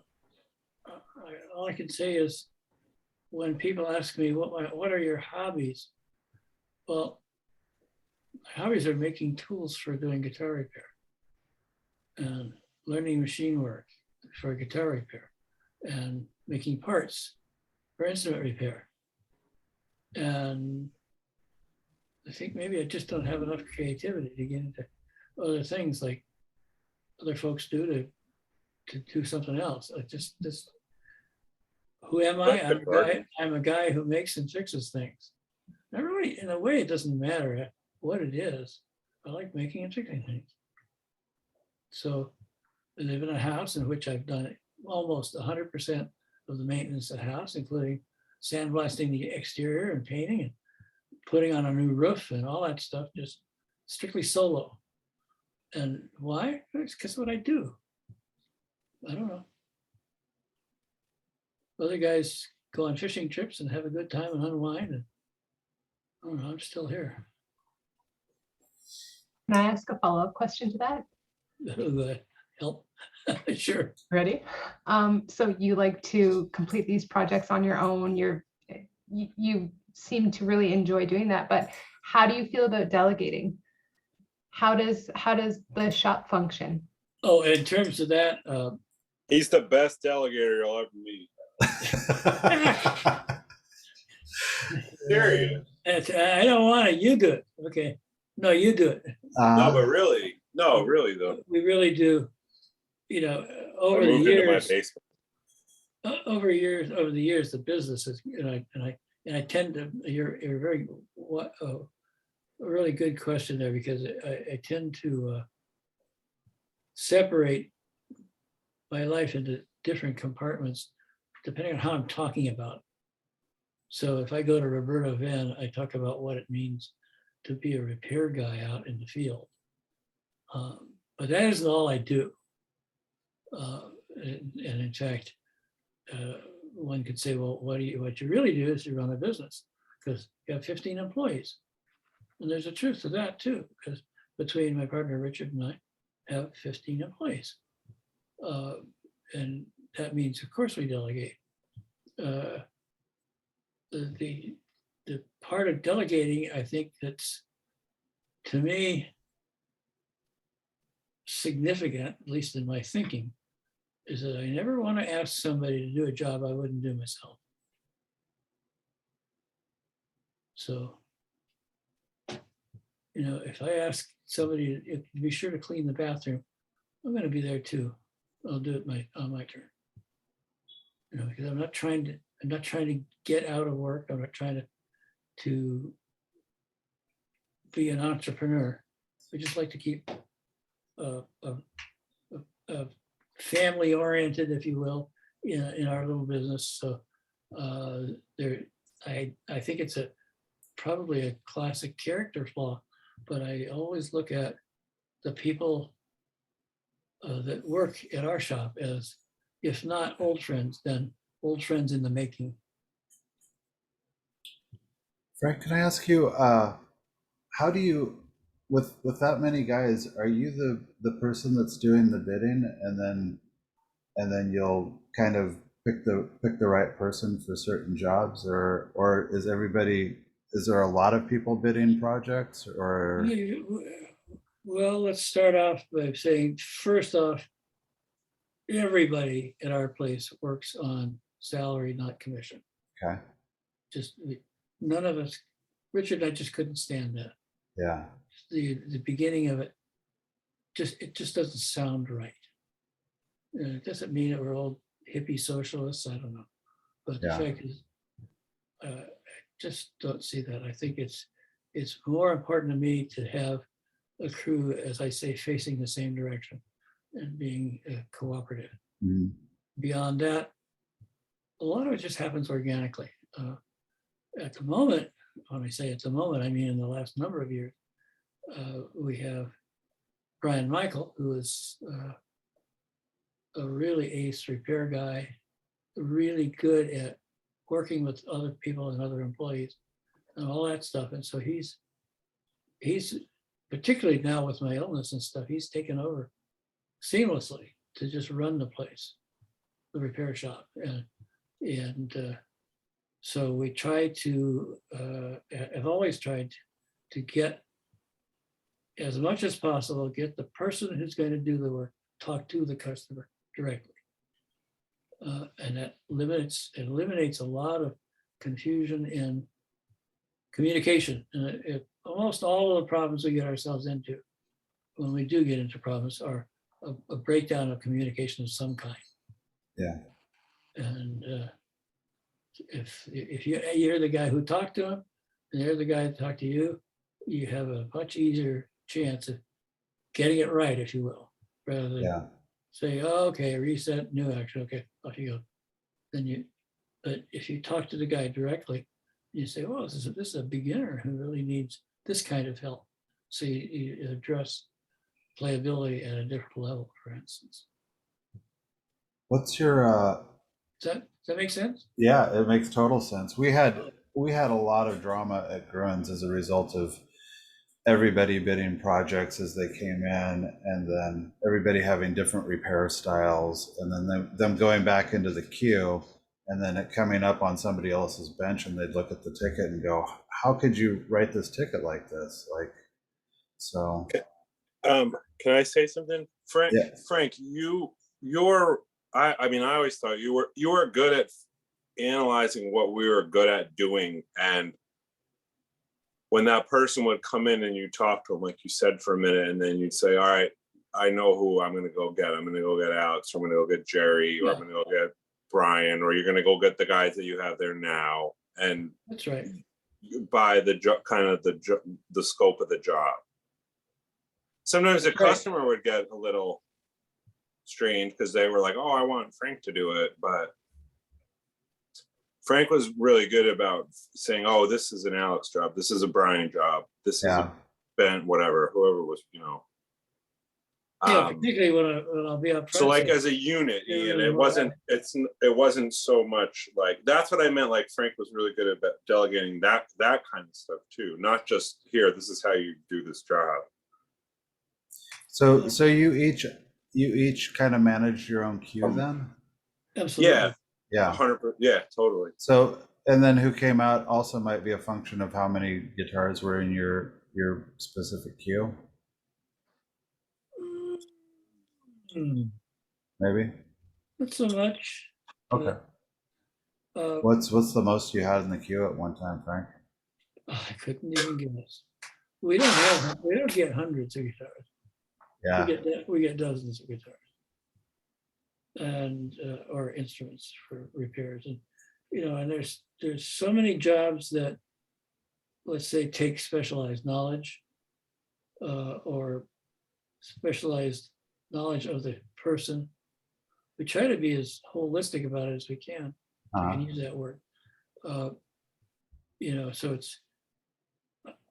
all I can say is when people ask me, what are your hobbies? Well, my hobbies are making tools for doing guitar repair and learning machine work for guitar repair and making parts for instrument repair. And I think maybe I just don't have enough creativity to get into other things like other folks do to do something else. Who am I? I'm a guy who makes and fixes things. Not really, in a way, it doesn't matter what it is. I like making and fixing things. So I live in a house in which I've done almost 100% of the maintenance of the house, including sandblasting the exterior and painting and putting on a new roof and all that stuff, just strictly solo. And why? It's because what I do. I don't know. Other guys go on fishing trips and have a good time and unwind. And I don't know, I'm still here. Can I ask a follow-up question to that? Help. Sure. Ready? So you like to complete these projects on your own. You seem to really enjoy doing that, but how do you feel about delegating? How does the shop function? Oh, in terms of that, he's the best delegator you'll ever meet. Serious. I don't want it. You do it. Okay. No, you do it. No, but really, though. We really do. You know, over I the moved into my years, basement. over the years, the business is, you know, and I tend to. You're very a really good question there, because I tend to separate my life into different compartments depending on how I'm talking about. So if I go to Roberto Venn, I talk about what it means to be a repair guy out in the field. But that isn't all I do. And in fact, one could say, well, what you really do is you run a business, because you have 15 employees. And there's a truth to that too, because between my partner Richard and I have 15 employees. And that means, of course, we delegate. The part of delegating, I think, that's, to me, significant, at least in my thinking, is that I never want to ask somebody to do a job I wouldn't do myself. So You know, if I ask somebody to be sure to clean the bathroom, I'm going to be there too. I'll do it on my turn. You know, because I'm not trying to get out of work. I'm not trying to be an entrepreneur. I just like to keep family oriented, if you will, in our little business. So I think it's probably a classic character flaw, but I always look at the people that work at our shop as, if not old friends, then old friends in the making. Frank, can I ask you, how do you, with that many guys, are you the person that's doing the bidding, and then you'll kind of pick the right person for certain jobs, or is there a lot of people bidding projects, or? Well, let's start off by saying, first off, everybody at our place works on salary, not commission. Okay. None of us, Richard and I just couldn't stand that. Yeah. The beginning of it just doesn't sound right. It doesn't mean that we're all hippie socialists, I don't know. But the fact is, I just don't see that. I think it's more important to me to have a crew, as I say, facing the same direction and being cooperative. Mm-hmm. Beyond that, a lot of it just happens organically. At the moment, when I say at the moment, I mean in the last number of years, we have Brian Michael, who is a really ace repair guy, really good at working with other people and other employees and all that stuff. And so he's particularly now with my illness and stuff, he's taken over seamlessly to just run the place, the repair shop. And so we try to, I've always tried to get, as much as possible, get the person who's going to do the work, talk to the customer directly. And that eliminates a lot of confusion in communication. And almost all of the problems we get ourselves into, when we do get into problems, are a breakdown of communication of some kind. Yeah. And if you're the guy who talked to him, and they're the guy that talked to you, you have a much easier chance of getting it right, if you will, rather than say, oh, okay, reset, new action, okay, off you go. But if you talk to the guy directly, you say, oh, this is a beginner who really needs this kind of help. So you address playability at a different level, for instance. What's your Does that make sense? Yeah, it makes total sense. We had a lot of drama at Gruns as a result of everybody bidding projects as they came in, and then everybody having different repair styles, and then them going back into the queue, and then it coming up on somebody else's bench, and they'd look at the ticket and go, how could you write this ticket like this? Like, so. Can I say something? Frank, Yeah. Frank, I mean, I always thought you were good at analyzing what we were good at doing. And when that person would come in and you talk to them, like you said, for a minute, and then you'd say, all right, I know who I'm going to go get. I'm going to go get Alex, or I'm going to go get Jerry, or I'm going to go get Brian, or you're going to go get the guys that you have there now. And that's right. By the kind of the scope of the job. Sometimes the customer would get a little strange because they were like, oh, I want Frank to do it. But Frank was really good about saying, oh, this is an Alex job. This is a Brian job. This is a Ben, whatever, whoever was, Yeah, particularly when I'll be up front. So like as a unit, Ian, it wasn't so much like, that's what I meant. Like Frank was really good at delegating that kind of stuff too. Not just here, this is how you do this job. So you each kind of manage your own queue then? Absolutely. Yeah. 100%. Yeah, totally. So, and then who came out also might be a function of how many guitars were in your specific queue. Maybe. Not so much. Okay. What's the most you had in the queue at one time, Frank? I couldn't even guess. we don't get hundreds of guitars. Yeah. We get dozens of guitars and or instruments for repairs, and and there's so many jobs that, let's say, take specialized knowledge or specialized knowledge of the person. We try to be as holistic about it as we can. If I can use that word. So it's,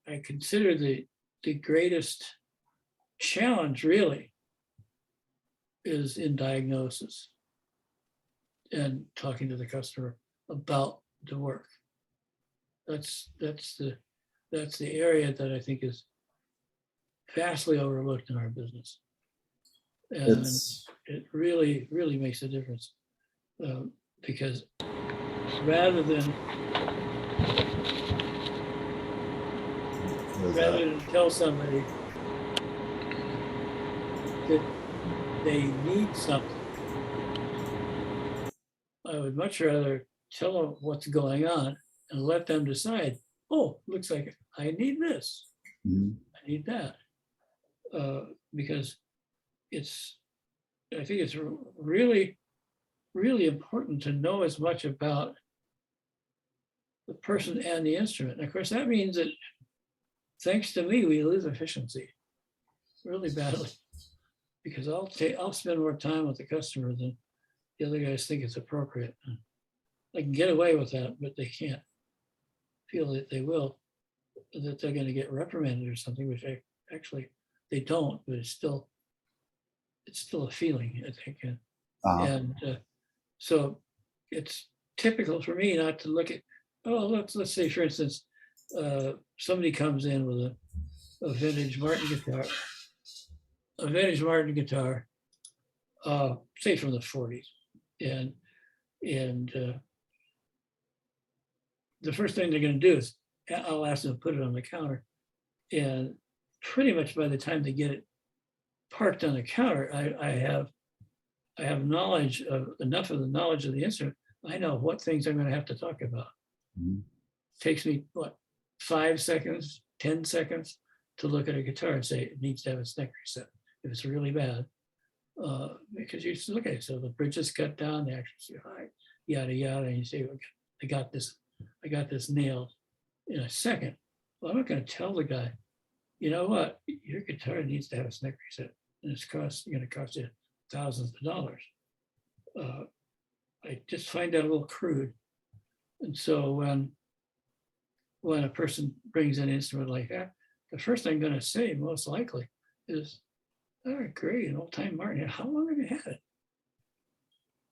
I consider the greatest challenge really is in diagnosis and talking to the customer about the work. That's the area that I think is vastly overlooked in our business. And it really, really makes a difference because rather than tell somebody that they need something, I would much rather tell them what's going on and let them decide, oh, looks like I need this, I need that. Because I think it's really, really important to know as much about the person and the instrument. And of course, that means that thanks to me, we lose efficiency really badly because I'll spend more time with the customer than the other guys think it's appropriate. I can get away with that, but they can't feel that they will, that they're going to get reprimanded or something, which actually they don't, but it's still a feeling, I think. And so it's typical for me not to look at, let's say, for instance, somebody comes in with a vintage Martin guitar, say from the 40s. And the first thing they're going to do is I'll ask them to put it on the counter. And pretty much by the time they get it parked on the counter, I have knowledge of enough of the knowledge of the instrument. I know what things I'm going to have to talk about. Takes me, 5 seconds, 10 seconds to look at a guitar and say it needs to have its neck reset if it's really bad. Because you just look at it, so the bridge is cut down, the action's too high, yada yada, and you say, okay, I got this nailed in a second. Well, I'm not going to tell the guy, you know what, your guitar needs to have its neck reset, and it's going to cost you thousands of dollars. I just find that a little crude. And so when a person brings an instrument like that, the first thing I'm going to say, most likely, is, all right, great, an old-time Martin. How long have you had it?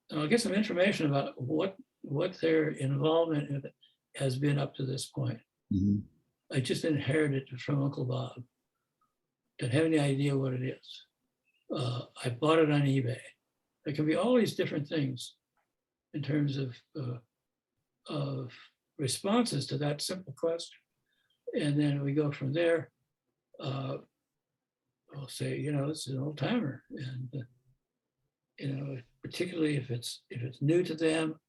And I'll get some information about what their involvement in it has been up to this point. I just inherited it from Uncle Bob. Don't have any idea what it is. I bought it on eBay. There can be all these different things in terms of responses to that simple question. And then we go from there. I'll say, this is an old timer. And, particularly if it's new to them,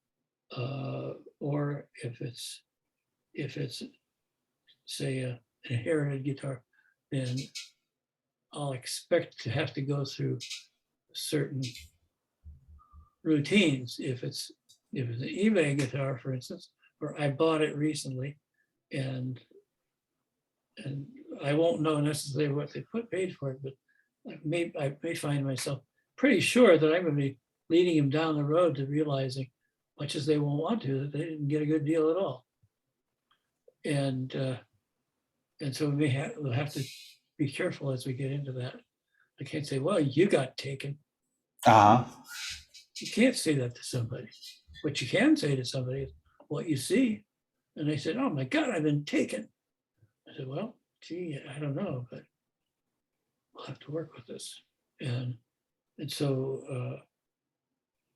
or if it's say an inherited guitar, then I'll expect to have to go through certain routines. If it's an eBay guitar, for instance, or I bought it recently, and I won't know necessarily what they paid for it, but I may find myself pretty sure that I'm going to be leading them down the road to realizing, much as they won't want to, that they didn't get a good deal at all. And so we'll have to be careful as we get into that. I can't say, well, you got taken. You can't say that to somebody. What you can say to somebody is what you see. And they said, oh my God, I've been taken. I said, well, gee, I don't know, but we'll have to work with this. And so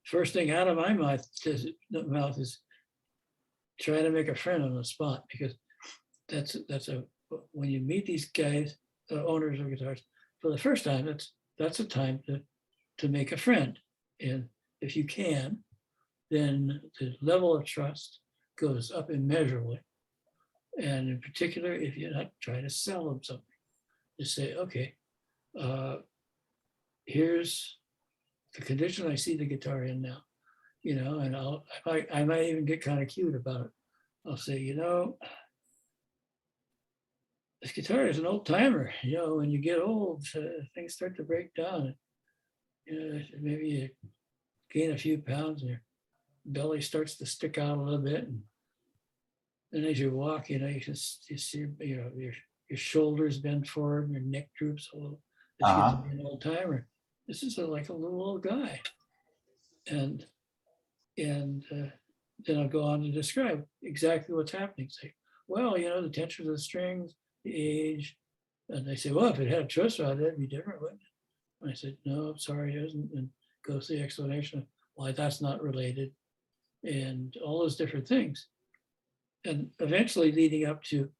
first thing out of my mouth is try to make a friend on the spot, because when you meet these guys, owners of guitars, for the first time, that's a time to make a friend. And if you can, then the level of trust goes up immeasurably. And in particular, if you're not trying to sell them something, just say, okay, here's the condition I see the guitar in now, you know, and I might even get kind of cute about it. I'll say, you know, this guitar is an old timer. You know, when you get old, things start to break down. You know, maybe you gain a few pounds and your belly starts to stick out a little bit. And then as you walk, you know, you see, you know, your shoulders bend forward and your neck droops a little. This gets to be an old timer. This is like a little old guy. And then I'll go on to describe exactly what's happening. Say, well, you know, the tension of the strings, the age. And they say, well, if it had a truss rod, that'd be different, wouldn't it? And I said, no, I'm sorry, it isn't. And goes the explanation of why that's not related and all those different things. And eventually leading up to,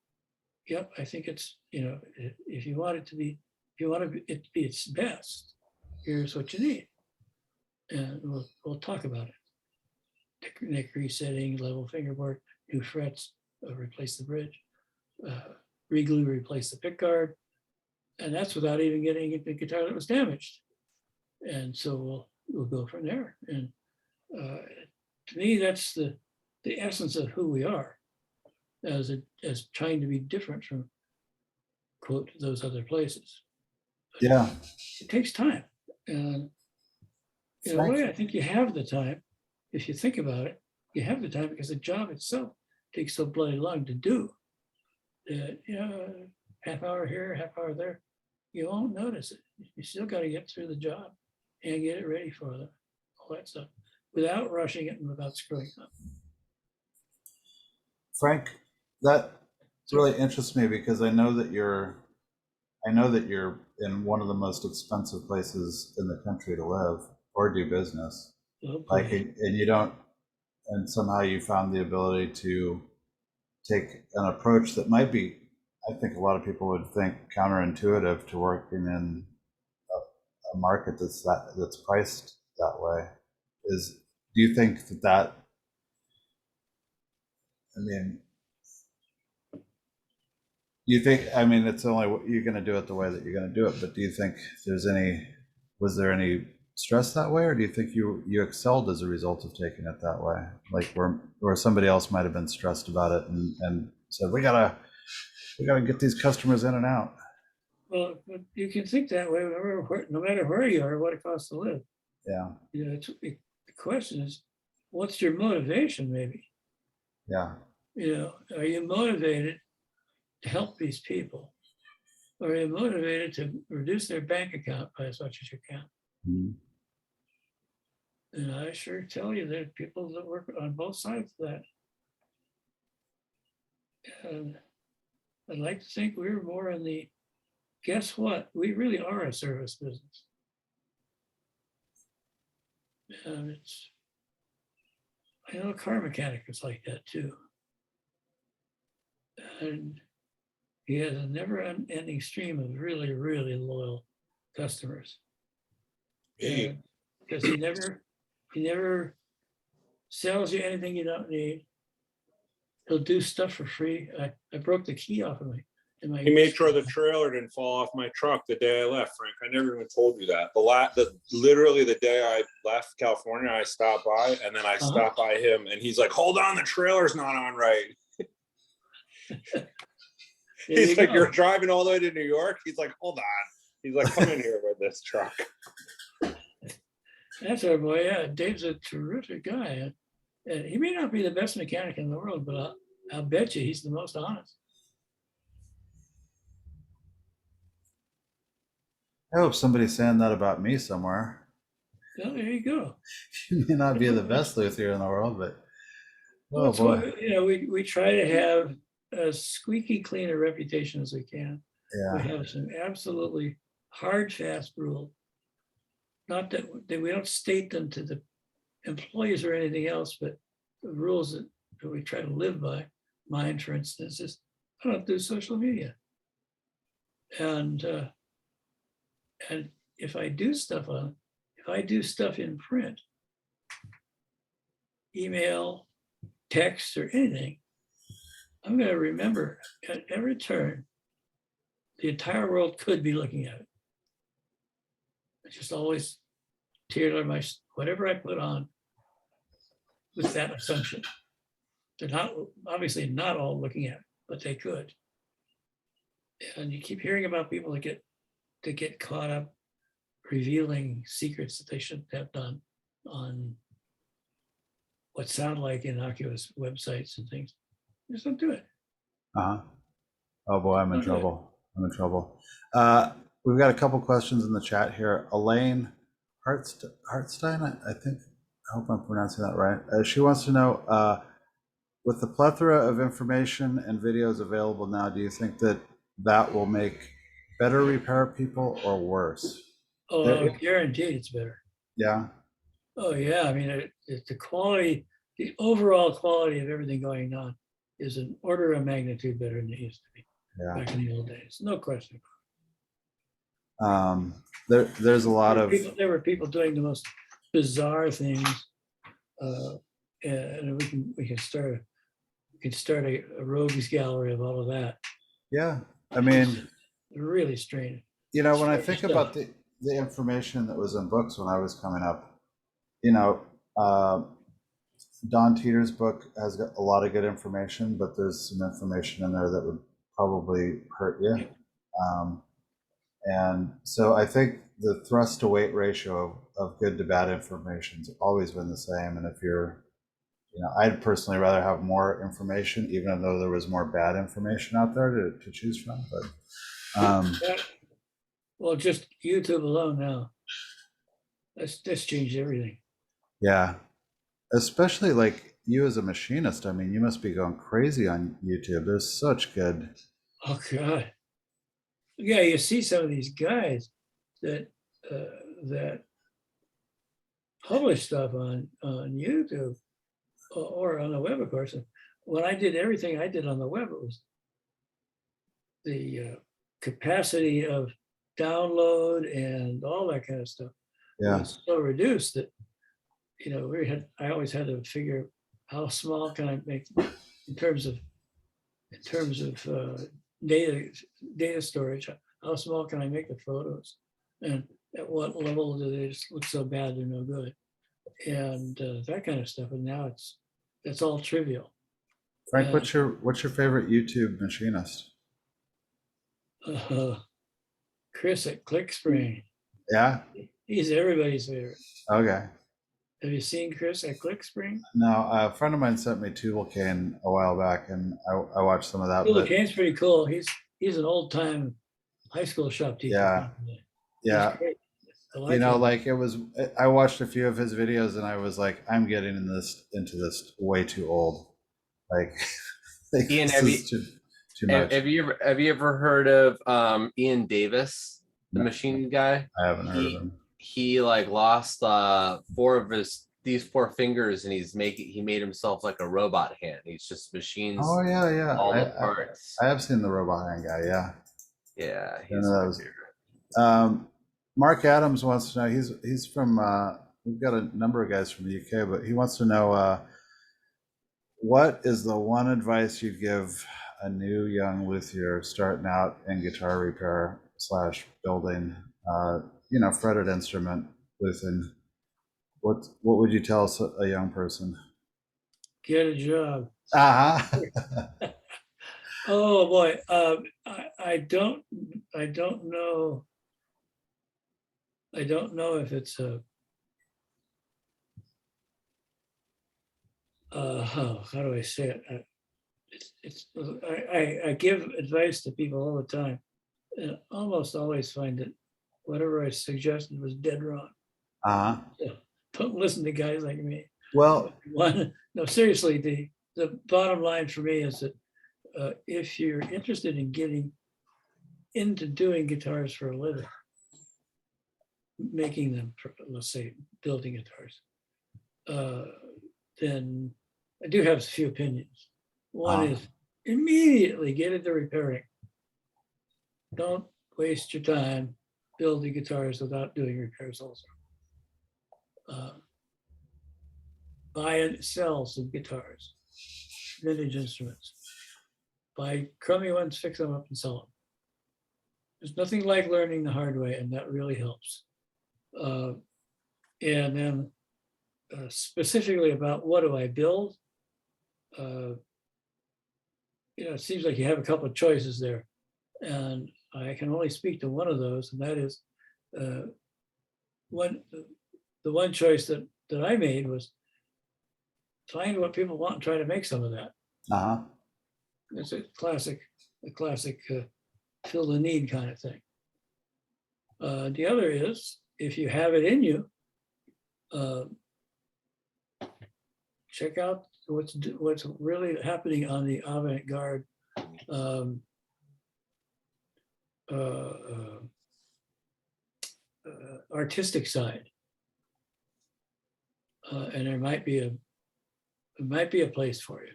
yep, I think it's, you know, if you want it to be, if you want it to be its best, here's what you need. And we'll talk about it. Neck resetting, level fingerboard, new frets, replace the bridge, reglue, replace the pick guard. And that's without even getting the guitar that was damaged. And so we'll go from there. And to me, that's the essence of who we are as trying to be different from, quote, those other places. Yeah. It takes time. And in a way, I think you have the time. If you think about it, you have the time because the job itself takes so bloody long to do. You know, half hour here, half hour there, you won't notice it. You still got to get through the job and get it ready for them, all that stuff, without rushing it and without screwing up. Frank, that really interests me because I know that you're in one of the most expensive places in the country to live or do business. Okay. And you don't, and somehow you found the ability to take an approach that might be, I think a lot of people would think counterintuitive to working in a market that's priced that way. Do you think that I mean, it's only, you're going to do it the way that you're going to do it, but do you think was there any stress that way, or do you think you excelled as a result of taking it that way? Like where somebody else might have been stressed about it and said, we gotta get these customers in and out. Well, but you can think that way no matter where you are, what it costs to live. Yeah. You know, the question is, what's your motivation, maybe? Yeah. You know, are you motivated to help these people? Or are you motivated to reduce their bank account by as much as you can? Mm-hmm. And I sure tell you, there are people that work on both sides of that. And I'd like to think we're more in the, guess what? We really are a service business. And I know a car mechanic is like that too. And he has a never-ending stream of really, really loyal customers. Because he never sells you anything you don't need. He'll do stuff for free. I broke the key off of my. He made sure the trailer didn't fall off my truck the day I left, Frank. I never even told you that. Literally the day I left California, I stopped by, and then I stopped by him, and he's like, "Hold on, the trailer's not on right." He's like, "You're driving all the way to New York?" He's like, "Hold on." He's like, "Come in here with this truck." That's our boy. Yeah, Dave's a terrific guy. And he may not be the best mechanic in the world, but I'll bet you he's the most honest. I hope somebody's saying that about me somewhere. Well, there you go. You may not be the best luthier in the world, but oh boy. You know, we try to have as squeaky clean a reputation as we can. Yeah. We have some absolutely hard, fast rules. Not that we don't state them to the employees or anything else, but the rules that we try to live by. Mine, for instance, is I don't do social media. And if I do stuff in print, email, text, or anything, I'm going to remember at every turn, the entire world could be looking at it. I just always tailor my, whatever I put on with that assumption. They're not, obviously not all looking at it, but they could. And you keep hearing about people that get caught up revealing secrets that they shouldn't have done on what sound like innocuous websites and things. Just don't do it. Uh-huh. Oh boy, I'm in trouble. I'm in trouble. We've got a couple questions in the chat here. Elaine Hartstein, I think, I hope I'm pronouncing that right. She wants to know, with the plethora of information and videos available now, do you think that that will make better repair people or worse? Oh, guaranteed it's better. Yeah. Oh yeah, I mean, the quality, the overall quality of everything going on is an order of magnitude better than it used to be back in the old days. No question. There's a lot of there were people doing the most bizarre things, and we can start a rogues gallery of all of that. Yeah, I mean, really strange. You know, when I think about the information that was in books when I was coming up, you know, Don Teeter's book has got a lot of good information, but there's some information in there that would probably hurt you. And so I think the thrust to weight ratio of good to bad information has always been the same. And if you're, you know, I'd personally rather have more information, even though there was more bad information out there to choose from. But well, just YouTube alone now, that's changed everything. Yeah, especially like you as a machinist. I mean, you must be going crazy on YouTube. There's such good. Oh God. Yeah, you see some of these guys that publish stuff on YouTube or on the web, of course. When I did everything I did on the web, it was the capacity of download and all that kind of stuff. Yeah. Was so reduced that, you know, I always had to figure how small can I make in terms of data storage. How small can I make the photos, and at what level do they just look so bad they're no good, and that kind of stuff. And now that's all trivial. Frank, what's your favorite YouTube machinist? Chris at ClickSpring. Yeah. He's everybody's favorite. Okay. Have you seen Chris at ClickSpring? No, a friend of mine sent me Tool Cane a while back, and I watched some of that. Tool Cane's pretty cool. He's an old time high school shop teacher. Yeah. Yeah. You know, like I watched a few of his videos, and I was like, I'm getting into this way too old. Like, Ian, too much. have you ever heard of Ian Davis, the machine guy? I haven't heard of him. He like lost these 4 fingers, and he made himself like a robot hand. He's just machines. Oh yeah. All the parts. I have seen the robot hand guy. Yeah. Yeah. Mark Adams wants to know. He's from. We've got a number of guys from the UK, but he wants to know what is the one advice you'd give a new young luthier starting out in guitar repair / building, you know, fretted instrument luthing. What would you tell a young person? Get a job. Oh boy, I don't know. I don't know if it's a. How do I say it? I give advice to people all the time, and almost always find that whatever I suggested was dead wrong. So don't listen to guys like me. Well, no, seriously, the bottom line for me is that if you're interested in getting into doing guitars for a living, making them, let's say, building guitars, then I do have a few opinions. One is immediately get into repairing. Don't waste your time building guitars without doing repairs also. Buy and sell some guitars, vintage instruments. buy crummy ones, fix them up and sell them. There's nothing like learning the hard way, and that really helps. And then specifically about what do I build? It seems like you have a couple of choices there, and I can only speak to one of those, and that is the one choice that I made was find what people want and try to make some of that. It's a classic fill the need kind of thing. The other is, if you have it in you, check out what's really happening on the avant-garde artistic side, and there might be a place for you,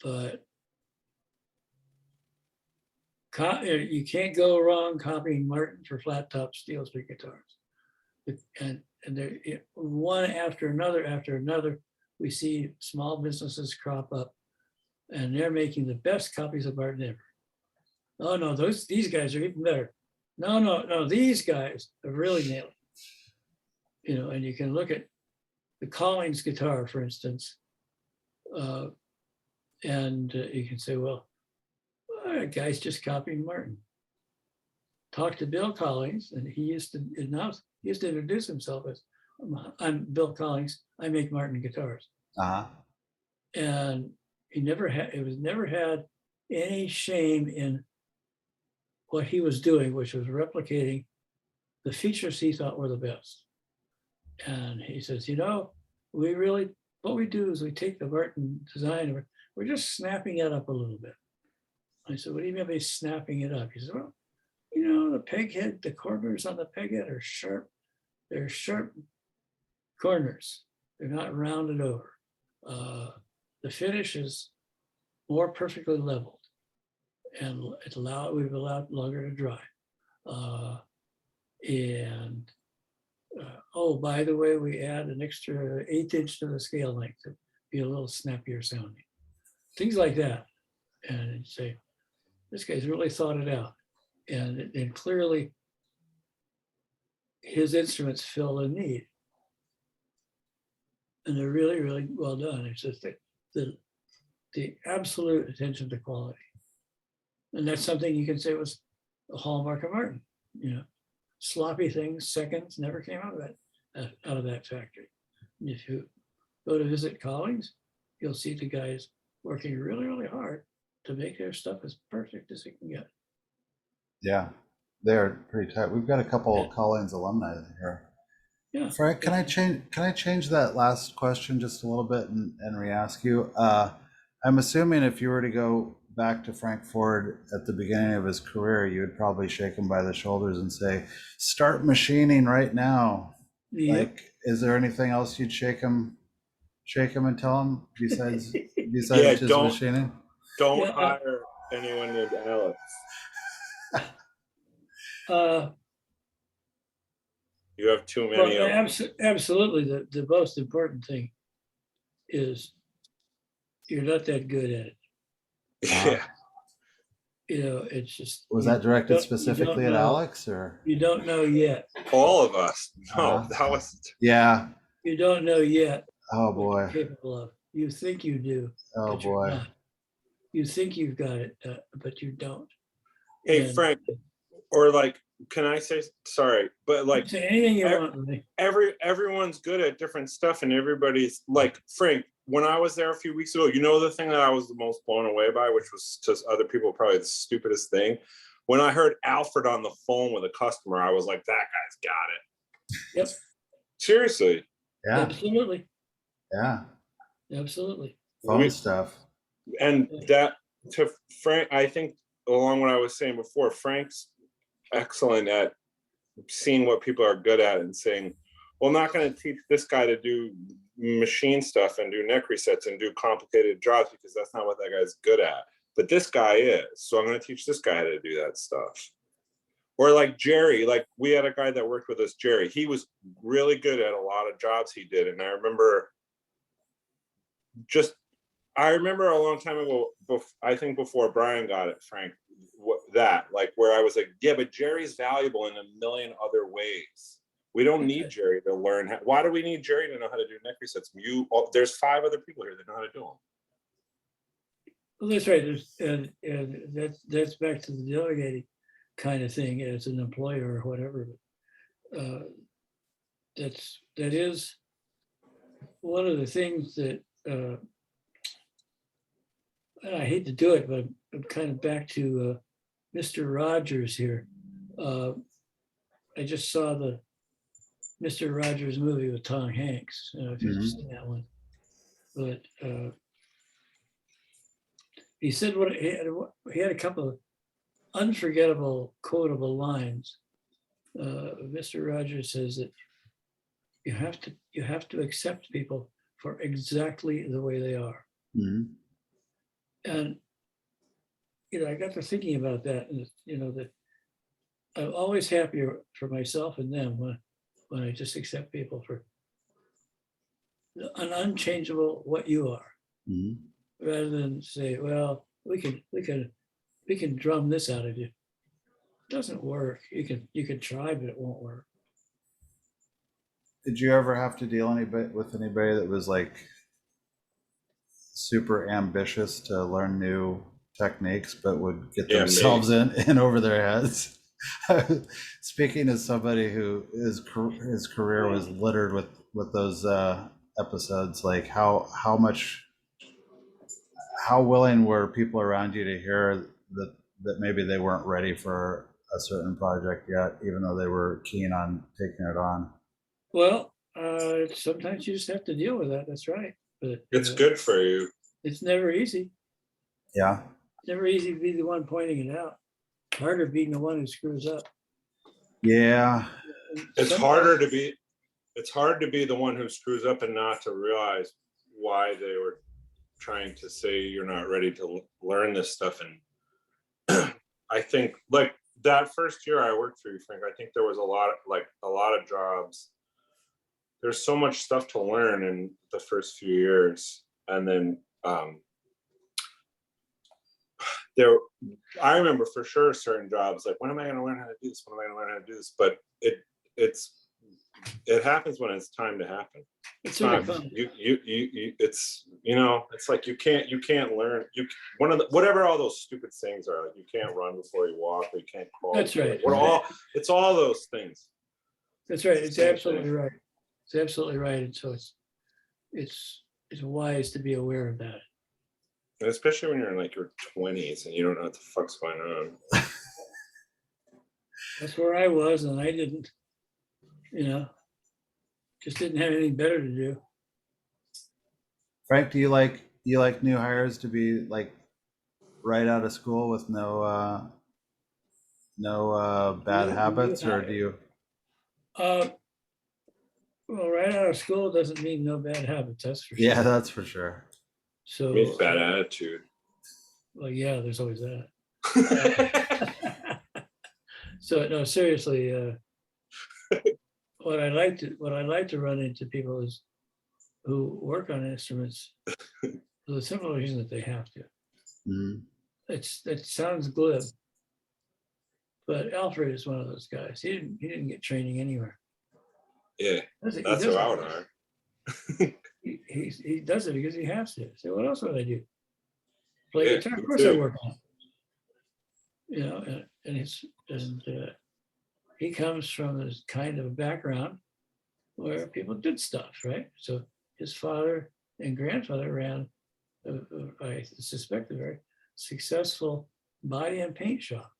but you can't go wrong copying Martin for flat top steel string guitars, and there, one after another, we see small businesses crop up, and they're making the best copies of Martin ever. Oh no, these guys are even better. No, these guys have really nailed it. And you can look at the Collins guitar, for instance, and you can say, well, that guy's just copying Martin. Talk to Bill Collins, and he used to introduce himself as, I'm Bill Collins, I make Martin guitars. And he never had any shame in what he was doing, which was replicating the features he thought were the best. And he says, what we do is we take the Martin design, we're just snapping it up a little bit. I said, what do you mean by snapping it up? He said, well, the peg head, the corners on the peg head are sharp. They're sharp corners. They're not rounded over. The finish is more perfectly leveled, and we've allowed longer to dry. By the way, we add an extra 1/8 inch to the scale length to be a little snappier sounding. Things like that. And you'd say, this guy's really thought it out. And clearly his instruments fill a need. And they're really, really well done. It's just the absolute attention to quality. And that's something you can say was a hallmark of Martin. Sloppy things, seconds, never came out of that factory. And if you go to visit Collins, you'll see the guys working really, really hard to make their stuff as perfect as it can get. Yeah, they're pretty tight. We've got a couple of Collins alumni here. Yeah. Frank, can I change that last question just a little bit and re-ask you? I'm assuming if you were to go back to Frank Ford at the beginning of his career, you would probably shake him by the shoulders and say, start machining right now. Yeah. Like, is there anything else you'd shake him and tell him besides just machining? Don't hire anyone named Alex. You have too many. Absolutely. The most important thing is you're not that good at it. Yeah. It's just. Was that directed specifically at Alex, or? You don't know yet. All of us. No, that was. Yeah. You don't know yet. Oh boy. What you're capable of. You think you do. Oh boy. You think you've got it, but you don't. Hey, Frank, or can I say, sorry, but say anything you want. Everyone's good at different stuff, and everybody's Frank, when I was there a few weeks ago, the thing that I was the most blown away by, which was to other people probably the stupidest thing, when I heard Alfred on the phone with a customer, I was like, that guy's got it. Yep. Seriously. Yeah. Absolutely. Yeah. Absolutely. Phone stuff. And that, to Frank, I think along what I was saying before, Frank's excellent at seeing what people are good at and saying, well, I'm not going to teach this guy to do machine stuff and do neck resets and do complicated jobs because that's not what that guy's good at. But this guy is. So I'm going to teach this guy how to do that stuff. Or Jerry, we had a guy that worked with us, Jerry. He was really good at a lot of jobs he did. And I remember I remember a long time ago, I think before Brian got it, Frank, where I was like, yeah, but Jerry's valuable in a million other ways. We don't need Jerry to learn. Why do we need Jerry to know how to do neck resets? There's 5 other people here that know how to do them. Well, that's right. And that's back to the delegating kind of thing as an employer or whatever. That is one of the things that, I hate to do it, but I'm kind of back to Mr. Rogers here. I just saw the Mr. Rogers movie with Tom Hanks. I don't know if you've seen that one. But he said he had a couple of unforgettable, quotable lines. Mr. Rogers says that you have to accept people for exactly the way they are. And I got to thinking about that, and that I'm always happier for myself and them when I just accept people for an unchangeable what you are, rather than say, well, we can drum this out of you. It doesn't work. You can try, but it won't work. Did you ever have to deal with anybody that was like super ambitious to learn new techniques, but would get themselves in over their heads? Speaking as somebody who his career was littered with those episodes, like how willing were people around you to hear that maybe they weren't ready for a certain project yet, even though they were keen on taking it on? Well, sometimes you just have to deal with that. That's right. But it's good for you. It's never easy. Yeah. It's never easy to be the one pointing it out. Harder being the one who screws up. Yeah. It's hard to be the one who screws up and not to realize why they were trying to say you're not ready to learn this stuff. And I think like that first year I worked for you, Frank, I think there was a lot of jobs. There's so much stuff to learn in the first few years. And then I remember for sure certain jobs, like, when am I going to learn how to do this? When am I going to learn how to do this? But it happens when it's time to happen. It's not, it's like you can't learn. Whatever all those stupid things are, like you can't run before you walk, or you can't crawl. That's right. It's all those things. That's right. It's absolutely right. It's absolutely right. And so it's wise to be aware of that. And especially when you're in like your 20s and you don't know what the fuck's going on. That's where I was, and I didn't, just didn't have anything better to do. Frank, do you like new hires to be like right out of school with no bad habits, or do you? Well, right out of school doesn't mean no bad habits. That's for sure. Yeah, that's for sure. So means bad attitude. Well, yeah, there's always that. So no, seriously, what I like to run into people is who work on instruments for the simple reason that they have to. It sounds glib, but Alfred is one of those guys. He didn't get training anywhere. Yeah, that's who I would hire. He does it because he has to. So what else would I do? Play guitar? Of course I work on it. And he comes from this kind of background where people did stuff, right? So his father and grandfather ran, I suspect, a very successful body and paint shop.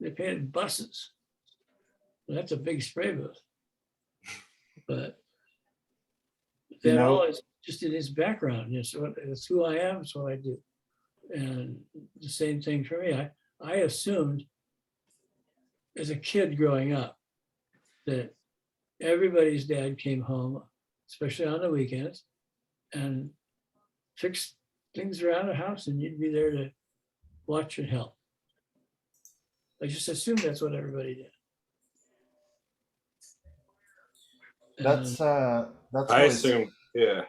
They painted buses. That's a big spray booth. But that all is just in his background. So that's who I am. It's what I do. And the same thing for me. I assumed as a kid growing up that everybody's dad came home, especially on the weekends, and fixed things around the house, and you'd be there to watch and help. I just assumed that's what everybody did. That's I assume, yeah.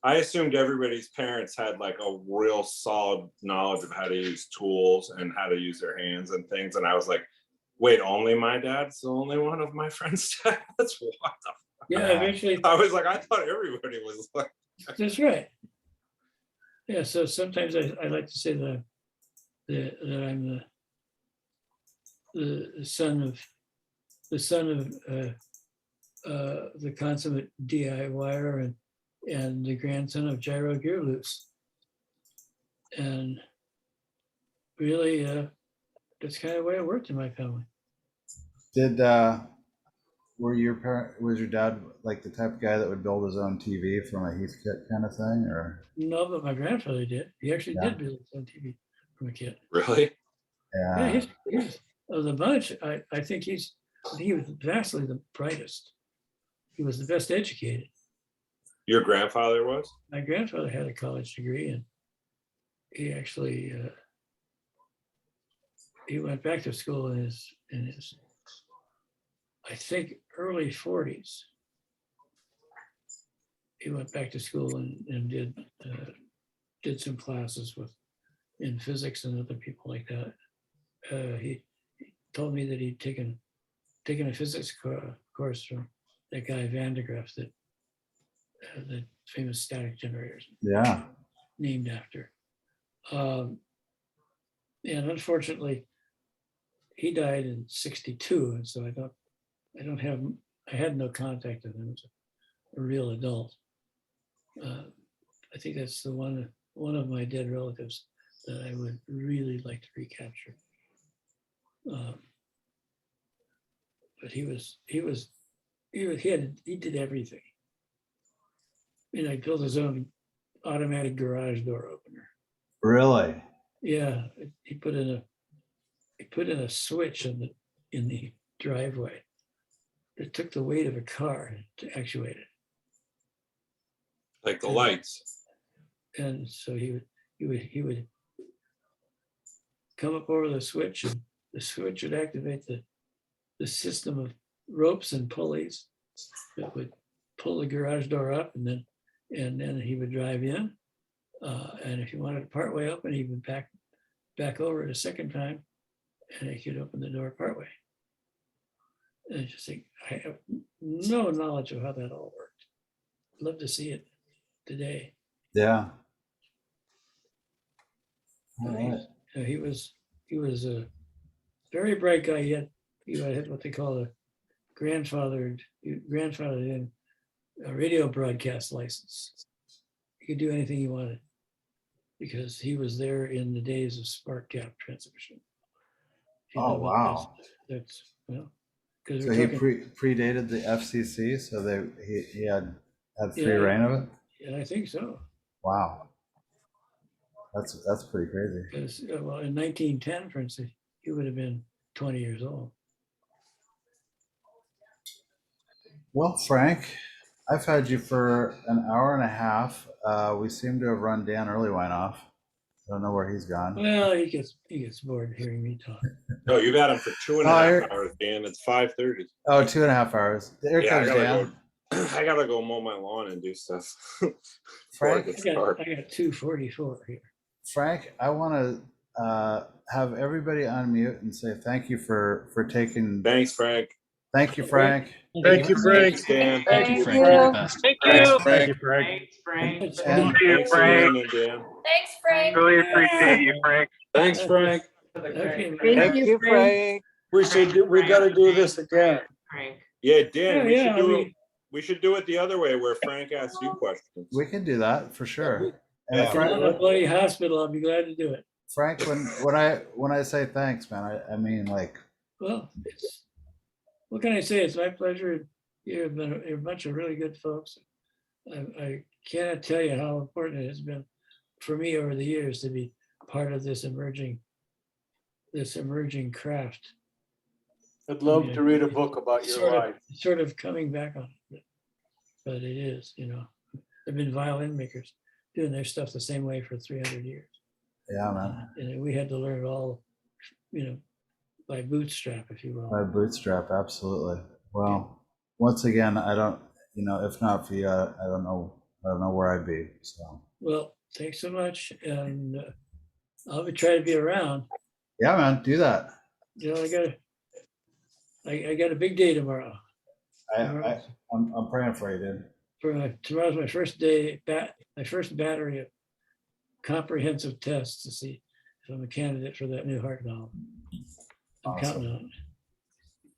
I assumed everybody's parents had like a real solid knowledge of how to use tools and how to use their hands and things. And I was like, wait, only my dad's the only one of my friends' dads? What the fuck? Yeah, eventually. I was like, I thought everybody was like. That's right. Yeah, so sometimes I like to say that I'm the son of the consummate DIYer and the grandson of gyro gear loose. And really, that's kind of the way it worked in my family. Was your dad like the type of guy that would build his own TV from a Heath kit kind of thing, or? No, but my grandfather did. He actually did build his own TV from a kid. Really? Yeah, he's of the bunch. I think he was vastly the brightest. He was the best educated. Your grandfather was? My grandfather had a college degree, and he actually he went back to school in his I think early 40s. He went back to school and did some classes in physics and other people like that. He told me that he'd taken a physics course from that guy Van de Graaff, that the famous static generators. Yeah. Named after. And unfortunately, he died in '62, and so I had no contact with him as a real adult. I think that's the one of my dead relatives that I would really like to recapture. But he did everything. He built his own automatic garage door opener. Really? Yeah, he put in a switch in the driveway that took the weight of a car to actuate it. Like the lights. And so he would come up over the switch, and the switch would activate the system of ropes and pulleys that would pull the garage door up, and then he would drive in. And if he wanted to part way open, he would back over it a second time, and he could open the door partway. And I just think, I have no knowledge of how that all worked. I'd love to see it today. Yeah. He was a very bright guy. Yet he had what they call a grandfathered in a radio broadcast license. He could do anything he wanted because he was there in the days of spark gap transmission. Oh, wow. That's so he predated the FCC, so he had free reign of it. Yeah, I think so. Wow, that's pretty crazy. Because well, in 1910, for instance, he would have been 20 years old. Well, Frank, I've had you for an hour and a half. We seem to have run Dan Erlewine off. I don't know where he's gone. Well, he gets bored hearing me talk. No, you've had him for 2.5 hours, Dan. It's 5:30. Oh, 2.5 hours. Here comes Dan. I gotta go mow my lawn and do stuff. Frank, I got 2:44 here. Frank, I want to have everybody unmute and say thank you for taking. Thanks, Frank. Thank you, Frank. Thank you, Frank. Dan. Thank you, Frank. You're the best. Thank you. Thank you, Frank. Thanks, Frank. Thank you, Frank. Thanks, Frank. Really appreciate you, Frank. Thanks, Frank. Thank you, Frank. We got to do this again. Frank. Yeah, Dan. We should do it the other way, where Frank asks you questions. We can do that for sure. And Frank, a bloody hospital, I'll be glad to do it. Frank, when I say thanks, man, I mean like. Well, what can I say? It's my pleasure. You're a bunch of really good folks. I cannot tell you how important it has been for me over the years to be part of this emerging craft. I'd love to read a book about your life. Sort of coming back on it, but it is, there've been violin makers doing their stuff the same way for 300 years. Yeah, man. And we had to learn it all, by bootstrap, if you will. By bootstrap, absolutely. Well, once again, I don't, if not for you, I don't know I don't know where I'd be. So Well, thanks so much, and I'll be trying to be around. yeah, man, do that. You know, I got a big day tomorrow. I'm praying for you, dude. Tomorrow's my first day my first battery of comprehensive tests to see if I'm a candidate for that new heart valve. I'm counting on it.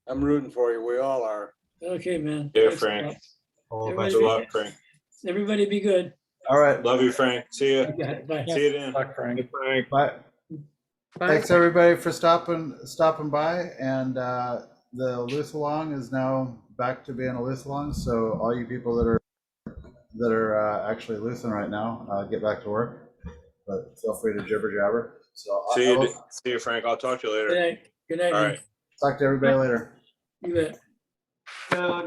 I'm rooting for you. We all are. Okay, man. Yeah, Thanks a Frank. lot. Best of luck, Frank. Everybody be good. All right. Love you, Frank. See you. Bye. See you then. Frank. Frank. Bye. Thanks everybody for stopping by, and the Luthalong is now back to being a Luthalong. So all you people that are actually Luthen right now, get back to work. But feel free to jibber jabber. So See you, Frank. I'll talk to you later. Good night. Good night. All man. right. Talk to everybody later. You bet.